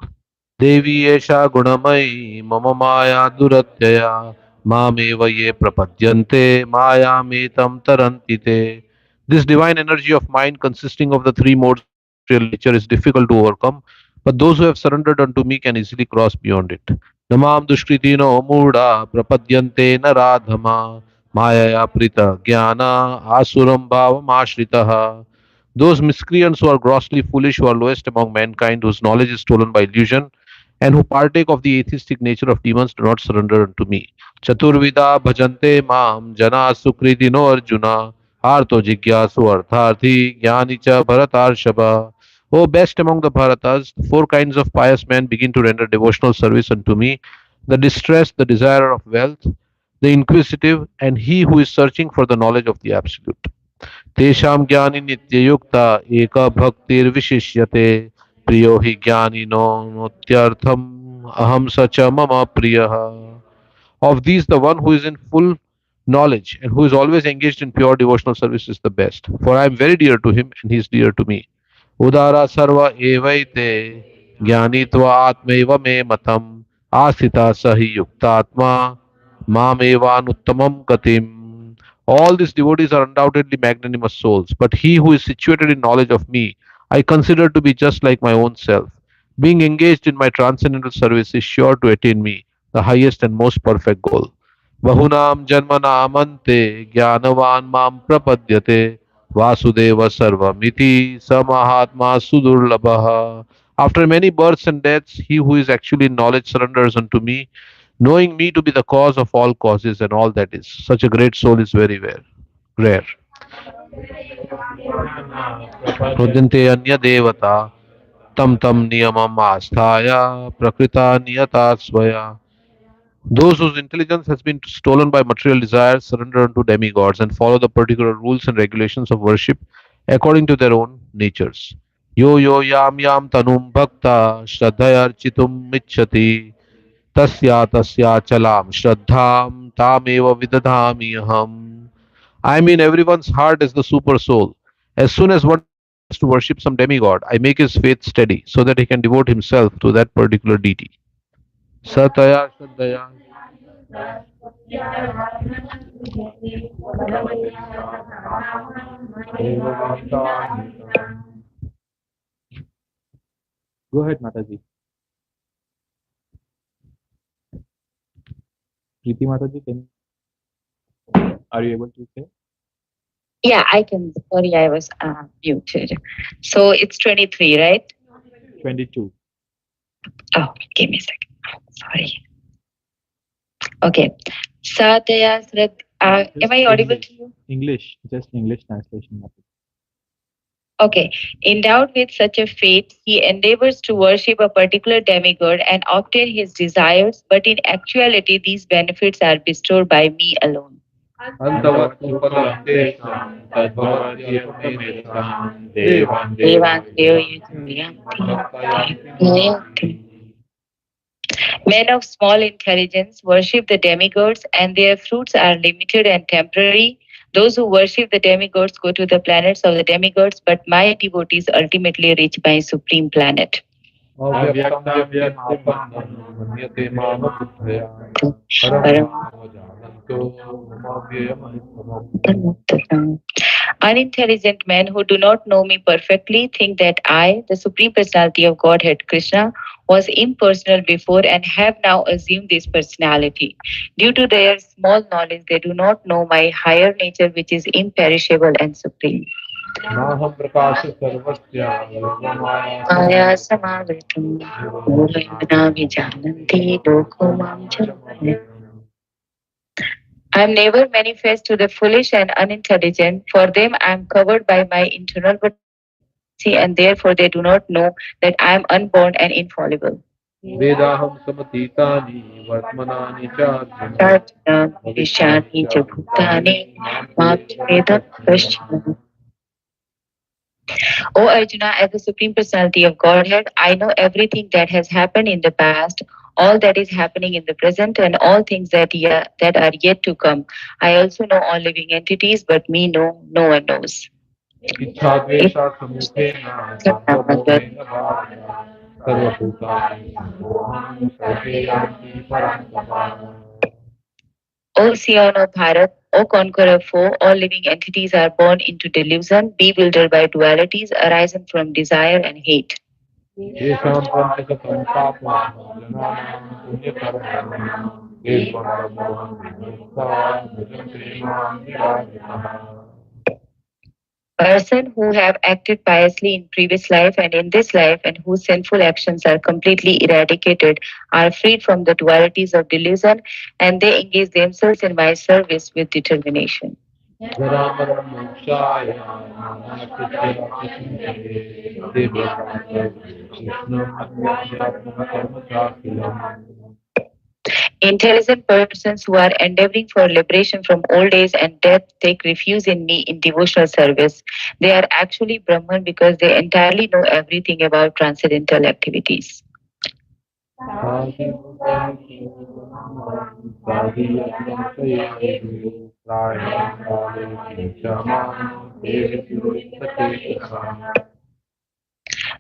Devi Esha Gunamai Mama Maya Duratyaya Mameva Ye Prapadyante Maya Metam Tarantite. This divine energy of mind consisting of the three modes of material nature is difficult to overcome, but those who have surrendered unto me can easily cross beyond it. Namam Dushkritino Mudha Prapadyante Naradhama Maya Prita Jnana Asuram Bhavam Ashritaha. Those miscreants who are grossly foolish, who are lowest among mankind, whose knowledge is stolen by illusion, and who partake of the atheistic nature of demons, do not surrender unto me. Chaturvida bhajante mam jana sukritino arjuna Arto Jigyasu Artharthi Jnani Bharatarshava. O best among the Bharatas, the four kinds of pious men begin to render devotional service unto me: the distressed, the desirer of wealth, the inquisitive, and he who is searching for the knowledge of the Absolute. तेषां ज्ञानि नित्ययुक्ता एका भक्तिर्विशिष्यते प्रियो हि ज्ञानिनो नोत्यर्थम aham sacha mama priyaha. Of these, the one who is in full knowledge and who is always engaged in pure devotional service is the best. For I am very dear to him and he is dear to me. Udara sarva evaite jnanitva atmaiva me matam asita sahi yuktatma mamevanu gatim. All these devotees are undoubtedly magnanimous souls, but he who is situated in knowledge of me, I consider to be just like my own self. Being engaged in my transcendental service is sure to attain me, the highest and most perfect goal. Bahunam janmanamante jnanavan mam prapadyate vasudeva sarvamiti samahatma sudurlabha. After many births and deaths, he who is actually in knowledge surrenders unto me, knowing me to be the cause of all causes and all that is. Such a great soul is very rare. Rare. Rudinte anya devata tam tam niyamam asthaya prakrita niyata svaya. Those whose intelligence has been stolen by material desires surrender unto demigods and follow the particular rules and regulations of worship according to their own natures. Yo yo yam tanum bhakta shraddhaya architum michati tasya tasya chalam shraddham tameva vidadhami aham. I mean, everyone's heart is the super soul. As soon as one desires to worship some demigod, I make his faith steady so that he can devote himself to that particular deity. Sataya Shraddhaya. Go ahead, Mataji. Preeti Mataji, are you able to say? Yeah, I can. Sorry, I was muted. So it's 23, right? 22. Oh, give me a second. Sorry. Okay. Satya Srad. Am I audible to you? English, just English translation. Okay. Endowed with such a fate, he endeavors to worship a particular demigod and obtain his desires, but in actuality, these benefits are bestowed by me alone. Men of small intelligence worship the demigods, and their fruits are limited and temporary. Those who worship the demigods go to the planets of the demigods, but my devotees ultimately reach my supreme planet. Unintelligent men who do not know me perfectly think that I, the Supreme Personality of Godhead Krishna, was impersonal before and have now assumed this personality. Due to their small knowledge, they do not know my higher nature, which is imperishable and supreme. Maya samavritam purnamana vijananti loko mam janmane. I am never manifest to the foolish and unintelligent. For them, I am covered by my internal potency, and therefore they do not know that I am unborn and infallible. Vedaham samatitani vartmanani charjuna. Arjuna, Vishani, Jabhutani, Mapchvedan, Krishna. O Arjuna, as the Supreme Personality of Godhead, I know everything that has happened in the past, all that is happening in the present, and all things that are yet to come. I also know all living entities, but me no one knows. Ichhadvesha samukena sarvabhaumena bhavana sarvabhutani sammoham sarve yanti parantapa. O Sion of Bharat, O conqueror foe, all living entities are born into delusion, bewildered by dualities arising from desire and hate. Yesham panchakatam papam jananam punyakarmanam yeshvam brahmam vimukta bhajante mam nirajitaha. Person who have acted piously in previous life and in this life and whose sinful actions are completely eradicated are freed from the dualities of delusion and they engage themselves in my service with determination. Jaramarana Mokshaya Manakritya Prachintare Devrata Krishnam Adhyatma Karma Chakilam. Intelligent persons who are endeavoring for liberation from old age and death take refuge in me in devotional service. They are actually Brahman because they entirely know everything about transcendental activities.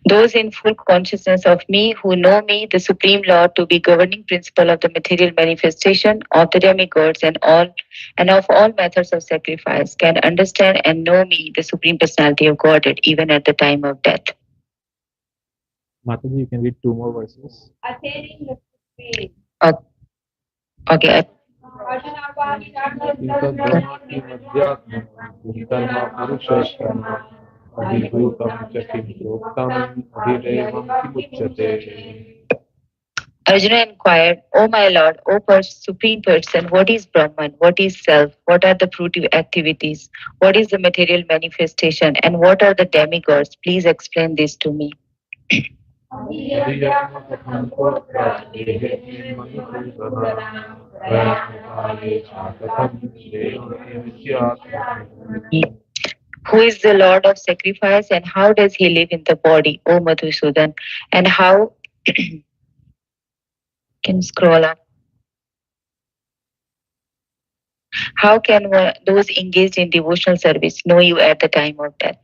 Those in full consciousness of me who know me, the Supreme Lord, to be governing principle of the material manifestation of the demigods and of all methods of sacrifice, can understand and know me, the Supreme Personality of Godhead, even at the time of death. Mataji, you can read two more verses. O- Okay. Arjuna inquired, O my Lord, Supreme Person, what is Brahman? What is self? What are the fruitive activities? What is the material manifestation? And what are the demigods? Please explain this to me. Who is the Lord of sacrifice and how does he live in the body, O Madhusudan? And how can scroll up? How can those engaged in devotional service know you at the time of death?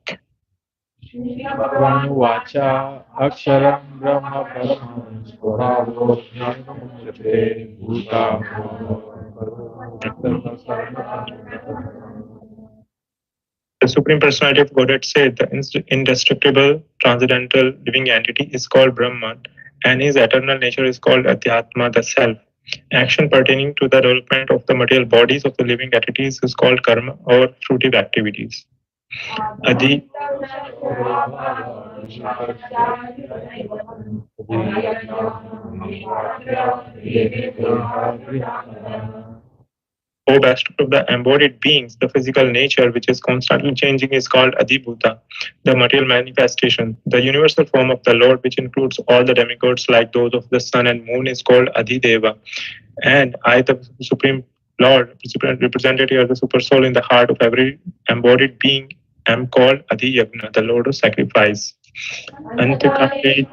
Vacha Aksharam Brahma Paramam Svabhavo Jnanamuchyate Bhuta The Supreme Personality of Godhead said the indestructible, transcendental living entity is called Brahman, and his eternal nature is called Adhyatma, the self. Action pertaining to the development of the material bodies of the living entities is called karma or fruitive activities. Adi O best of the embodied beings, the physical nature which is constantly changing is called Adibhuta, the material manifestation. The universal form of the Lord, which includes all the demigods like those of the sun and moon, is called Adideva. And I, the Supreme Lord, represented here the super soul in the heart of every embodied being, am called Adi Yagna, the Lord of sacrifice. Antikate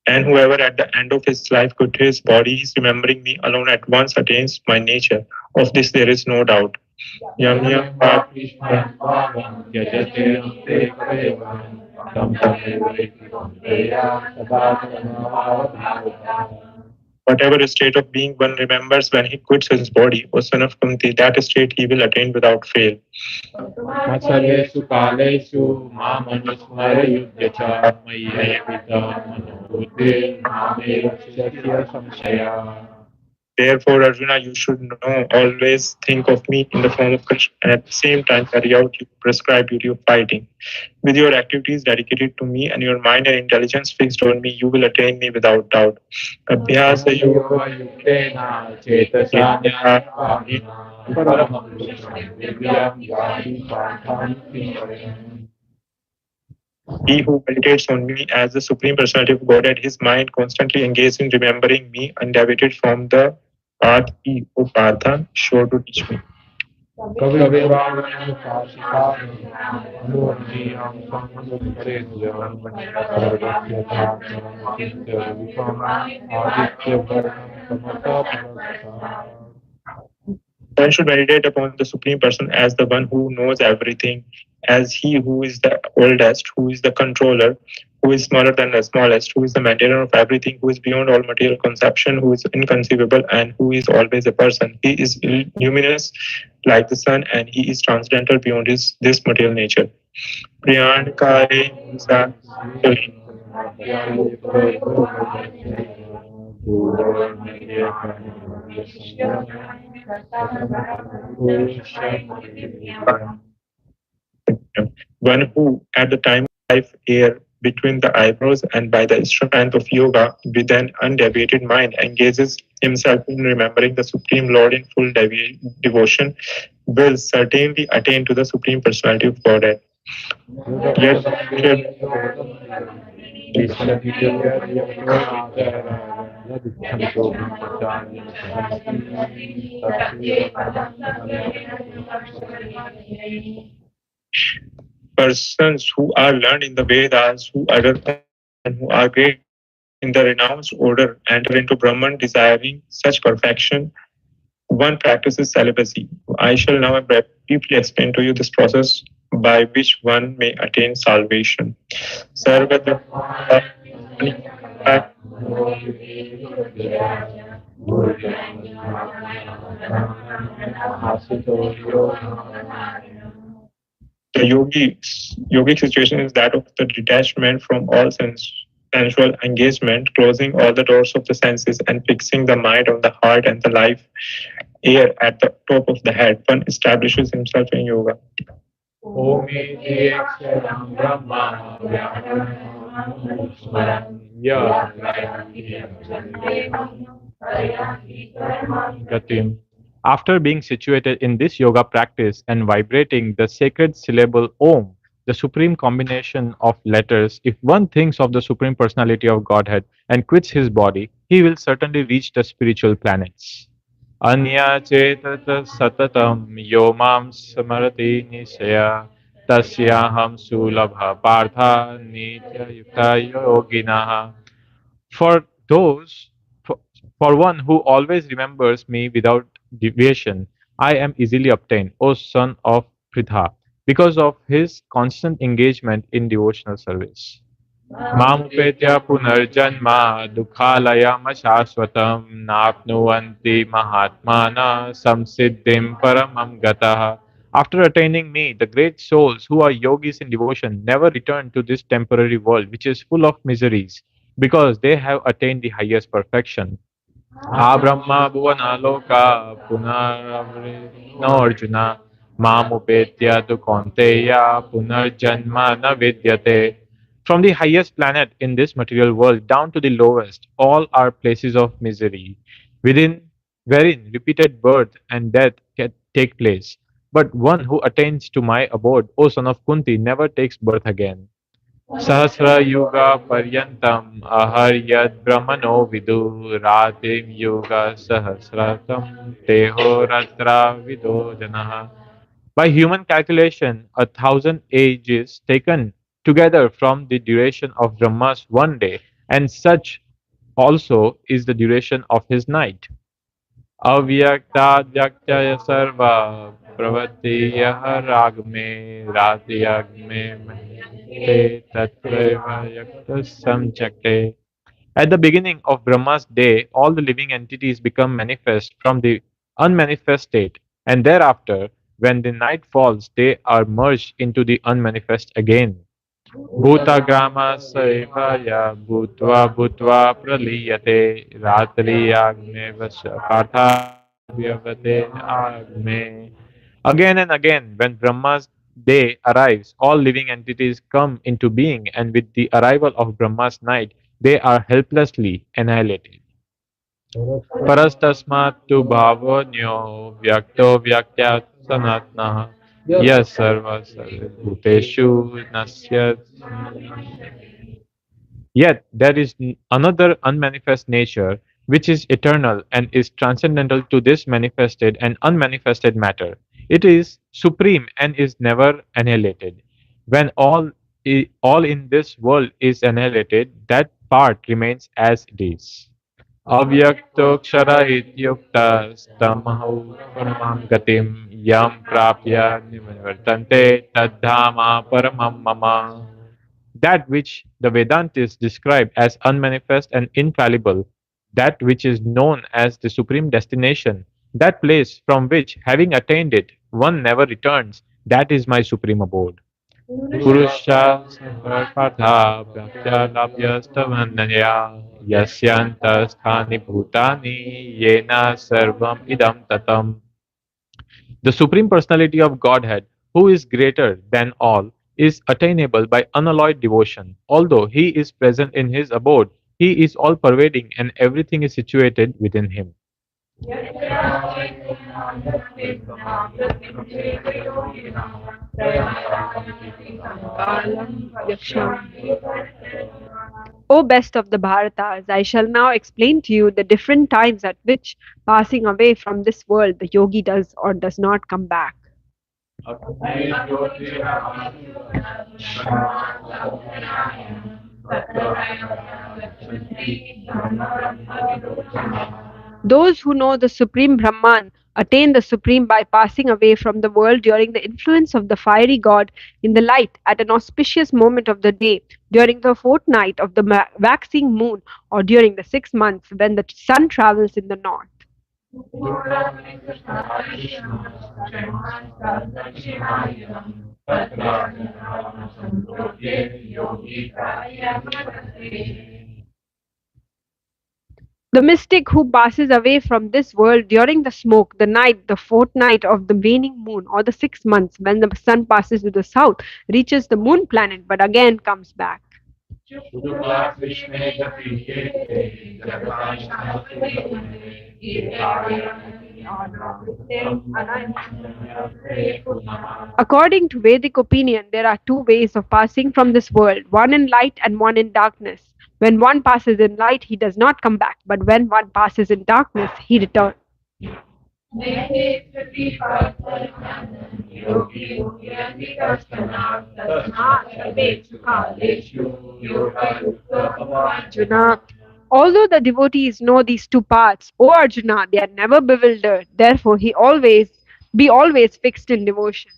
and whoever at the end of his life quit his body is remembering me alone at once attains my nature. Of this there is no doubt. Yam yam Whatever state of being one remembers when he quits his body, O son of Kunti, that state he will attain without fail. Matsarveshu Kaleshu Mamanusmara Yudhyacha Mayevita Manobuddhi Mame Shakya Samshaya. Therefore, Arjuna, you should know, always think of me in the form of Krishna and at the same time carry out your prescribed duty of fighting. With your activities dedicated to me and your mind and intelligence fixed on me, you will attain me without doubt. Abhyasa yoga yuktena cetasa jnana paramam vidyam yati partham tinvayam. He who meditates on me as the Supreme Personality of Godhead, his mind constantly engaged in remembering me and deviated from the path he, O Partha, sure to teach me. One should meditate upon the Supreme Person as the one who knows everything, as he who is the oldest, who is the controller, who is smaller than the smallest, who is the maintainer of everything, who is beyond all material conception, who is inconceivable, and who is always a person. He is luminous like the sun, and he is transcendental beyond this material nature. Priyan Kare Sa one who, at the time of life, air, between the eyebrows, and by the strength of yoga, with an undeviated mind, engages himself in remembering the Supreme Lord in full devotion, will certainly attain to the Supreme Personality of Godhead. Yet, persons who are learned in the Vedas, who utter and who are great in the renounced order, enter into Brahman desiring such perfection. One practices celibacy. I shall now briefly explain to you this process by which one may attain salvation. Sarvatra the yogic situation is that of the detachment from all sensual engagement, closing all the doors of the senses and fixing the mind on the heart and the life air at the top of the head. One establishes himself in yoga. Gatim. After being situated in this yoga practice and vibrating the sacred syllable Om, the supreme combination of letters, if one thinks of the Supreme Personality of Godhead and quits his body, he will certainly reach the spiritual planets. Anya chetata satatam yomam samarati nisaya tasyaham sulabha partha nitya yukta yoginaha. For those, for, for one who always remembers me without deviation, I am easily obtained, O son of Pritha, because of his constant engagement in devotional service. Mamupetya punarjanma dukhalayam shashvatam napnuvanti mahatmana samsiddhim paramam gataha. After attaining me, the great souls who are yogis in devotion never return to this temporary world which is full of miseries because they have attained the highest perfection. Ha Brahma Bhuvana Loka Punaravri no Arjuna Mamupetya tu Konteya Punarjanma na Vidyate. From the highest planet in this material world down to the lowest, all are places of misery, within wherein repeated birth and death can take place. But one who attains to my abode, O son of Kunti, never takes birth again. Sahasra Paryantam Aharyad Brahmano Vidu Ratim Yoga Sahasratam Teho Ratra Vido Janaha. By human calculation, 1,000 ages taken together from the duration of Brahma's one day, and such also is the duration of his night. Avyaktadyaktyaya sarva pravatiyah ragme ratiyagme mahite tatraiva yaktasam chakte. At the beginning of Brahma's day, all the living entities become manifest from the unmanifest state, and thereafter, when the night falls, they are merged into the unmanifest again. Bhutagrama Saivaya Bhutva Bhutva Praliyate Ratri Agme Vasya Parthavyavate Agme. Again and again, when Brahma's day arrives, all living entities come into being, and with the arrival of Brahma's night, they are helplessly annihilated. Parastasmat tu bhavonyo vyakto vyakyat sanatnah yes sarva sarvabhuteshu nasyat. Yet there is another unmanifest nature which is eternal and is transcendental to this manifested and unmanifested matter. It is supreme and is never annihilated. When all in this world is annihilated, that part remains as it is. अव्यक्तोऽक्षर इत्युक्तस्तमहौ परमां गतिं यं प्राप्य निवर्तन्ते तद्धामा paramam mama. That which the Vedantis describe as unmanifest and infallible, that which is known as the supreme destination, that place from which, having attained it, one never returns, that is my supreme abode. Purusha Partha Bhaktyalabhyastavananya Yasyantasthani Bhutani Yena Sarvam Idam Tatam. The Supreme Personality of Godhead, who is greater than all, is attainable by unalloyed devotion. Although He is present in His abode, He is all pervading and everything is situated within Him. O best of the Bharatas, I shall now explain to you the different times at which, passing away from this world, the yogi does or does not come back. Those who know the Supreme Brahman attain the Supreme by passing away from the world during the influence of the fiery god in the light at an auspicious moment of the day, during the fortnight of the waxing moon, or during the 6 months when the sun travels in the north. The mystic who passes away from this world during the smoke, the night, the fortnight of the waning moon, or the 6 months when the sun passes to the south, reaches the moon planet but again comes back. According to Vedic opinion, there are two ways of passing from this world, one in light and one in darkness. When one passes in light, he does not come back, but when one passes in darkness, he returns. Arjuna. Although the devotees know these two paths, O Arjuna, they are never bewildered. Therefore, be always fixed in devotion.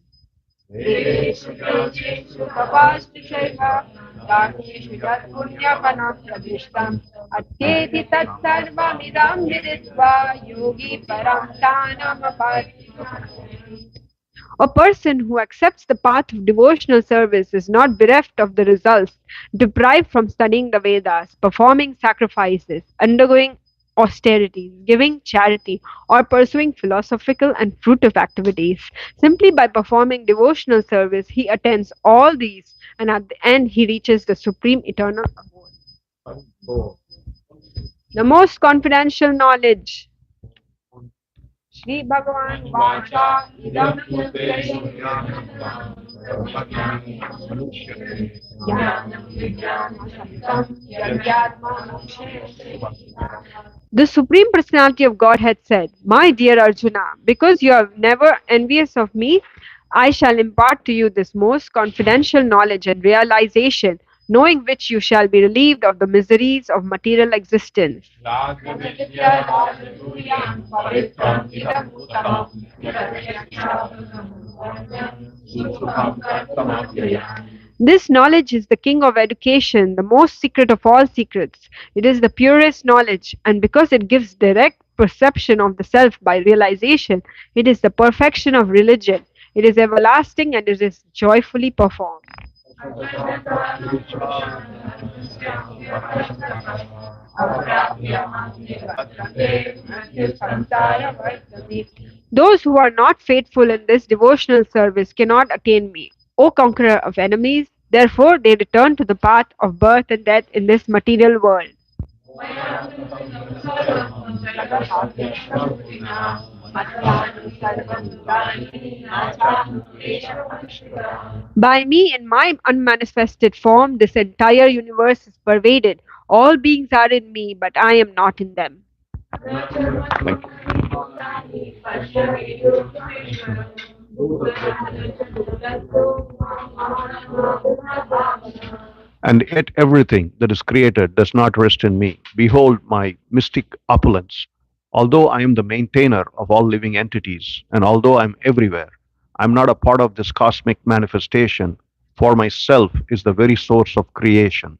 A person who accepts the path of devotional service is not bereft of the results, deprived from studying the Vedas, performing sacrifices, undergoing austerities, giving charity, or pursuing philosophical and fruitive activities. Simply by performing devotional service, he attains all these, and at the end, he reaches the supreme eternal abode. The most confidential knowledge. Shri Bhagavan Vacha Idam The Supreme Personality of Godhead said, My dear Arjuna, because you are never envious of me, I shall impart to you this most confidential knowledge and realization, knowing which you shall be relieved of the miseries of material existence. This knowledge is the king of education, the most secret of all secrets. It is the purest knowledge, and because it gives direct perception of the self by realization, it is the perfection of religion. It is everlasting and it is joyfully performed. Those who are not faithful in this devotional service cannot attain me. O conqueror of enemies, therefore they return to the path of birth and death in this material world. By me in my unmanifested form, this entire universe is pervaded. All beings are in me, but I am not in them. And yet everything that is created does not rest in me. Behold my mystic opulence. Although I am the maintainer of all living entities, and although I am everywhere, I am not a part of this cosmic manifestation, for myself is the very source of creation.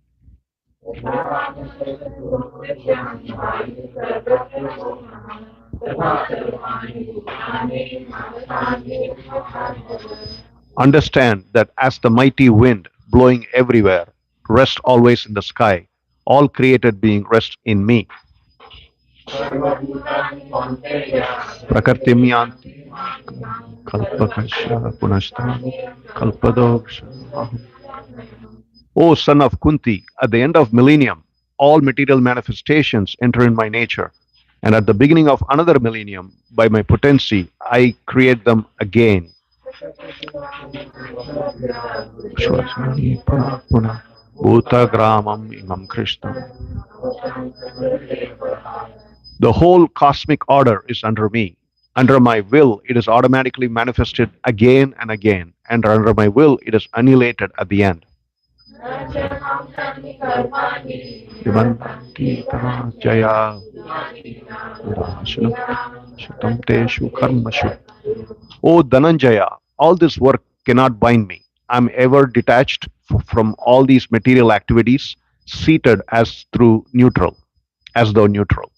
Understand that as the mighty wind blowing everywhere, rest always in the sky, all created being rest in me. Prakartimyanti Kalpakasha Punashtam Kalpadoksha. O son of Kunti, at the end of millennium, all material manifestations enter in my nature. And at the beginning of another millennium, by my potency, I create them again. Bhuta Gramam Imam Krishna. The whole cosmic order is under me. Under my will, it is automatically manifested again and again, and under my will, it is annihilated at the end. Jaya Shatam Teshu Karmashu. O Dhananjaya, all this work cannot bind me. I am ever detached from all these material activities, seated as through neutral, as though neutral.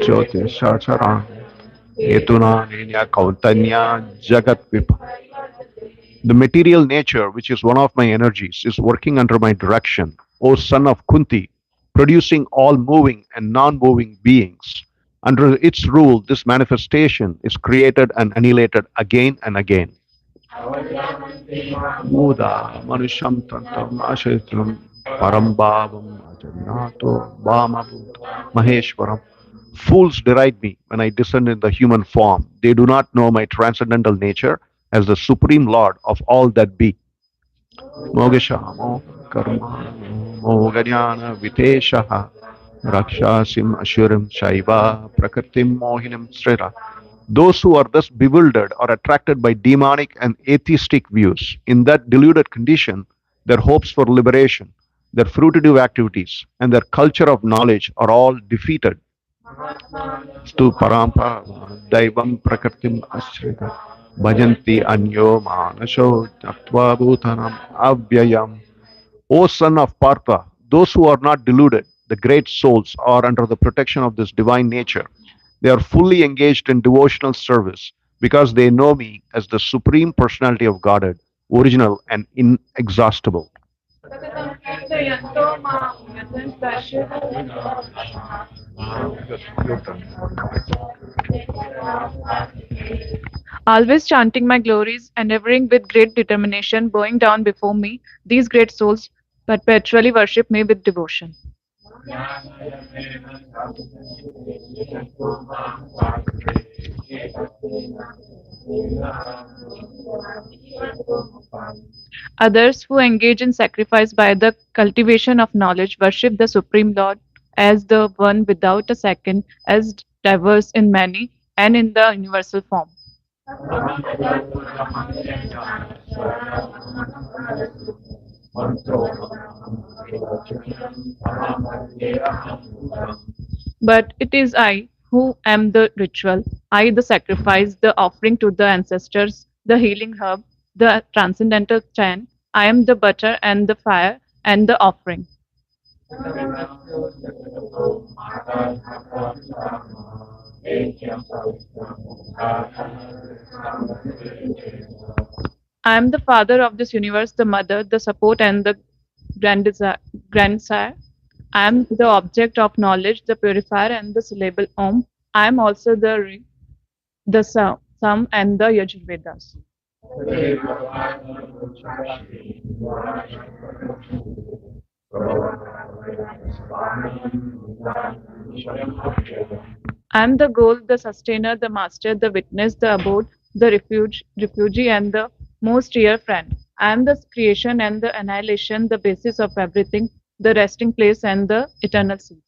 Jyotishacharam Etuna Ninya Kautanya Jagat Vipa. The material nature, which is one of my energies, is working under my direction, O son of Kunti, producing all moving and non moving beings. Under its rule, this manifestation is created and annihilated again and again. Muda Manusham Tantam Ashetram Parambhavam Ajannato Bhamabhut Maheshwaram. Fools deride me when I descend in the human form. They do not know my transcendental nature as the supreme lord of all that be. Mogeshamo Karma Moganyana Viteshaha Rakshasim Ashurim Shaiva Prakritim Mohinam Srira. Those who are thus bewildered or attracted by demonic and atheistic views, in that deluded condition, their hopes for liberation, their fruitive activities, and their culture of knowledge are all defeated. Stu parampa daivam prakritim ashrita bhajanti anyo manasho jaktva bhutanam avyayam. O son of Partha, those who are not deluded, the great souls, are under the protection of this divine nature. They are fully engaged in devotional service because they know me as the Supreme Personality of Godhead, original and inexhaustible. Always chanting my glories, endeavoring with great determination, bowing down before me, these great souls perpetually worship me with devotion. Others who engage in sacrifice by the cultivation of knowledge worship the Supreme Lord as the one without a second, as diverse in many and in the universal form. But it is I who am the ritual, I the sacrifice, the offering to the ancestors, the healing herb, the transcendental chant. I am the butter and the fire and the offering. I am the father of this universe, the mother, the support, and the grandsire. I am the object of knowledge, the purifier, and the syllable Om. I am also the the Sam, and the Yajurvedas. I am the goal, the sustainer, the master, the witness, the abode, the refugee, and the most dear friend. I am the creation and the annihilation, the basis of everything, the resting place and the eternal sea.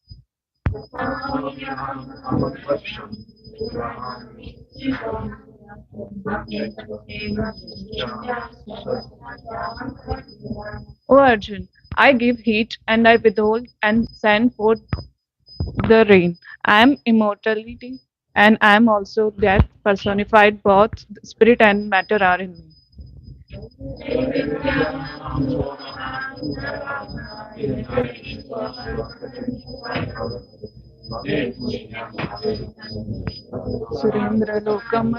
O Arjun, I give heat and I withhold and send forth the rain. I am immortality and I am also death personified. Both spirit and matter are in me. Surendra Lokam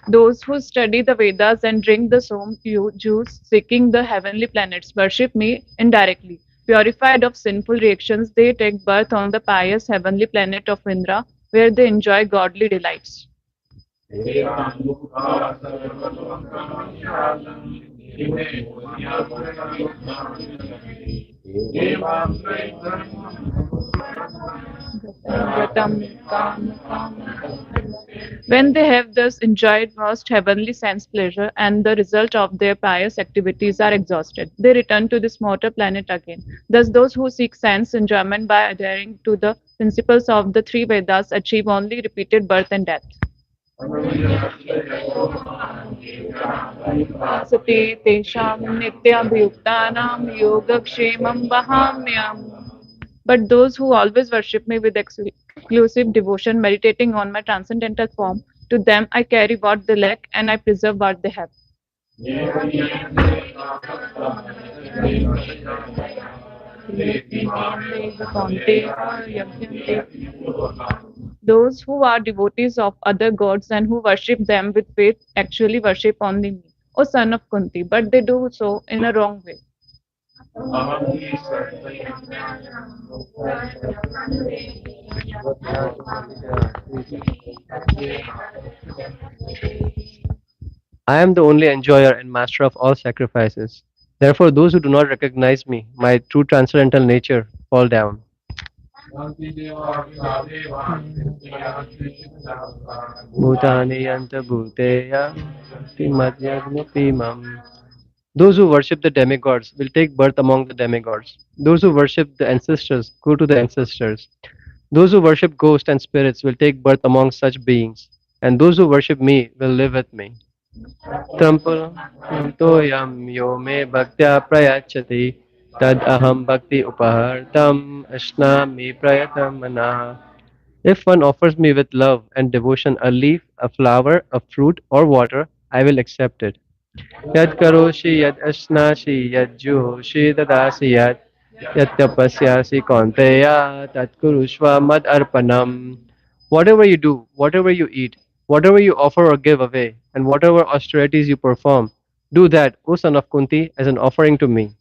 Those who study the Vedas and drink the Som juice, seeking the heavenly planets, worship me indirectly, Purified of sinful reactions, they take birth on the pious heavenly planet of Indra, where they enjoy godly delights. When they have thus enjoyed most heavenly sense pleasure and the result of their pious activities are exhausted, they return to this mortal planet again. Thus, those who seek sense enjoyment by adhering to the principles of the three Vedas achieve only repeated birth and death. सते तेषां नित्याभियुक्तानां योगक्षेमं वहाम्यहम्. But those who always worship me with exclusive devotion, meditating on my transcendental form, to them I carry what they lack and I preserve what they have. Those who are devotees of other gods and who worship them with faith actually worship only me, O son of Kunti, but they do so in a wrong way. I am the only enjoyer and master of all sacrifices. Therefore, those who do not recognize me, my true transcendental nature, fall down. Bhutani yanta bhuteya madhyagmupimam. Those who worship the demigods will take birth among the demigods. Those who worship the ancestors go to the ancestors. Those who worship ghosts and spirits will take birth among such beings. And those who worship me will live with me. Toyam yo me bhaktya prayachati tad aham bhakti upahartam ashnami prayatamana. If one offers me with love and devotion a leaf, a flower, a fruit, or water, I will accept it. Yad karoshi yad asnashi yad juhoshi dadasi yad tapasyasi konteya tat kurushva mad arpanam. Whatever you do, whatever you eat, whatever you offer or give away, and whatever austerities you perform, do that, O son of Kunti, as an offering to me.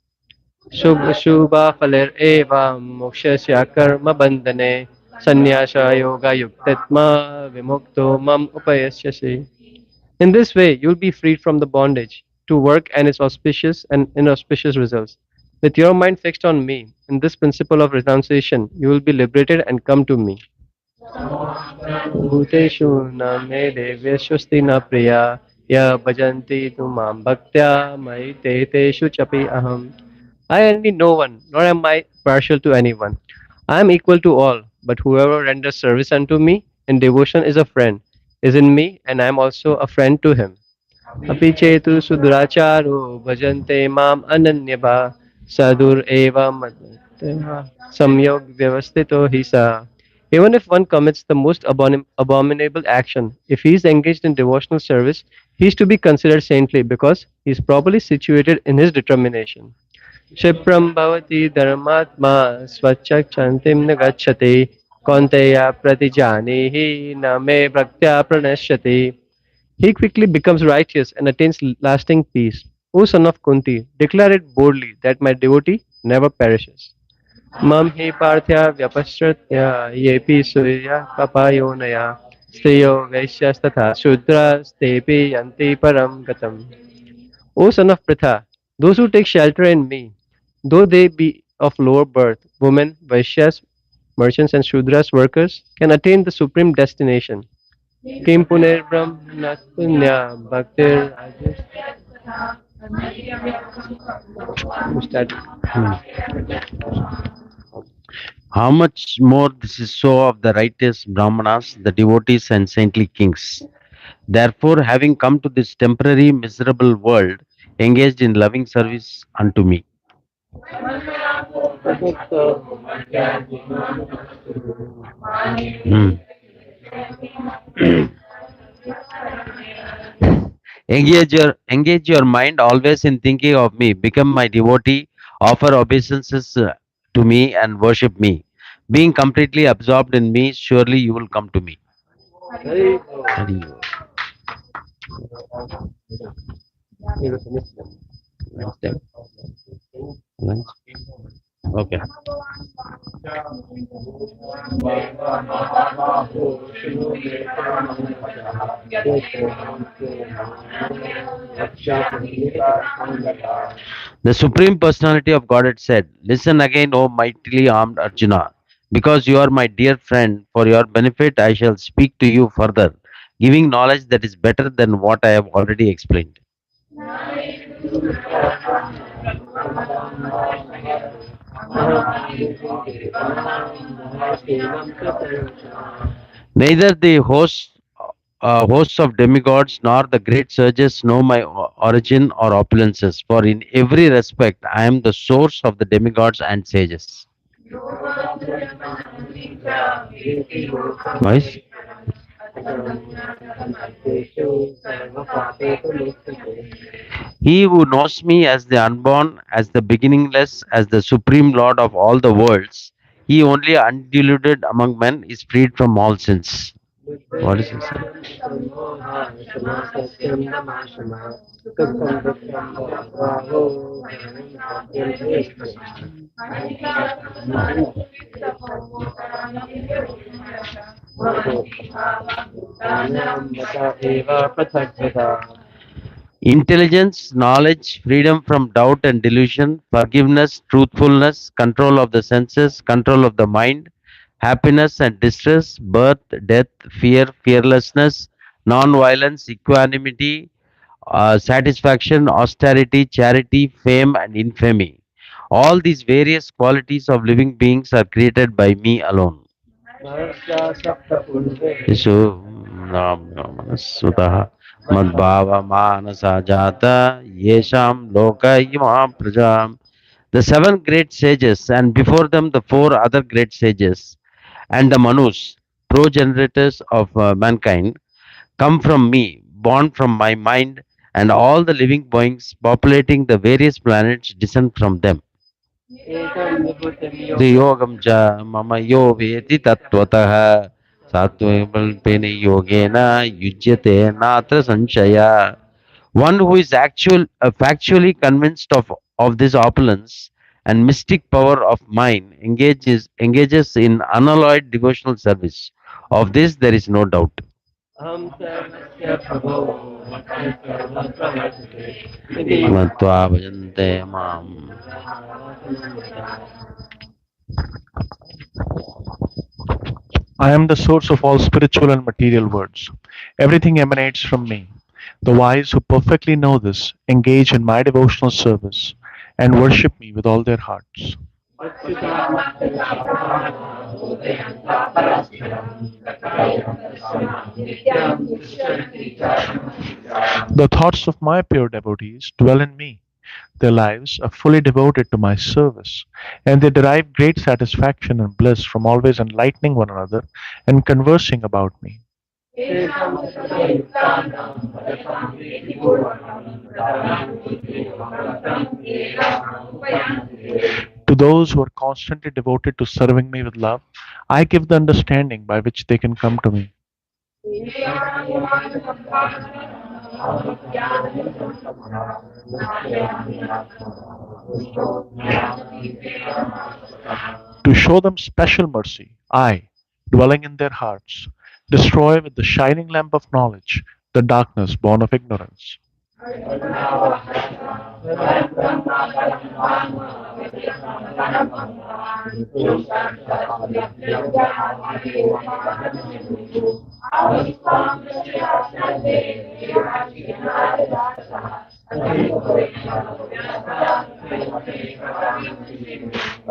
Shubha Faler Eva Mokshasya Karma Bandhane Sanyasa Yoga Yuktatma Vimukto Mam Upayasyasi. In this way, you'll be freed from the bondage to work and its auspicious and inauspicious results. With your mind fixed on me, in this principle of renunciation, you will be liberated and come to me. भूतेषु न मे देवेष्वस्ति न प्रिया य भजन्ति तु मां भक्त्या मयि ते तेषु चपि अहम्. I envy no one, nor am I partial to anyone. I am equal to all, but whoever renders service unto me in devotion is a friend, is in me, and I am also a friend to him. अपि चेतु सुदुराचारो भजन्ते माम् अनन्यभा सदुर एव मद्भक्तः संयोग व्यवस्थितो हि सा. Even if one commits the most abominable action, if he is engaged in devotional service, he is to be considered saintly because he is properly situated in his determination. क्षिप्रं भवति धर्मात्मा स्वच्छन्तिं न गच्छति कौन्तेय प्रतिजानीहि न मे भक्त्या प्रणश्यति. He quickly becomes righteous and attains lasting peace. O son of Kunti, declare it boldly that my devotee never perishes. Mam hi parthya vyapashratya yepi surya papayonaya steyo vaishyas tatha shudras tepi yanti param gatam. O son of Pritha, those who take shelter in me, though they be of lower birth, women, vaishyas, merchants and shudras workers, can attain the supreme destination. Kim puner brahmana punya bhaktir How much more this is so of the righteous Brahmanas, the devotees and saintly kings. Therefore, having come to this temporary miserable world, engaged in loving service unto me. Hmm. Engage your mind always in thinking of me. Become my devotee. Offer obeisances to me and worship me. Being completely absorbed in me, surely you will come to me. Hari. Lunch time. Lunch. Okay. The Supreme Personality of Godhead said, "Listen again, O mightily armed Arjuna. Because you are my dear friend, for your benefit I shall speak to you further, giving knowledge that is better than what I have already explained. Neither the hosts of demigods nor the great sages know my origin or opulences, for in every respect I am the source of the demigods and sages." Wise? He who knows me as the unborn, as the beginningless, as the supreme lord of all the worlds, he only undiluted among men is freed from all sins. What is this? Intelligence, knowledge, freedom from doubt and delusion, forgiveness, truthfulness, control of the senses, control of the mind, happiness and distress, birth, death, fear, fearlessness, non-violence, equanimity, satisfaction, austerity, charity, fame, and infamy. All these various qualities of living beings are created by me alone. Isu Sutah Madbhava Manasa Jata Yesham Loka Imam Prajam. The seven great sages, and before them the four other great sages, and the Manus, progenitors of mankind, come from me, born from my mind, and all the living beings populating the various planets descend from them. Yogam cha mama yo veti tattvataha sattvamalpeni yogena yujyate natra sanshaya. One who is factually convinced of this opulence and mystic power of mine engages in unalloyed devotional service. Of this there is no doubt. Matva bhajante mam. I am the source of all spiritual and material words. Everything emanates from me. The wise who perfectly know this engage in my devotional service and worship me with all their hearts. The thoughts of my pure devotees dwell in me. Their lives are fully devoted to my service, and they derive great satisfaction and bliss from always enlightening one another and conversing about me. To those who are constantly devoted to serving me with love, I give the understanding by which they can come to me. To show them special mercy, I, dwelling in their hearts, destroy with the shining lamp of knowledge the darkness born of ignorance.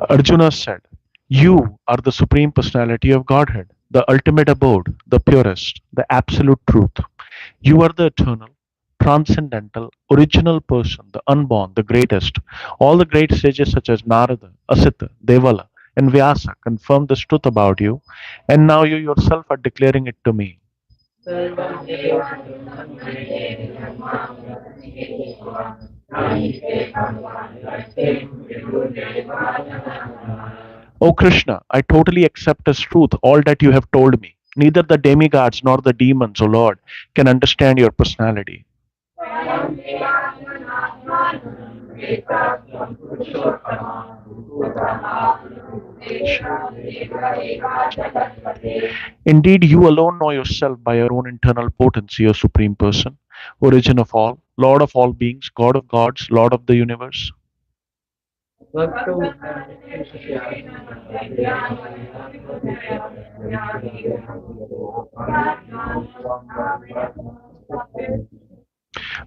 Arjuna said, "You are the Supreme Personality of Godhead, the ultimate abode, the purest, the absolute truth. You are the eternal, transcendental, original person, the unborn, the greatest. All the great sages such as Narada, Asita, Devala, and Vyasa confirmed this truth about you, and now you yourself are declaring it to me. O Krishna, I totally accept as truth all that you have told me. Neither the demigods nor the demons, O Lord, can understand your personality. Indeed, you alone know yourself by your own internal potency, O Supreme Person, origin of all, Lord of all beings, God of gods, Lord of the universe.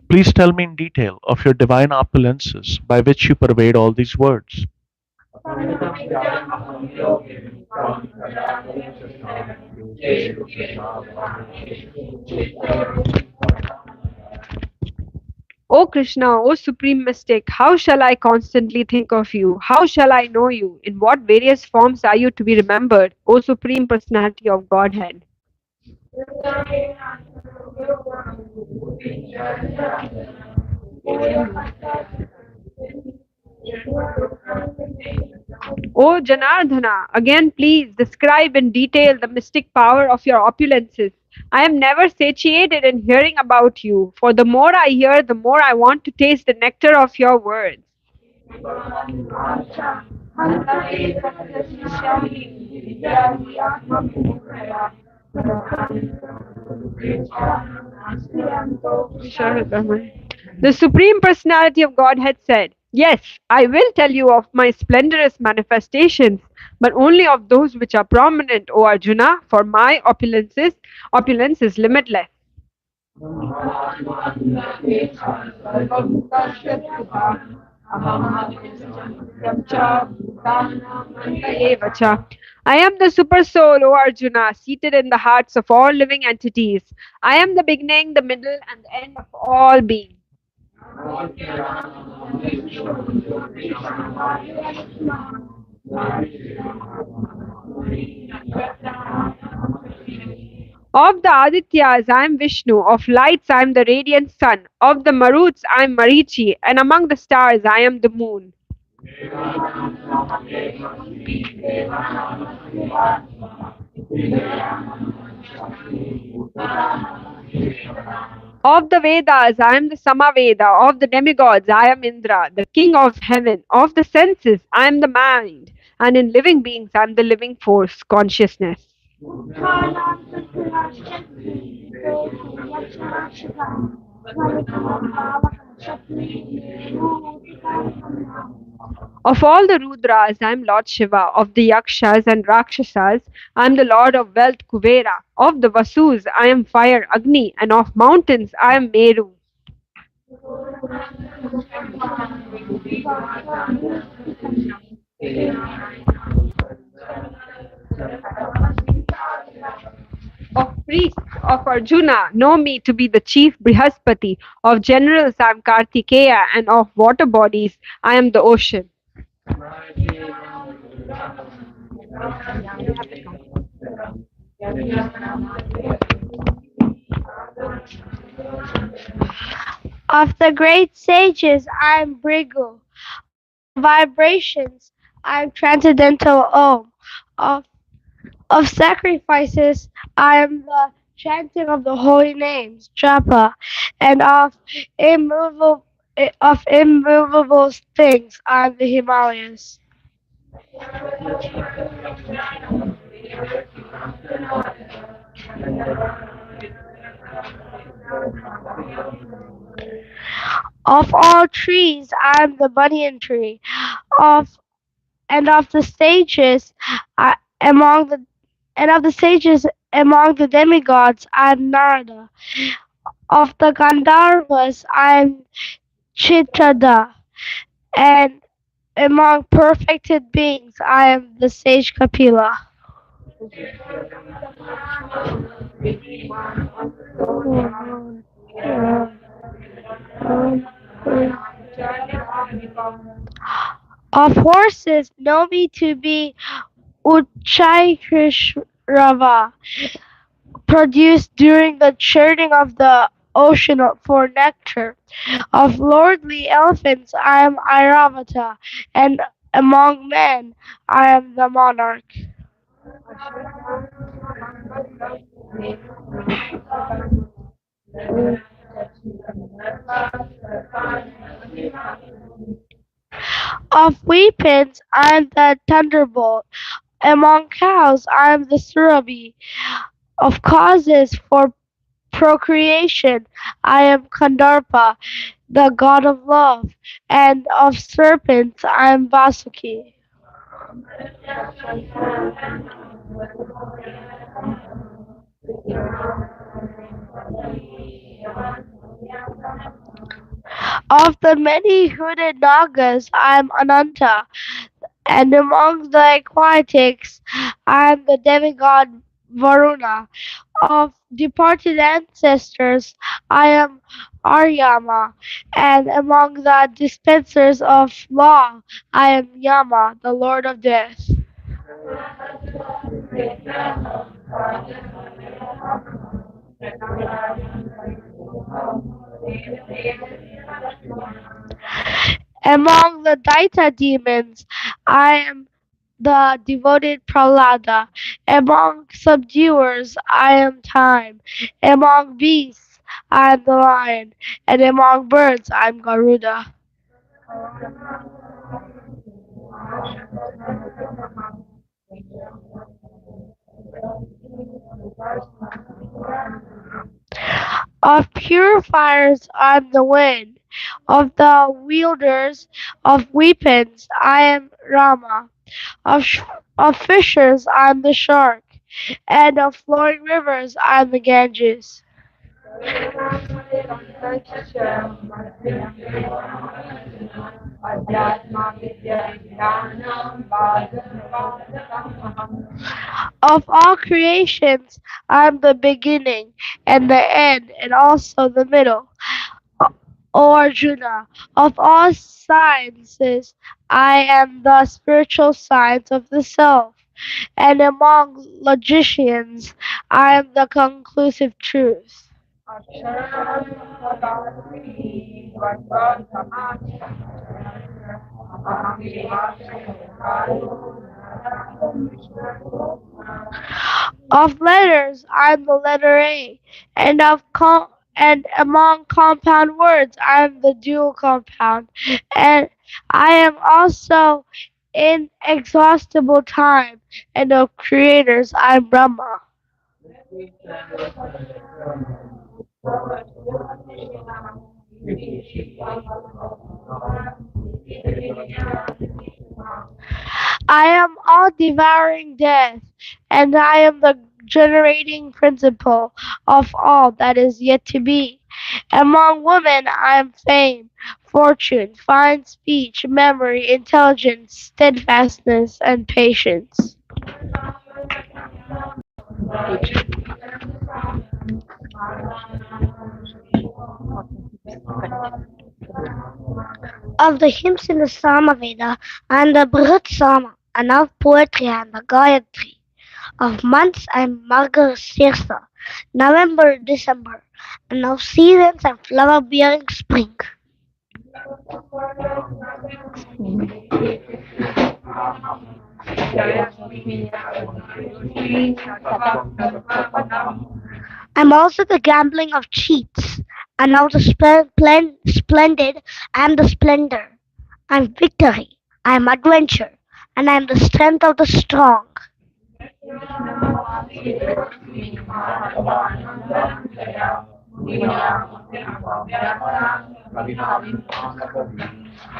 Please tell me in detail of your divine opulences by which you pervade all these words. O Krishna, O supreme mystic, how shall I constantly think of you? How shall I know you? In what various forms are you to be remembered, O supreme personality of Godhead? O Janardhana, again please describe in detail the mystic power of your opulences. I am never satiated in hearing about you, for the more I hear, the more I want to taste the nectar of your words. The Supreme Personality of Godhead said, Yes, I will tell you of my splendorous manifestations, but only of those which are prominent, O Arjuna, for my opulence is limitless. I am the Super Soul, O Arjuna, seated in the hearts of all living entities. I am the beginning, the middle, and the end of all beings. Of the Adityas, I am Vishnu. Of lights, I am the radiant sun. Of the Maruts, I am Marichi. And among the stars, I am the moon. Of the Vedas, I am the Samaveda. Of the demigods, I am Indra, the king of heaven. Of the senses, I am the mind. And in living beings, I am the living force, consciousness. Of all the Rudras, I am Lord Shiva. Of the Yakshas and Rakshasas, I am the Lord of wealth, Kuvera. Of the Vasus, I am fire, Agni. And of mountains, I am Meru. Of priests of Arjuna, know me to be the chief Brihaspati. Of generals, I am Kartikeya. And of water bodies, I am the ocean. Of the great sages, I am Brigu. Of the vibrations, I am Transcendental Om. Of, of sacrifices, I am the chanting of the holy names, Japa. And immovable, of immovable things, I am the Himalayas. Of all trees, I am the banyan tree. Of of the sages, I, among the of the sages among the demigods, I am Narada. Of the Gandharvas, I am Chitrada. And among perfected beings, I am the sage Kapila. Of horses, know me to be Uchaikrishvrava, produced during the churning of the ocean for nectar. Of lordly elephants, I am Airavata, and among men, I am the monarch. Of weapons, I am the thunderbolt. Among cows, I am the surabhi. Of causes for procreation, I am Kandarpa, the god of love. And of serpents, I am Vasuki. Of the many hooded Nagas, I am Ananta. And among the aquatics, I am the demigod Varuna. Of departed ancestors, I am Aryama, and among the dispensers of law, I am Yama, the Lord of Death. Among the Daita demons, I am the devoted Prahlada. Among subduers, I am Time. Among beasts, I am the lion. And among birds, I am Garuda. Of purifiers, I am the wind. Of the wielders of weapons, I am Rama. Of, of fishers, I am the shark. And of flowing rivers, I am the Ganges. Of all creations, I am the beginning and the end, and also the middle. O Arjuna, of all sciences, I am the spiritual science of the self, and among logicians, I am the conclusive truth. Of letters, I am the letter A, and among compound words, I am the dual compound, and I am also inexhaustible time, and of creators, I am Brahma. I am all devouring death, and I am the generating principle of all that is yet to be. Among women I am fame, fortune, fine speech, memory, intelligence, steadfastness, and patience. Of the hymns in the Samaveda and the Brihat Sama, and of poetry and the Gayatri. Of months I'm Margasirsa, November, December, and of seasons I'm flower bearing spring. I'm also the gambling of cheats, and of the splendid I'm the splendor. I'm victory, I'm adventure, and I'm the strength of the strong.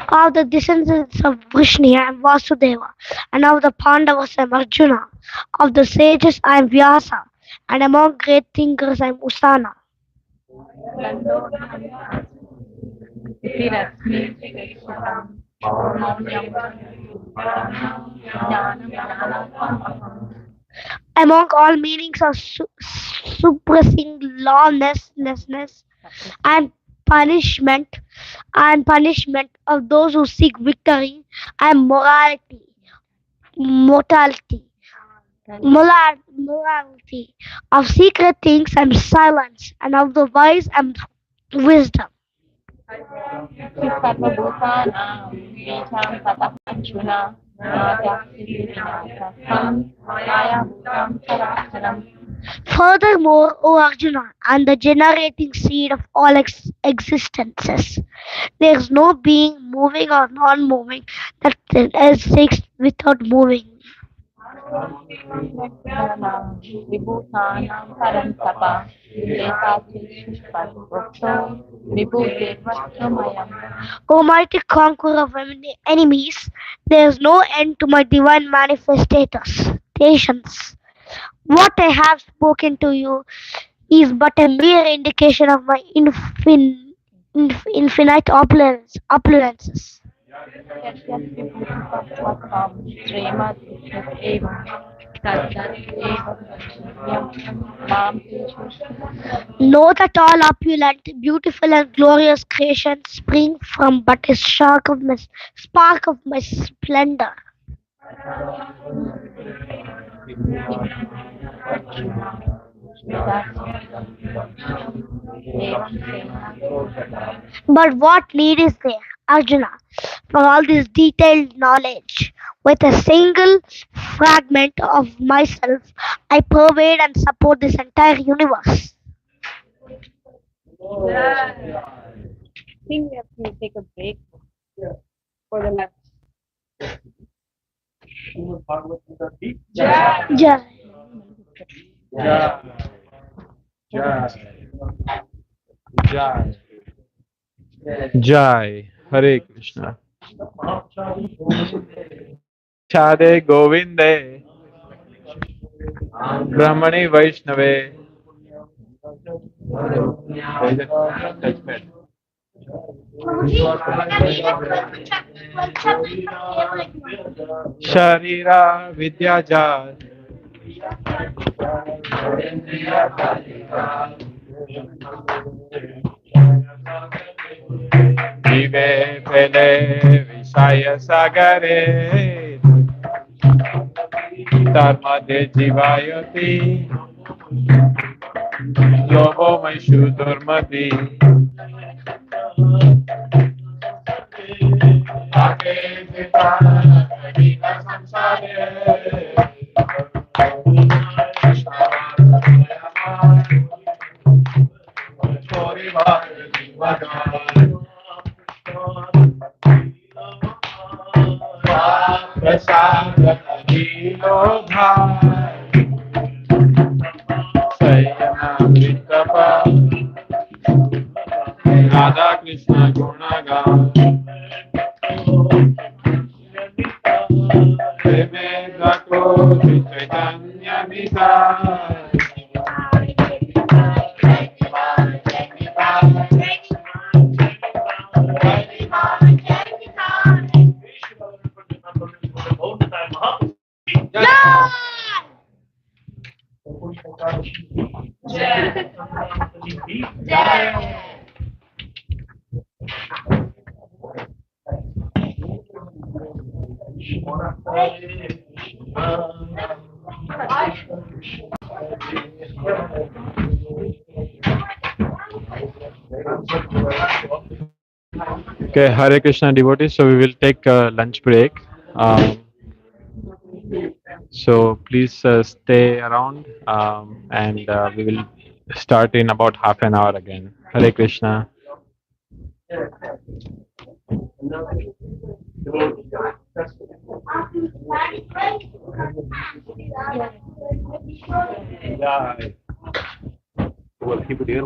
Of the descendants of Vrishni I am Vasudeva, and of the Pandavas I am Arjuna. Of the sages I am Vyasa, and among great thinkers I am Usana. Among all meanings of suppressing lawlessness and punishment punishment of those who seek victory, I am mortality, morality. Of secret things I am silence, and of the wise I am wisdom. Furthermore, O Arjuna, and the generating seed of all existences, there is no being moving or non-moving that exists without moving. विभूतानां परन्तप एतादृशपरोक्षो विभूतिर्वक्त्रमयम्. O mighty conqueror of enemies, there is no end to my divine manifestations. What I have spoken to you is but a mere indication of my infinite opulences. यद्यद्विभूतिपत्वत्वं Shrimad एवं तद्वत् एव वक्तव्यं मां तेषु. Know that all opulent, beautiful, and glorious creations spring from but a spark of my splendor. But what need is there, Arjuna, for all this detailed knowledge? With a single fragment of myself, I pervade and support this entire universe. I think we have to take a break for the lunch. Jai. Jai. Hare Krishna. Chade Govinde. Brahmani Vaishnave. Sharira Vidyajar. Vive Pele Vishaya Sagare. Dharma de Jivayati. Yogo Maishu Durmati. Ake Sita Gita Samsare. Prasad Kilo Bhai Sayana Vitapa Radha Krishna Gunaga Preme Dako Chaitanya Nisa Okay, Hare Krishna devotees. So we will take a lunch break. So please stay around and we will start in about half an hour again. Hare Krishna. Well, keep it here.